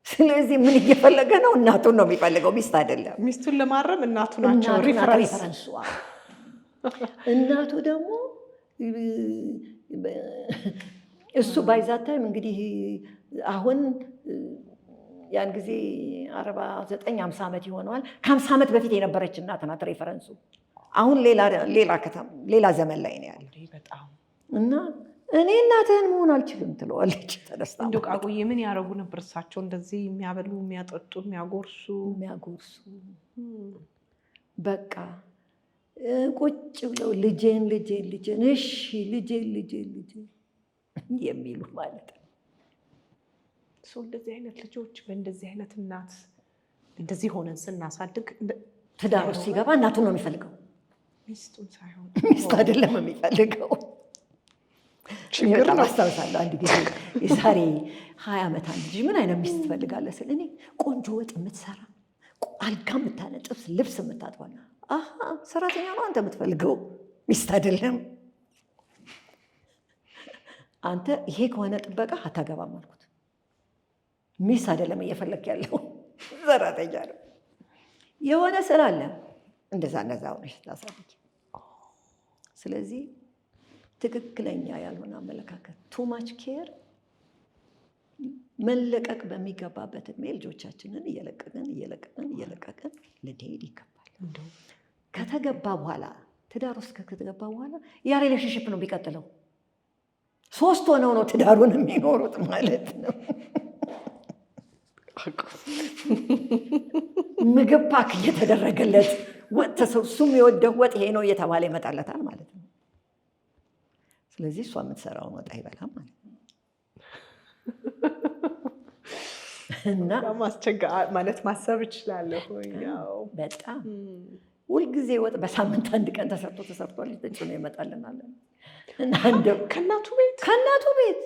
ስለዚህ ምን እየፈለገ ነው? እናቱን ነው የሚፈልገው፣ ሚስት አይደለም። ሚስቱን ለማረም እናቱ ናቸው ሪፈረንሱ። እናቱ ደግሞ እሱ ባይዛታይም እንግዲህ አሁን ያን ጊዜ 49-50 ዓመት ይሆነዋል። ከ50 ዓመት በፊት የነበረች እናት ናት ሬፈረንሱ። አሁን ሌላ ዘመን ላይ ነው ያለው እና እኔ እናትህን መሆን አልችልም ትለዋለች ተነስታ። እንደው ቃቁዬ ምን ያደርጉ ነበር እሳቸው? እንደዚህ የሚያበሉ የሚያጠጡ የሚያጎርሱ በቃ ቁጭ ብለው ልጄን እሺ ልጄን የሚሉ ማለት ነው። ሰው እንደዚህ አይነት ልጆች በእንደዚህ አይነት እናት እንደዚህ ሆነን ስናሳድግ ትዳር ውስጥ ሲገባ እናቱን ነው የሚፈልገው፣ ሚስቱን ሳይሆን። ሚስቱ አይደለም የሚፈልገው። በጣም አስታውሳለሁ አንድ ጊዜ የዛሬ 20 ዓመት አንድ ልጅ ምን አይነት ሚስት ትፈልጋለህ ስል እኔ ቆንጆ ወጥ የምትሰራ አልጋ የምታነጥፍ ልብስ የምታጥባ። ሰራተኛ ነው አንተ የምትፈልገው፣ ሚስት አይደለም። አንተ ይሄ ከሆነ ጥበቃ አታገባም አልኩት። ሚስት አይደለም እየፈለክ ያለው ሰራተኛ ነው። የሆነ ስላለ እንደዛ ሆነሽ ታሳድጊ። ስለዚህ ትክክለኛ ያልሆነ አመለካከት ቱማች ኬር መለቀቅ በሚገባበት እድሜ ልጆቻችንን እየለቀቅን ልንሄድ ይገባል። ከተገባ በኋላ ትዳር ውስጥ ከተገባ በኋላ ያ ሪሌሽንሽፕ ነው የሚቀጥለው። 3 ሆነው ነው ትዳሩን የሚኖሩት ማለት ነው። ምግብ ፓክ እየተደረገለት ወጥ ተሰው እሱም የወደው ወጥ ይሄ ነው እየተባለ ይመጣለታል ማለት ነው። ስለዚህ እሷ የምትሰራውን ወጥ አይበላም ማለት ነው። እና ማለት ማሰብ እችላለሁ። በጣም ሁልጊዜ ወጥ በሳምንት 1 ቀን ተሰርቷል ተጭኖ ይመጣልናል። እና ከእናቱ ቤት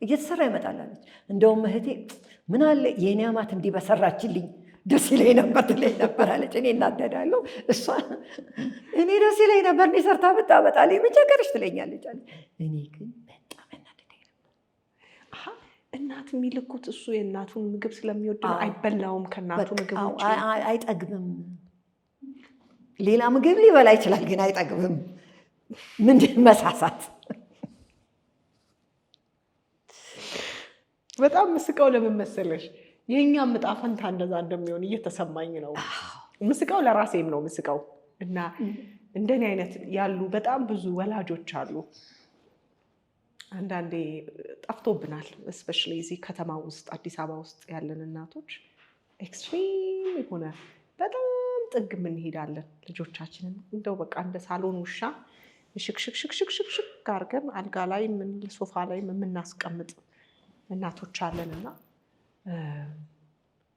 እየተሰራ ይመጣላለች። እንደውም እህቴ ምን አለ የኔ አማት እንዲህ በሰራችልኝ ደስ ይለኝ ነበር ትለኝ ነበር አለች። እኔ እናደዳለሁ፣ እሷ እኔ ደስ ይለኝ ነበር እንዲህ ሰርታ ብታመጣልኝ ምን ቸገረሽ ትለኛለች። እኔ ግን በጣም እናደደኝ ነበር። እናት የሚልኩት እሱ የእናቱን ምግብ ስለሚወድ አይበላውም። ከእናቱ ምግብ ውጭ አይጠግብም። ሌላ ምግብ ሊበላ ይችላል፣ ግን አይጠግብም። ምንድን መሳሳት። በጣም ምስቀው ለምን መሰለሽ? የእኛም ዕጣ ፈንታ እንደዛ እንደሚሆን እየተሰማኝ ነው። ምስቀው ለራሴም ነው ምስቀው። እና እንደኔ አይነት ያሉ በጣም ብዙ ወላጆች አሉ። አንዳንዴ ጠፍቶብናል። እስፔሻሊ እዚህ ከተማ ውስጥ አዲስ አበባ ውስጥ ያለን እናቶች ኤክስትሪም የሆነ በጣም ጥግ የምንሄዳለን። ልጆቻችንን እንደው በቃ እንደ ሳሎን ውሻ ሽክሽክሽክሽክሽክ አድርገን አልጋ ላይ ሶፋ ላይ የምናስቀምጥ እናቶች አለን። እና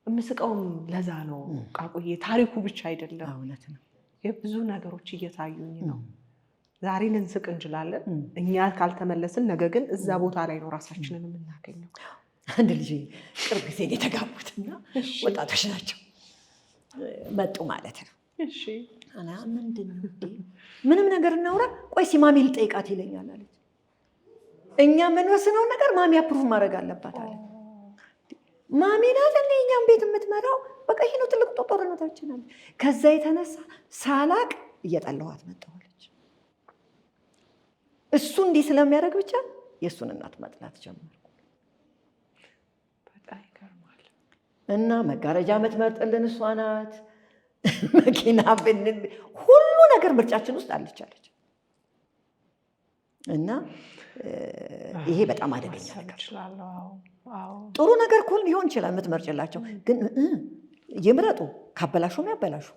የምስቀውም ለዛ ነው ቃቁዬ። ታሪኩ ብቻ አይደለም፣ እውነት ነው። የብዙ ነገሮች እየታዩኝ ነው። ዛሬ ልንስቅ እንችላለን እኛ ካልተመለስን፣ ነገ ግን እዛ ቦታ ላይ ነው ራሳችንን የምናገኘው። አንድ ልጅ ቅርብ ጊዜ የተጋቡትና ወጣቶች ናቸው መጡ ማለት ነው። እሺ እና ምንድን ነው ምንም ነገር እናውራ፣ ቆይ ሲማሚ ልጠይቃት ይለኛል አለች። እኛ የምንወስነውን ነገር ማሚ አፕሩቭ ማድረግ አለባት አለ። ማሚ ናት እንደ እኛም ቤት የምትመራው፣ በቃ ይሄ ነው ትልቅ ጦርነታችን አለ። ከዛ የተነሳ ሳላቅ እየጠላኋት መጣኋለች። እሱ እንዲህ ስለሚያደርግ ብቻ የእሱን እናት መጥላት ጀመርኩ። በጣም ይገርማል። እና መጋረጃ የምትመርጥልን እሷ ናት። መኪና ብንል ሁሉ ነገር ምርጫችን ውስጥ አለች። እና ይሄ በጣም አደገኛ ነገር። ጥሩ ነገር እኮ ሊሆን ይችላል የምትመርጭላቸው፣ ግን ይምረጡ። ካበላሹም ያበላሹ።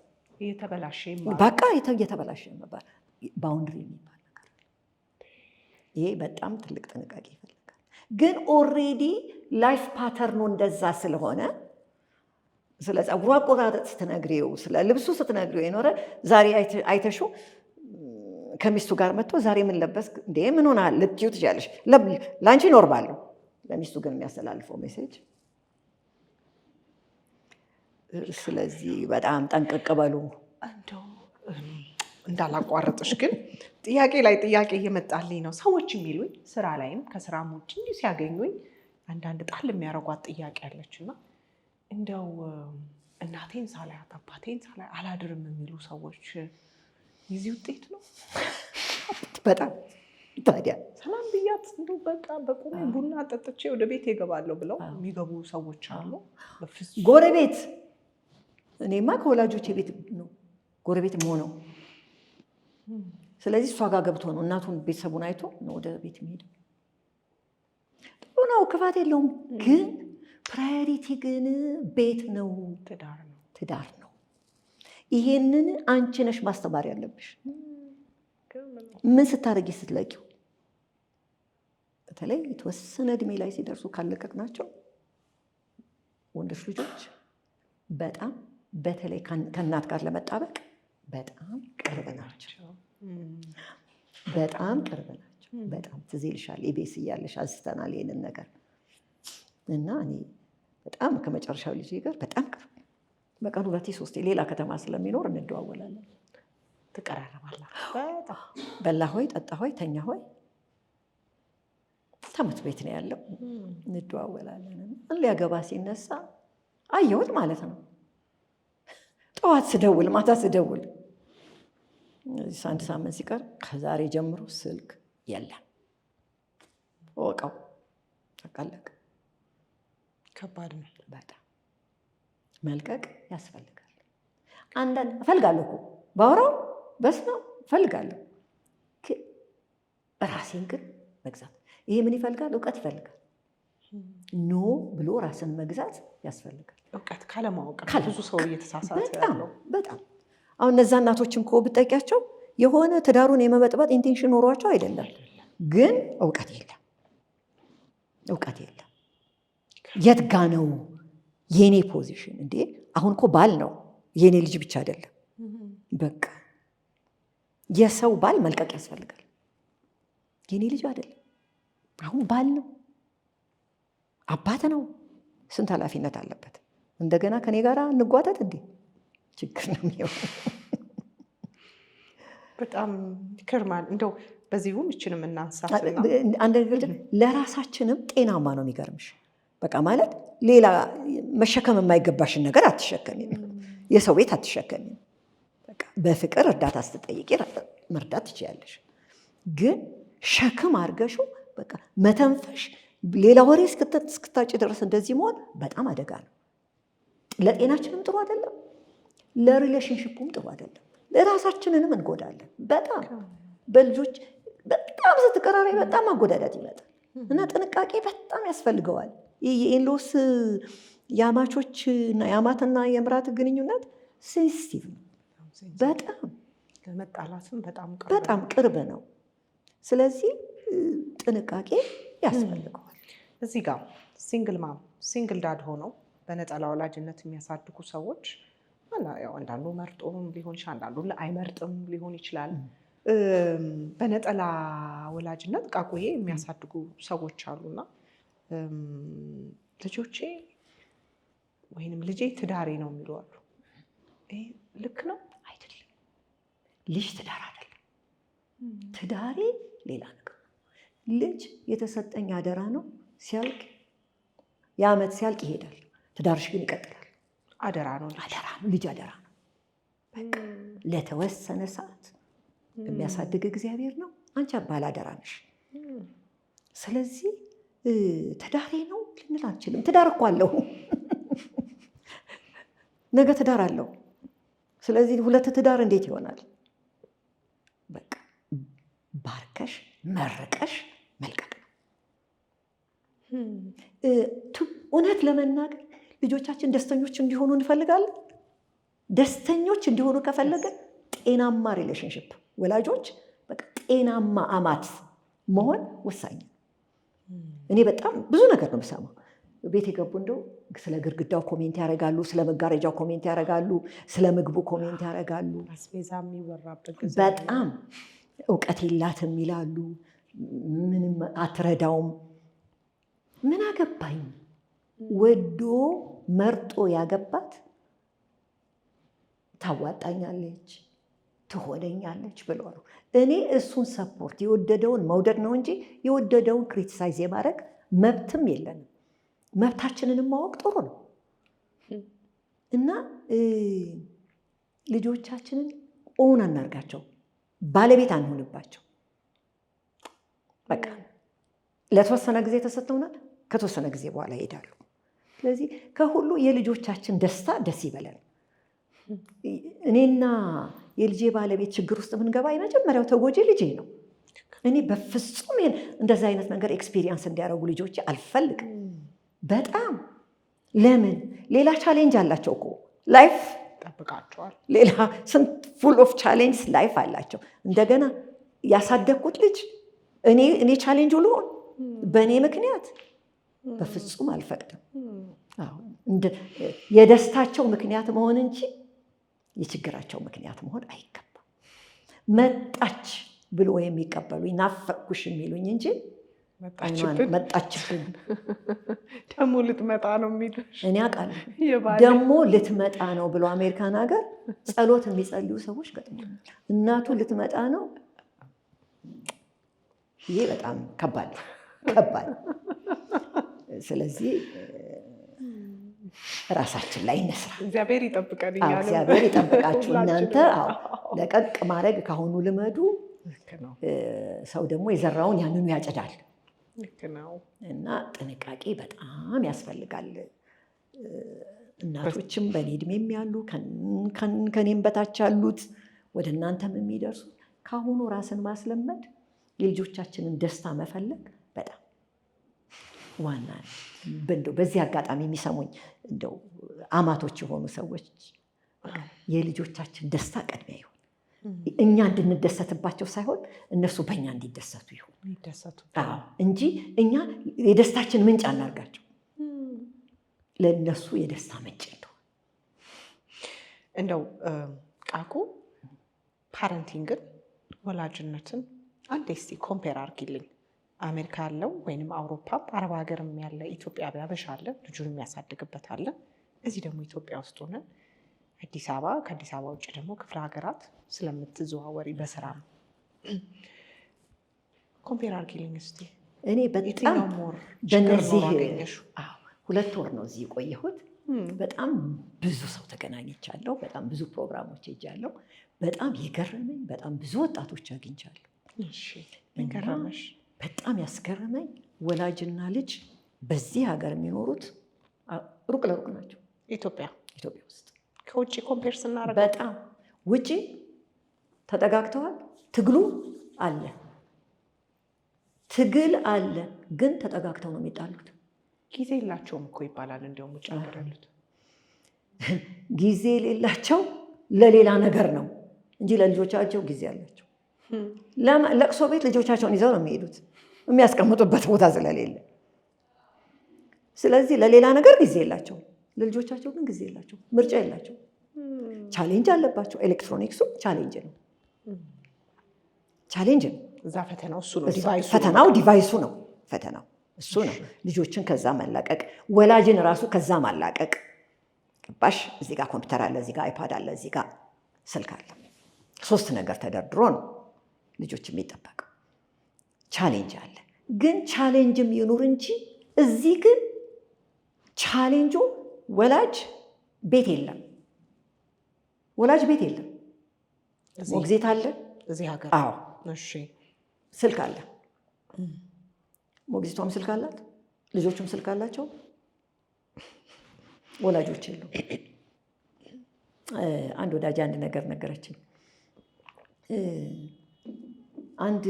በቃ እየተበላሸ መባል ባውንድሪ የሚባል ነገር። ይሄ በጣም ትልቅ ጥንቃቄ ይፈልጋል። ግን ኦልሬዲ ላይፍ ፓተርኑ እንደዛ ስለሆነ ስለ ፀጉሩ አቆራረጥ ስትነግሪው፣ ስለ ልብሱ ስትነግሪው የኖረ ዛሬ አይተሽው ከሚስቱ ጋር መጥቶ ዛሬ ምን ለበስክ እንዴ ምን ሆነሃል ልትዪው ትችያለሽ። ለአንቺ ኖርማል ነው፣ ለሚስቱ ግን የሚያስተላልፈው ሜሴጅ። ስለዚህ በጣም ጠንቀቅ በሉ። እንደው እንዳላቋረጥሽ ግን ጥያቄ ላይ ጥያቄ እየመጣልኝ ነው። ሰዎች የሚሉኝ ስራ ላይም ከስራም ውጭ እንዲህ ሲያገኙኝ አንዳንድ ጣል የሚያደርጓት ጥያቄ አለችና እንደው እናቴን ሳላያት አባቴን ሳላይ አላድርም የሚሉ ሰዎች የዚህ ውጤት ነው? በጣም ታዲያ ሰላም ብያት እንደው በቃ በቁሜ ቡና ጠጥቼ ወደ ቤት እገባለሁ ብለው የሚገቡ ሰዎች አሉ። ጎረቤት እኔማ ከወላጆቼ ቤት ነው ጎረቤት የምሆነው። ስለዚህ እሷ ጋር ገብቶ ነው እናቱን ቤተሰቡን አይቶ ነው ወደ ቤት የሚሄደው። ጥሩ ነው፣ ክፋት የለውም። ግን ፕራዮሪቲ ግን ቤት ነው፣ ትዳር ነው። ይሄንን አንቺ ነሽ ማስተማር ያለብሽ። ምን ስታደርጊ ስትለቂው፣ በተለይ የተወሰነ እድሜ ላይ ሲደርሱ ካለቀቅናቸው ወንዶች ልጆች በጣም በተለይ ከእናት ጋር ለመጣበቅ በጣም ቅርብ ናቸው። በጣም ቅርብ ናቸው። በጣም ትዝ ይልሻል፣ ኢቢኤስ እያለሽ አንስተናል ይሄንን ነገር እና እኔ በጣም ከመጨረሻው ልጅ ጋር በጣም ቅርብ፣ በቀን 2-3 ሌላ ከተማ ስለሚኖር እንደዋወላለን። ትቀራረባላችሁ? በላ ሆይ፣ ጠጣ ሆይ፣ ተኛ ሆይ፣ ትምህርት ቤት ነው ያለው፣ እንደዋወላለን። ሊያገባ ሲነሳ አየሁት ማለት ነው። ጠዋት ስደውል፣ ማታ ስደውል፣ አንድ ሳምንት ሲቀር ከዛሬ ጀምሮ ስልክ የለም ወቀው ተቀለቀ። ከባድ ነው በጣም መልቀቅ ያስፈልጋል። አንዳንድ እፈልጋለሁ እኮ ባወራው በስመው እፈልጋለሁ፣ ራሴን ግን መግዛት። ይሄ ምን ይፈልጋል? እውቀት ይፈልጋል። ኖ ብሎ ራስን መግዛት ያስፈልጋል። እውቀት ካለማወቅ ብዙ ሰው እየተሳሳተ ያለው በጣም አሁን እነዛ እናቶችን እኮ ብጠይቂያቸው የሆነ ትዳሩን የመበጥበጥ ኢንቴንሽን ኖሯቸው አይደለም፣ ግን እውቀት የለም። የት ጋ ነው የኔ ፖዚሽን? እንዴ አሁን እኮ ባል ነው የኔ ልጅ ብቻ አይደለም። በቃ የሰው ባል መልቀቅ ያስፈልጋል። የኔ ልጅ አይደለም፣ አሁን ባል ነው፣ አባት ነው። ስንት ኃላፊነት አለበት። እንደገና ከኔ ጋር እንጓተት እንዴ? ችግር ነው የሚሆነው። በጣም ይከርማል። እንደው በዚሁም እችንም እናንሳትና አንድ ነገር ለራሳችንም ጤናማ ነው። የሚገርምሽ በቃ ማለት ሌላ መሸከም የማይገባሽን ነገር አትሸከሚም። የሰው ቤት አትሸከሚም። በቃ በፍቅር እርዳታ ስትጠይቂ መርዳት ትችያለሽ። ግን ሸክም አድርገሽው በቃ መተንፈሽ፣ ሌላ ወሬ እስክታጭ ድረስ እንደዚህ መሆን በጣም አደጋ ነው። ለጤናችንም ጥሩ አይደለም፣ ለሪሌሽንሽፑም ጥሩ አይደለም። ለራሳችንንም እንጎዳለን። በጣም በልጆች በጣም ስትቀራረቢ በጣም ማጎዳዳት ይመጣል እና ጥንቃቄ በጣም ያስፈልገዋል። የኢንሎስ የአማቾች እና የአማትና የምራት ግንኙነት ሴንሲቲቭ ነው። በጣም ለመጣላትም በጣም ቅርብ ነው። ስለዚህ ጥንቃቄ ያስፈልገዋል። እዚህ ጋር ሲንግል ማም ሲንግል ዳድ ሆነው በነጠላ ወላጅነት የሚያሳድጉ ሰዎች አንዳንዱ መርጦም ሊሆን ይችላል፣ አንዳንዱ አይመርጥም ሊሆን ይችላል። በነጠላ ወላጅነት ቃቁዬ የሚያሳድጉ ሰዎች አሉና ልጆቼ ወይንም ልጄ ትዳሬ ነው የሚሉ አሉ። ይሄ ልክ ነው አይደለም? ልጅ ትዳር አይደለም። ትዳሬ ሌላ ነገር ነው። ልጅ የተሰጠኝ አደራ ነው። ሲያልቅ የዓመት ሲያልቅ ይሄዳል። ትዳርሽ ግን ይቀጥላል። አደራ ነው። ልጅ አደራ ነው። ለተወሰነ ሰዓት የሚያሳድግ እግዚአብሔር ነው። አንቺ ባላደራ ነሽ። ስለዚህ ትዳሬ ነው ልንል አንችልም። ትዳር እኮ አለው፣ ነገ ትዳር አለው። ስለዚህ ሁለት ትዳር እንዴት ይሆናል? በቃ ባርከሽ መርቀሽ መልቀቅ ነው። እውነት ለመናገር ልጆቻችን ደስተኞች እንዲሆኑ እንፈልጋለን። ደስተኞች እንዲሆኑ ከፈለገን ጤናማ ሪሌሽንሽፕ፣ ወላጆች በቃ ጤናማ አማት መሆን ወሳኝ። እኔ በጣም ብዙ ነገር ነው የምሰማው። ቤት የገቡ እንደው ስለ ግድግዳው ኮሜንት ያደርጋሉ፣ ስለ መጋረጃው ኮሜንት ያደርጋሉ፣ ስለ ምግቡ ኮሜንት ያደርጋሉ። በጣም እውቀት የላትም ይላሉ፣ ምንም አትረዳውም። ምን አገባኝ? ወዶ መርጦ ያገባት ታዋጣኛለች፣ ትሆነኛለች ብሎ ነው። እኔ እሱን ሰፖርት የወደደውን መውደድ ነው እንጂ የወደደውን ክሪቲሳይዝ የማድረግ መብትም የለንም። መብታችንንም ማወቅ ጥሩ ነው እና ልጆቻችንን ኦን አናርጋቸው፣ ባለቤት አንሆንባቸው። በቃ ለተወሰነ ጊዜ ተሰጥተውናል፣ ከተወሰነ ጊዜ በኋላ ይሄዳሉ። ስለዚህ ከሁሉ የልጆቻችን ደስታ ደስ ይበለን። እኔና የልጄ ባለቤት ችግር ውስጥ ብንገባ የመጀመሪያው ተጎጂ ልጄ ነው። እኔ በፍጹም እንደዚህ አይነት ነገር ኤክስፒሪየንስ እንዲያደርጉ ልጆች አልፈልግም። በጣም ለምን ሌላ ቻሌንጅ አላቸው እኮ ላይፍ ጠብቃቸዋል። ሌላ ስንት ፉል ኦፍ ቻሌንጅ ላይፍ አላቸው። እንደገና ያሳደግኩት ልጅ እኔ ቻሌንጁ ልሆን በእኔ ምክንያት በፍጹም አልፈቅድም። የደስታቸው ምክንያት መሆን እንጂ የችግራቸው ምክንያት መሆን አይገባም። መጣች ብሎ የሚቀበሉኝ ናፈቅኩሽ የሚሉኝ እንጂ መጣችብን ደግሞ ልትመጣ ነው የሚሉሽ እኔ አውቃለሁ። ደግሞ ልትመጣ ነው ብሎ አሜሪካን ሀገር ጸሎት የሚጸልዩ ሰዎች ገጥሞኛል። እናቱ ልትመጣ ነው። ይሄ በጣም ከባድ። ስለዚህ ራሳችን ላይ እንስራ። እግዚአብሔር ይጠብቀን። እግዚአብሔር ይጠብቃችሁ። እናንተ ለቀቅ ማድረግ ካሁኑ ልመዱ። ሰው ደግሞ የዘራውን ያንኑ ያጭዳል እና ጥንቃቄ በጣም ያስፈልጋል። እናቶችም በእኔ እድሜም ያሉ ከኔም በታች ያሉት ወደ እናንተም የሚደርሱ ካሁኑ ራስን ማስለመድ፣ የልጆቻችንን ደስታ መፈለግ በጣም ዋና ነው። በዚህ አጋጣሚ የሚሰሙኝ እንደው አማቶች የሆኑ ሰዎች የልጆቻችን ደስታ ቅድሚያ ይሁን። እኛ እንድንደሰትባቸው ሳይሆን እነሱ በእኛ እንዲደሰቱ ይሁን እንጂ እኛ የደስታችን ምንጭ አናርጋቸው። ለእነሱ የደስታ ምንጭ እንደው ቃቁ ፓረንቲንግን፣ ወላጅነትን አንዴ እስቲ ኮምፔር አድርጊልኝ። አሜሪካ ያለው ወይም አውሮፓም አረብ ሀገርም ያለ ኢትዮጵያ ቢያበሻ አለ፣ ልጁን የሚያሳድግበት አለ። እዚህ ደግሞ ኢትዮጵያ ውስጥ ሆነን አዲስ አበባ፣ ከአዲስ አበባ ውጭ ደግሞ ክፍለ ሀገራት ስለምትዘዋወሪ በስራ ኮምፔር አድርጊልኝ እስቲ። እኔ በጣም በነዚህ 2 ወር ነው እዚህ የቆየሁት። በጣም ብዙ ሰው ተገናኝቻለሁ። በጣም ብዙ ፕሮግራሞች ሄጃለሁ። በጣም የገረመኝ በጣም ብዙ ወጣቶች አግኝቻለሁ። ገረመሽ? በጣም ያስገረመኝ ወላጅና ልጅ በዚህ ሀገር የሚኖሩት ሩቅ ለሩቅ ናቸው። ኢትዮጵያ ውስጥ ከውጭ ኮምፔር ስናደርግ በጣም ውጭ ተጠጋግተዋል። ትግሉ አለ፣ ትግል አለ፣ ግን ተጠጋግተው ነው የሚጣሉት። ጊዜ የላቸውም እኮ ይባላል። እንዲያውም ውጭ ሀገር ያሉት ጊዜ የሌላቸው ለሌላ ነገር ነው እንጂ ለልጆቻቸው ጊዜ አላቸው። ለቅሶ ቤት ልጆቻቸውን ይዘው ነው የሚሄዱት፣ የሚያስቀምጡበት ቦታ ስለሌለ። ስለዚህ ለሌላ ነገር ጊዜ የላቸው፣ ለልጆቻቸው ግን ጊዜ የላቸው፣ ምርጫ የላቸው። ቻሌንጅ አለባቸው። ኤሌክትሮኒክሱ ቻሌንጅ ነው። እዛ ፈተናው እሱ ነው። ፈተናው ዲቫይሱ ነው። ፈተናው እሱ ነው። ልጆችን ከዛ መላቀቅ፣ ወላጅን ራሱ ከዛ ማላቀቅ። ገባሽ? እዚህ ጋር ኮምፒውተር አለ፣ እዚህ ጋር አይፓድ አለ፣ እዚህ ጋር ስልክ አለ። 3 ነገር ተደርድሮ ነው ልጆች የሚጠበቀው። ቻሌንጅ አለ። ግን ቻሌንጅም ይኑር እንጂ እዚህ ግን ቻሌንጁ ወላጅ ቤት የለም። ሞግዚት አለ እዚህ ሀገር? አዎ። እሺ። ስልክ አለ። ሞግዚቷም ስልክ አላት፣ ልጆቹም ስልክ አላቸው። ወላጆች የሉ። አንድ ወዳጅ አንድ ነገር ነገረችኝ። አንድ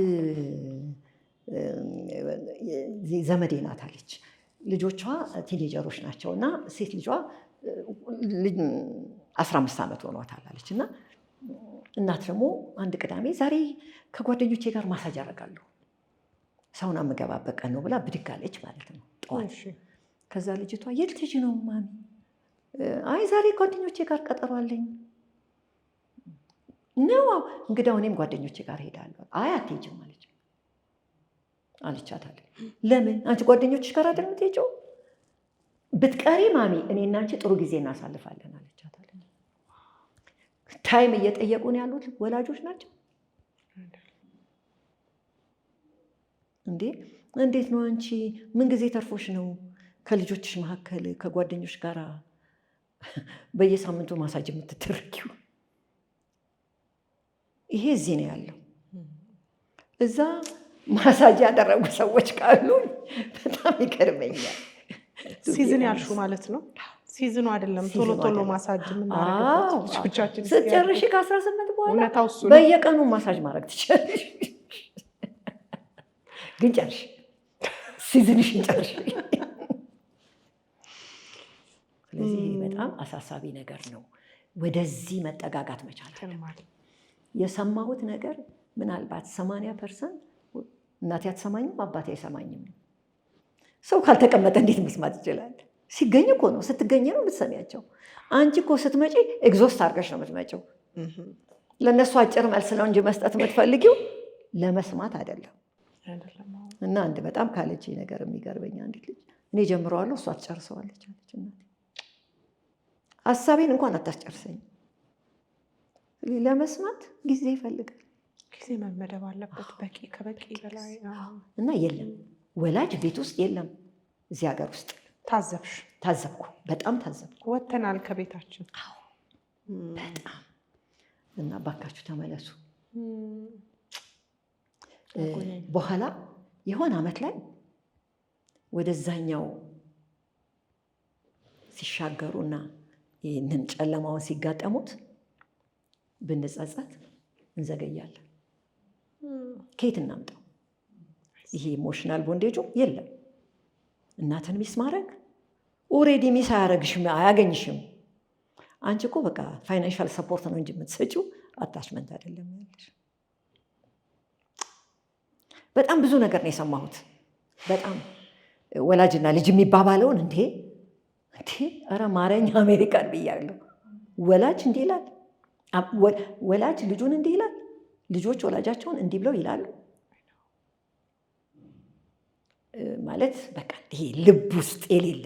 ዘመዴ ናት አለች። ልጆቿ ቲኔጀሮች ናቸው እና ሴት ልጇ 15 ዓመት ሆኗታል አለች። እና እናት ደግሞ አንድ ቅዳሜ ዛሬ ከጓደኞቼ ጋር ማሳጅ አደርጋለሁ ሰውን አመገባበት ቀን ነው ብላ ብድግ አለች ማለት ነው ጠዋት። ከዛ ልጅቷ የት ልጅ ነው ማሚ? አይ ዛሬ ጓደኞቼ ጋር ቀጠሮ አለኝ ነው። እንግዳው እኔም ጓደኞቼ ጋር ሄዳለሁ። አይ አትሄጂም አለቻት። ለምን? አንቺ ጓደኞችሽ ጋር አይደል የምትሄጂው? ብትቀሪ ማሚ እኔ እና አንቺ ጥሩ ጊዜ እናሳልፋለን አለቻት። ታይም እየጠየቁ ነው ያሉት ወላጆች ናቸው እንዴ? እንዴት ነው አንቺ ምን ጊዜ ተርፎሽ ነው ከልጆችሽ መካከል ከጓደኞች ጋር በየሳምንቱ ማሳጅ የምትደረጊው? ይሄ እዚህ ነው ያለው። እዛ ማሳጅ ያደረጉ ሰዎች ካሉ በጣም ይገርመኛል። ሲዝን ያልሹ ማለት ነው። ሲዝኑ አይደለም ቶሎ ቶሎ ማሳጅ የምናደርግበት ልጆቻችን ስትጨርሺ ከ18 በኋላ በየቀኑ ማሳጅ ማድረግ ትችላለሽ። ግን ጨርሺ፣ ሲዝንሽን ጨርሺ። ስለዚህ በጣም አሳሳቢ ነገር ነው። ወደዚህ መጠጋጋት መቻል። የሰማሁት ነገር ምናልባት 80% እናቴ አትሰማኝም አባቴ አይሰማኝም ነው። ሰው ካልተቀመጠ እንዴት መስማት ይችላል? ሲገኝ እኮ ነው፣ ስትገኝ ነው የምትሰሚያቸው። አንቺ እኮ ስትመጪ ኤግዞስት አድርገሽ ነው የምትመጪው። ለእነሱ አጭር መልስ ነው እንጂ መስጠት የምትፈልጊው ለመስማት አይደለም። እና አንድ በጣም ካለች ነገር የሚገርበኝ አንዲት ልጅ እኔ ጀምረዋለሁ እሷ ትጨርሰዋለች አለች። እናቴ ሀሳቤን እንኳን አታስጨርሰኝ። ለመስማት ጊዜ ይፈልጋል። ጊዜ መመደብ አለበት፣ በቂ ከበቂ በላይ። እና የለም ወላጅ ቤት ውስጥ የለም። እዚህ ሀገር ውስጥ ታዘብሽ? ታዘብኩ፣ በጣም ታዘብኩ። ወተናል ከቤታችን በጣም እና ባካችሁ ተመለሱ። በኋላ የሆነ ዓመት ላይ ወደዛኛው ሲሻገሩና ይህንን ጨለማውን ሲጋጠሙት ብንጸጸት እንዘገያለን። ከየት እናምጣው? ይሄ ኢሞሽናል ቦንዴጁ የለም። እናትን ሚስ ማድረግ ኦሬዲ ሚስ አያገኝሽም። አንቺ እኮ በቃ ፋይናንሻል ሰፖርት ነው እንጂ የምትሰጪው አታችመንት አይደለም ያለሽ። በጣም ብዙ ነገር ነው የሰማሁት። በጣም ወላጅና ልጅ የሚባባለውን እንዴ ኧረ ማረኝ አሜሪካን ብያለሁ። ወላጅ እንዲህ ይላል፣ ወላጅ ልጁን እንዲህ ይላል፣ ልጆች ወላጃቸውን እንዲህ ብለው ይላሉ። ማለት በቃ ይሄ ልብ ውስጥ የሌለ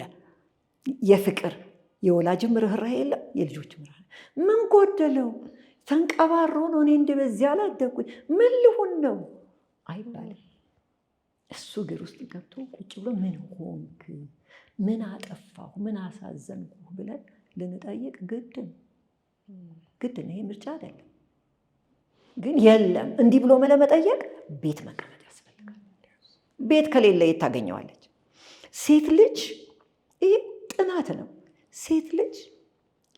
የፍቅር የወላጅም ርኅራኄ የለም፣ የልጆችም ርኅራኄ። ምን ጎደለው? ተንቀባሮ ነው እኔ እንደ በዚያ አላደኩኝ ምን ልሁን ነው አይባልም። እሱ እግር ውስጥ ገብቶ ቁጭ ብሎ ምን ሆንክ፣ ምን አጠፋሁ፣ ምን አሳዘንኩ ብለን ልንጠይቅ ግድን። ይሄ ምርጫ አይደለም። ግን የለም እንዲህ ብሎ ለመጠየቅ ቤት መቀመጥ ያስፈልጋል። ቤት ከሌለ የት ታገኘዋለች? ሴት ልጅ ይህ ጥናት ነው። ሴት ልጅ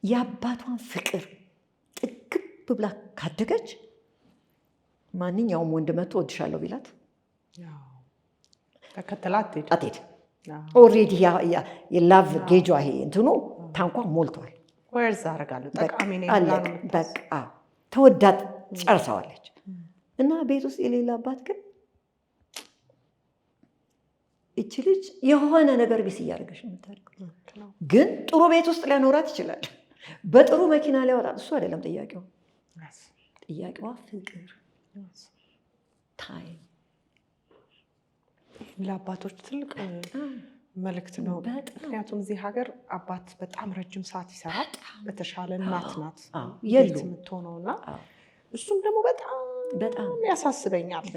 የአባቷን ፍቅር ጥግብ ብላ ካደገች ማንኛውም ወንድ መጥቶ እወድሻለሁ ቢላት አትሄድ። ኦልሬዲ የላቭ ጌጇ ይሄ እንትኑ ታንኳ ሞልቷል። በቃ ተወዳት ጨርሰዋለች። እና ቤት ውስጥ የሌለ አባት ግን እቺ ልጅ የሆነ ነገር ቢስ እያደረገች ነው የምታደርገው። ግን ጥሩ ቤት ውስጥ ሊያኖራት ይችላል፣ በጥሩ መኪና ሊያወጣት። እሱ አይደለም ጥያቄው። ጥያቄዋ ፍቅር፣ ታይም። ለአባቶች ትልቅ መልእክት ነው። ምክንያቱም እዚህ ሀገር አባት በጣም ረጅም ሰዓት ይሰራል። በተሻለ እናት ናት የምትሆነው እና እሱም ደግሞ በጣም ያሳስበኛል።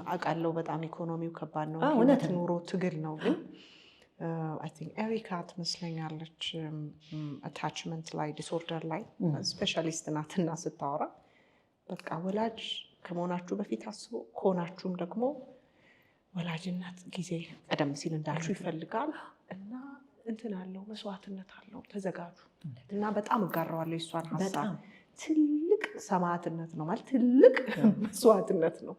አውቃለሁ በጣም ኢኮኖሚው ከባድ ነው፣ ኑሮ ትግል ነው። ግን አይ ቲንክ ኤሪካ ትመስለኛለች አታችመንት ላይ ዲስኦርደር ላይ ስፔሻሊስት ናትና ስታወራ በቃ ወላጅ ከመሆናችሁ በፊት አስቦ ከሆናችሁም ደግሞ ወላጅነት ጊዜ ቀደም ሲል እንዳልሹ ይፈልጋል እና እንትን አለው መስዋዕትነት አለው ተዘጋጁ እና በጣም እጋራዋለሁ የእሷን ሀሳብ ትልቅ ሰማዕትነት ነው ማለት ትልቅ መስዋዕትነት ነው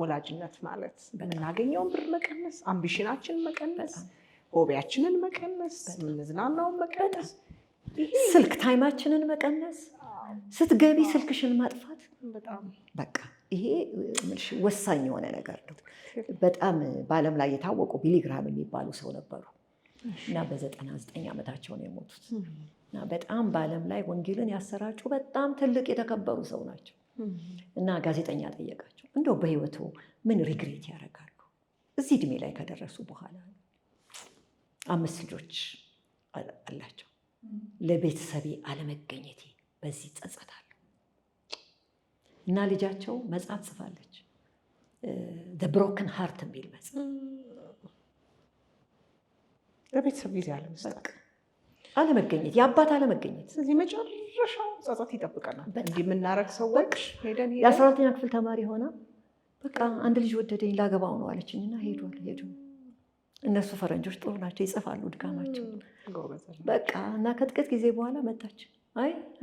ወላጅነት ማለት የምናገኘውን ብር መቀነስ አምቢሽናችንን መቀነስ ሆቢያችንን መቀነስ ምንዝናናውን መቀነስ ስልክ ታይማችንን መቀነስ ስትገቢ ስልክሽን ማጥፋት በጣም በቃ ይሄ ወሳኝ የሆነ ነገር ነው በጣም በዓለም ላይ የታወቁ ቢሊ ግራሃም የሚባሉ ሰው ነበሩ እና በ99 ዓመታቸው ነው የሞቱት እና በጣም በዓለም ላይ ወንጌልን ያሰራጩ በጣም ትልቅ የተከበሩ ሰው ናቸው እና ጋዜጠኛ ጠየቃቸው እንደው በህይወቱ ምን ሪግሬት ያደርጋሉ እዚህ እድሜ ላይ ከደረሱ በኋላ 5 ልጆች አላቸው ለቤተሰቤ አለመገኘቴ በዚህ ጸጸታለሁ እና ልጃቸው መጽሐፍ ጽፋለች the broken heart የሚል መጽሐፍ ለቤተሰብ ጊዜ አለመገኘት የአባት አለመገኘት ስለዚህ መጨረሻው ጸጸት ይጠብቀናል እንዲህ የምናረግ ሰዎች ሄደን የ12ኛ ክፍል ተማሪ ሆና በቃ አንድ ልጅ ወደደኝ ላገባው ነው አለችኝና ሄዱ እነሱ ፈረንጆች ጥሩ ናቸው ይጽፋሉ ድካማቸው በቃ እና ከጥቂት ጊዜ በኋላ መጣች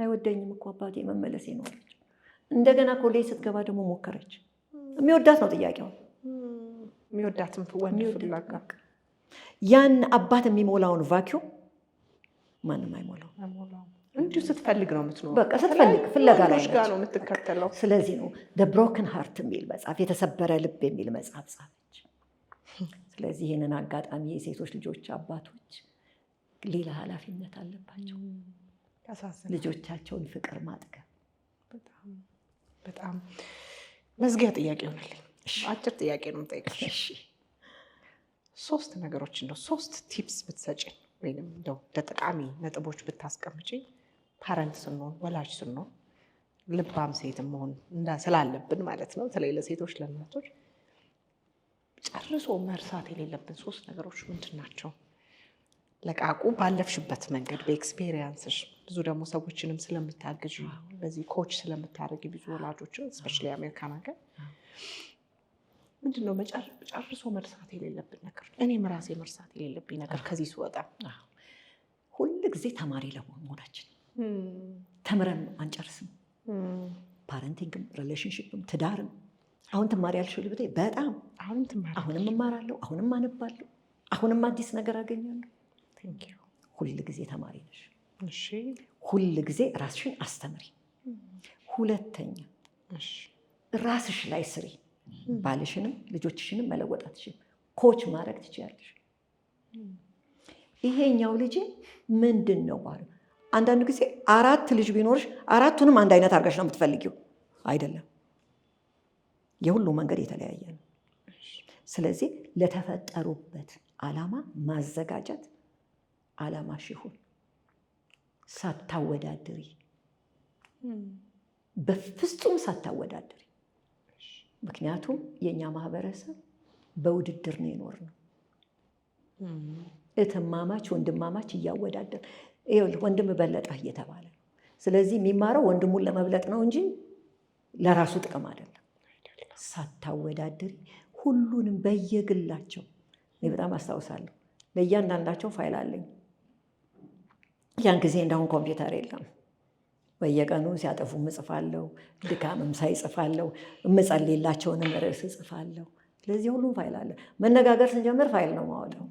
አይወደኝም እኮ አባቴ መመለሴ ነው አለች እንደገና ኮሌጅ ስትገባ ደግሞ ሞከረች የሚወዳት ነው ጥያቄው የሚወዳትም ወንድ ፍላጋ ያን አባት የሚሞላውን ቫኪዩም ማንም አይሞላው እንዲሁ ስትፈልግ ነው የምትኖረው በቃ ስትፈልግ ፍለጋ ላይ ነው የምትከተለው ስለዚህ ነው the broken heart የሚል መጽሐፍ የተሰበረ ልብ የሚል መጽሐፍ ጻፈች ስለዚህ ይህንን አጋጣሚ የሴቶች ልጆች አባቶች ሌላ ኃላፊነት አለባቸው ልጆቻቸውን ፍቅር ማጥገብ በጣም መዝጊያ ጥያቄ ሆነልኝ አጭር ጥያቄ ነው የምጠይቅሽ 3 ነገሮች እንደው 3 ቲፕስ ብትሰጪኝ ወይም እንደው ለጠቃሚ ነጥቦች ብታስቀምጪ ፓረንት ስንሆን ወላጅ ስንሆን ልባም ሴት መሆን ስላለብን ማለት ነው በተለይ ለሴቶች ለእናቶች ጨርሶ መርሳት የሌለብን 3 ነገሮች ምንድን ናቸው ለቃቁ ባለፍሽበት መንገድ በኤክስፔሪየንስሽ ብዙ ደግሞ ሰዎችንም ስለምታግዥ በዚህ ኮች ስለምታደርጊ ብዙ ወላጆችን ስፔሻሊ አሜሪካን ሀገር ምንድነው ጨርሶ መርሳት የሌለብን ነገር እኔም ራሴ መርሳት የሌለብኝ ነገር ከዚህ ስወጣ ሁሉ ጊዜ ተማሪ ለመሆናችን ተምረን አንጨርስም ፓረንቲንግም ሪሌሽንሺፕም ትዳርም አሁን ትማሪያለሽ ልብቴ በጣም አሁንም እማራለሁ አሁንም አነባለሁ አሁንም አዲስ ነገር አገኛለሁ ሁሉ ጊዜ ተማሪ ነሽ እሺ ሁሉ ጊዜ ራስሽን አስተምሪ ሁለተኛ ራስሽ ላይ ስሪ ባልሽንም ልጆችሽንም መለወጥ አትችይም ኮች ማድረግ ትችያለሽ ይሄኛው ልጅ ምንድነው ማለት አንዳንድ ጊዜ 4 ልጅ ቢኖርሽ 4ቱንም አንድ አይነት አድርገሽ ነው የምትፈልጊው አይደለም የሁሉ መንገድ የተለያየ ነው ስለዚህ ለተፈጠሩበት ዓላማ ማዘጋጀት ዓላማሽ ይሁን ሳታወዳድሪ በፍጹም ሳታወዳድሪ ምክንያቱም የኛ ማህበረሰብ በውድድር ነው የኖርነው እትማማች ወንድማማች እያወዳደር ወንድም በለጠ እየተባለ ነው ስለዚህ የሚማረው ወንድሙን ለመብለጥ ነው እንጂ ለራሱ ጥቅም አይደለም ሳታወዳድሪ ሁሉንም በየግላቸው እኔ በጣም አስታውሳለሁ ለእያንዳንዳቸው ፋይል አለኝ ያን ጊዜ እንዳሁን ኮምፒውተር የለም በየቀኑ ሲያጠፉ እጽፋለሁ ድካምም ሳይጽፋለሁ እምጸልይላቸውንም ርዕስ እጽፋለሁ ስለዚህ ሁሉም ፋይል አለ መነጋገር ስንጀምር ፋይል ነው ማወጣው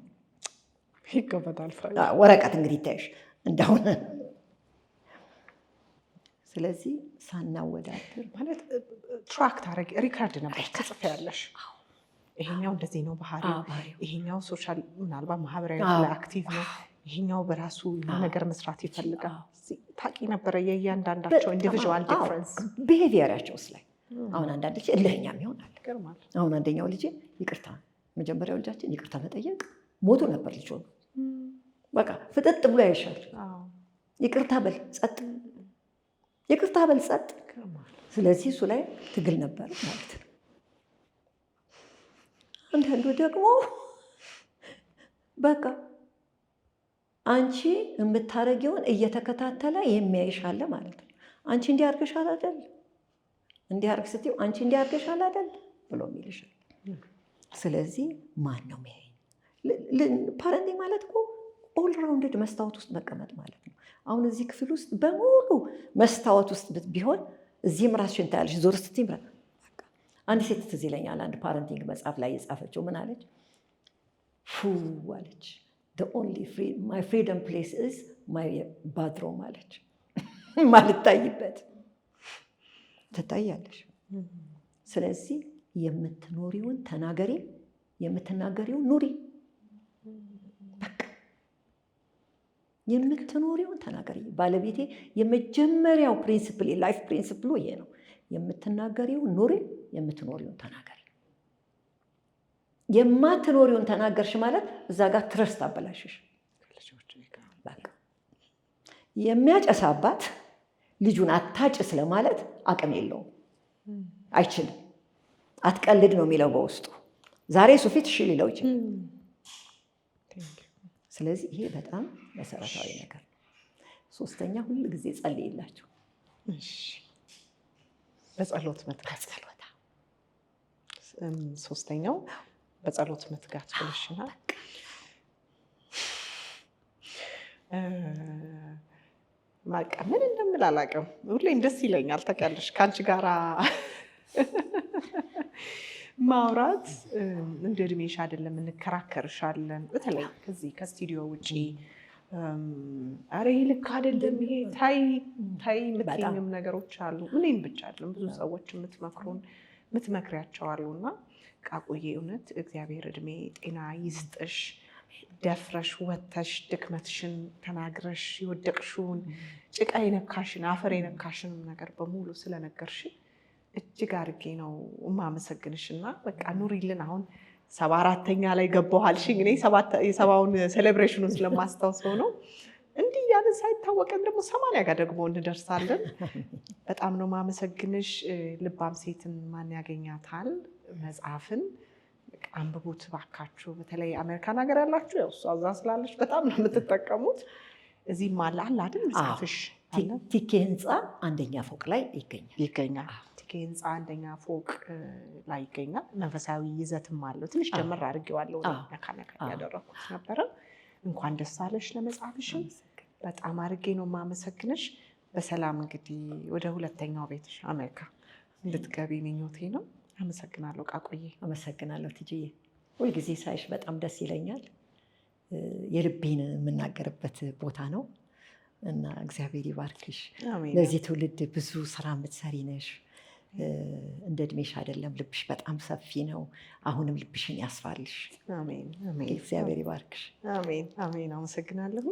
ይገባታል ፋይል ወረቀት እንግዲህ ታይሽ እንዳሁን ስለዚህ ሳናወዳድር ማለት ትራክ ታረጊ ሪካርድ ነበር ትጽፊያለሽ ይሄኛው እንደዚህ ነው ባህሪው ይሄኛው ሶሻል ምናልባት ማህበራዊ ላይ አክቲቭ ነው ይሄኛው በራሱ ነገር መስራት ይፈልጋል ታቂ ነበር የእያንዳንዳቸው ኢንዲቪጁዋል ዲፈረንስ ቢሄቪየራቸውስ ላይ አሁን አንዳንድ ልጅ እልህኛም ይሆናል አሁን አንደኛው ልጅ ይቅርታ መጀመሪያው ልጃችን ይቅርታ መጠየቅ ሞቶ ነበር ልጅ ሆኖ በቃ ፍጥጥ ብሎ ያይሻል ይቅርታ በል ጸጥ ይቅርታ በል ጸጥ ስለዚህ እሱ ላይ ትግል ነበር ማለት ነው አንዳንዱ ደግሞ በቃ አንቺ የምታረጊውን እየተከታተለ የሚያይሻለ ማለት ነው። አንቺ እንዲያርገሻል አይደል? እንዲያርግ ስትይው አንቺ እንዲያርገሻል አይደል ብሎ የሚልሻል። ስለዚህ ማን ነው የሚያይ? ፓረንቲንግ ማለት እኮ ኦል ራውንድድ መስታወት ውስጥ መቀመጥ ማለት ነው። አሁን እዚህ ክፍል ውስጥ በሙሉ መስታወት ውስጥ ብትሆን እዚህም ራስሽን ታያለሽ፣ ዞር ስትይም አንድ ሴት ትዝ ይለኛል፣ አንድ ፓረንቲንግ መጽሐፍ ላይ የጻፈችው ምን አለች? ፉ አለች my freedom place is my bathroom አለች። ማልታይበት ትታያለሽ። ስለዚህ የምትኖሪውን ተናገሪ፣ የምትናገሪውን ኑሪ። በቃ የምትኖሪውን ተናገሪ። ባለቤቴ የመጀመሪያው ፕሪንሲፕል የላይፍ ፕሪንሲፕሉ ይሄ ነው። የምትናገሪውን ኑሪ፣ የምትኖሪውን ተናገሪ። የማትኖሪውን ተናገርሽ ማለት እዛ ጋር ትረስት አበላሽሽ። የሚያጨስ አባት ልጁን አታጭስ ለማለት አቅም የለውም፣ አይችልም። አትቀልድ ነው የሚለው በውስጡ። ዛሬ እሱ ፊት እሺ ሊለው ይችላል። ስለዚህ ይሄ በጣም መሰረታዊ ነገር ነው። ሶስተኛ ሁል ጊዜ ጸልይላቸው። በጸሎት መትጋት። ሶስተኛው በጸሎት መትጋት ብለሽናል። ምን እንደምል አላውቅም። ሁሌም ደስ ይለኛል ታውቂያለሽ፣ ከአንቺ ጋራ ማውራት። እንደ እድሜሽ አይደለም፣ እንከራከርሻለን። በተለይ ከዚህ ከስቱዲዮ ውጭ አረ ይሄ ልክ አይደለም፣ ይሄ ታይ የምትይኝም ነገሮች አሉ። እኔን ብቻ አይደለም፣ ብዙ ሰዎች የምትመክሪያቸው አሉና ቃቁዬ እውነት እግዚአብሔር እድሜ ጤና ይስጥሽ። ደፍረሽ ወተሽ ድክመትሽን ተናግረሽ የወደቅሽውን ጭቃ የነካሽን አፈር የነካሽንም ነገር በሙሉ ስለነገርሽ እጅግ አድርጌ ነው የማመሰግንሽ። እና በቃ ኑሪልን። አሁን 74ኛ ላይ ገባኋልሽኝ። እኔ የሰባውን ሴሌብሬሽኑን ስለማስታውሰው ነው። እንዲህ ያንን ሳይታወቀን ደግሞ 80 ጋር ደግሞ እንደርሳለን። በጣም ነው የማመሰግንሽ። ልባም ሴትን ማን ያገኛታል መጽሐፍን አንብቡት ባካችሁ። በተለይ አሜሪካን ሀገር ያላችሁ ያው እሷ እዛ ስላለች በጣም ነው የምትጠቀሙት። እዚህም አለ አይደል መጽሐፍሽ? ቲኬ ህንፃ አንደኛ ፎቅ ላይ ይገኛል። ቲኬ ህንፃ አንደኛ ፎቅ ላይ ይገኛል። መንፈሳዊ ይዘትም አለው። ትንሽ ጀምር አድርጌዋለሁ፣ ነካ ያደረኩት ነበረ። እንኳን ደስ አለሽ ለመጽሐፍሽም። በጣም አድርጌ ነው የማመሰግንሽ። በሰላም እንግዲህ ወደ ሁለተኛው ቤትሽ አሜሪካ እንድትገቢ ምኞቴ ነው። አመሰግናለሁ ቃቆዬ። አመሰግናለሁ ትጂዬ። ሁልጊዜ ሳይሽ በጣም ደስ ይለኛል። የልቤን የምናገርበት ቦታ ነው እና እግዚአብሔር ይባርክሽ። ለዚህ ትውልድ ብዙ ስራ የምትሰሪ ነሽ። እንደ እድሜሽ አይደለም፣ ልብሽ በጣም ሰፊ ነው። አሁንም ልብሽን ያስፋልሽ። እግዚአብሔር ይባርክሽ። አሜን አሜን። አመሰግናለሁ።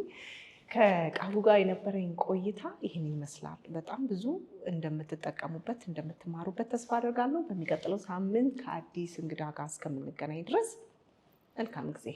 ከቃሉ ጋር የነበረኝ ቆይታ ይህን ይመስላል። በጣም ብዙ እንደምትጠቀሙበት እንደምትማሩበት ተስፋ አደርጋለሁ። በሚቀጥለው ሳምንት ከአዲስ እንግዳ ጋር እስከምንገናኝ ድረስ መልካም ጊዜ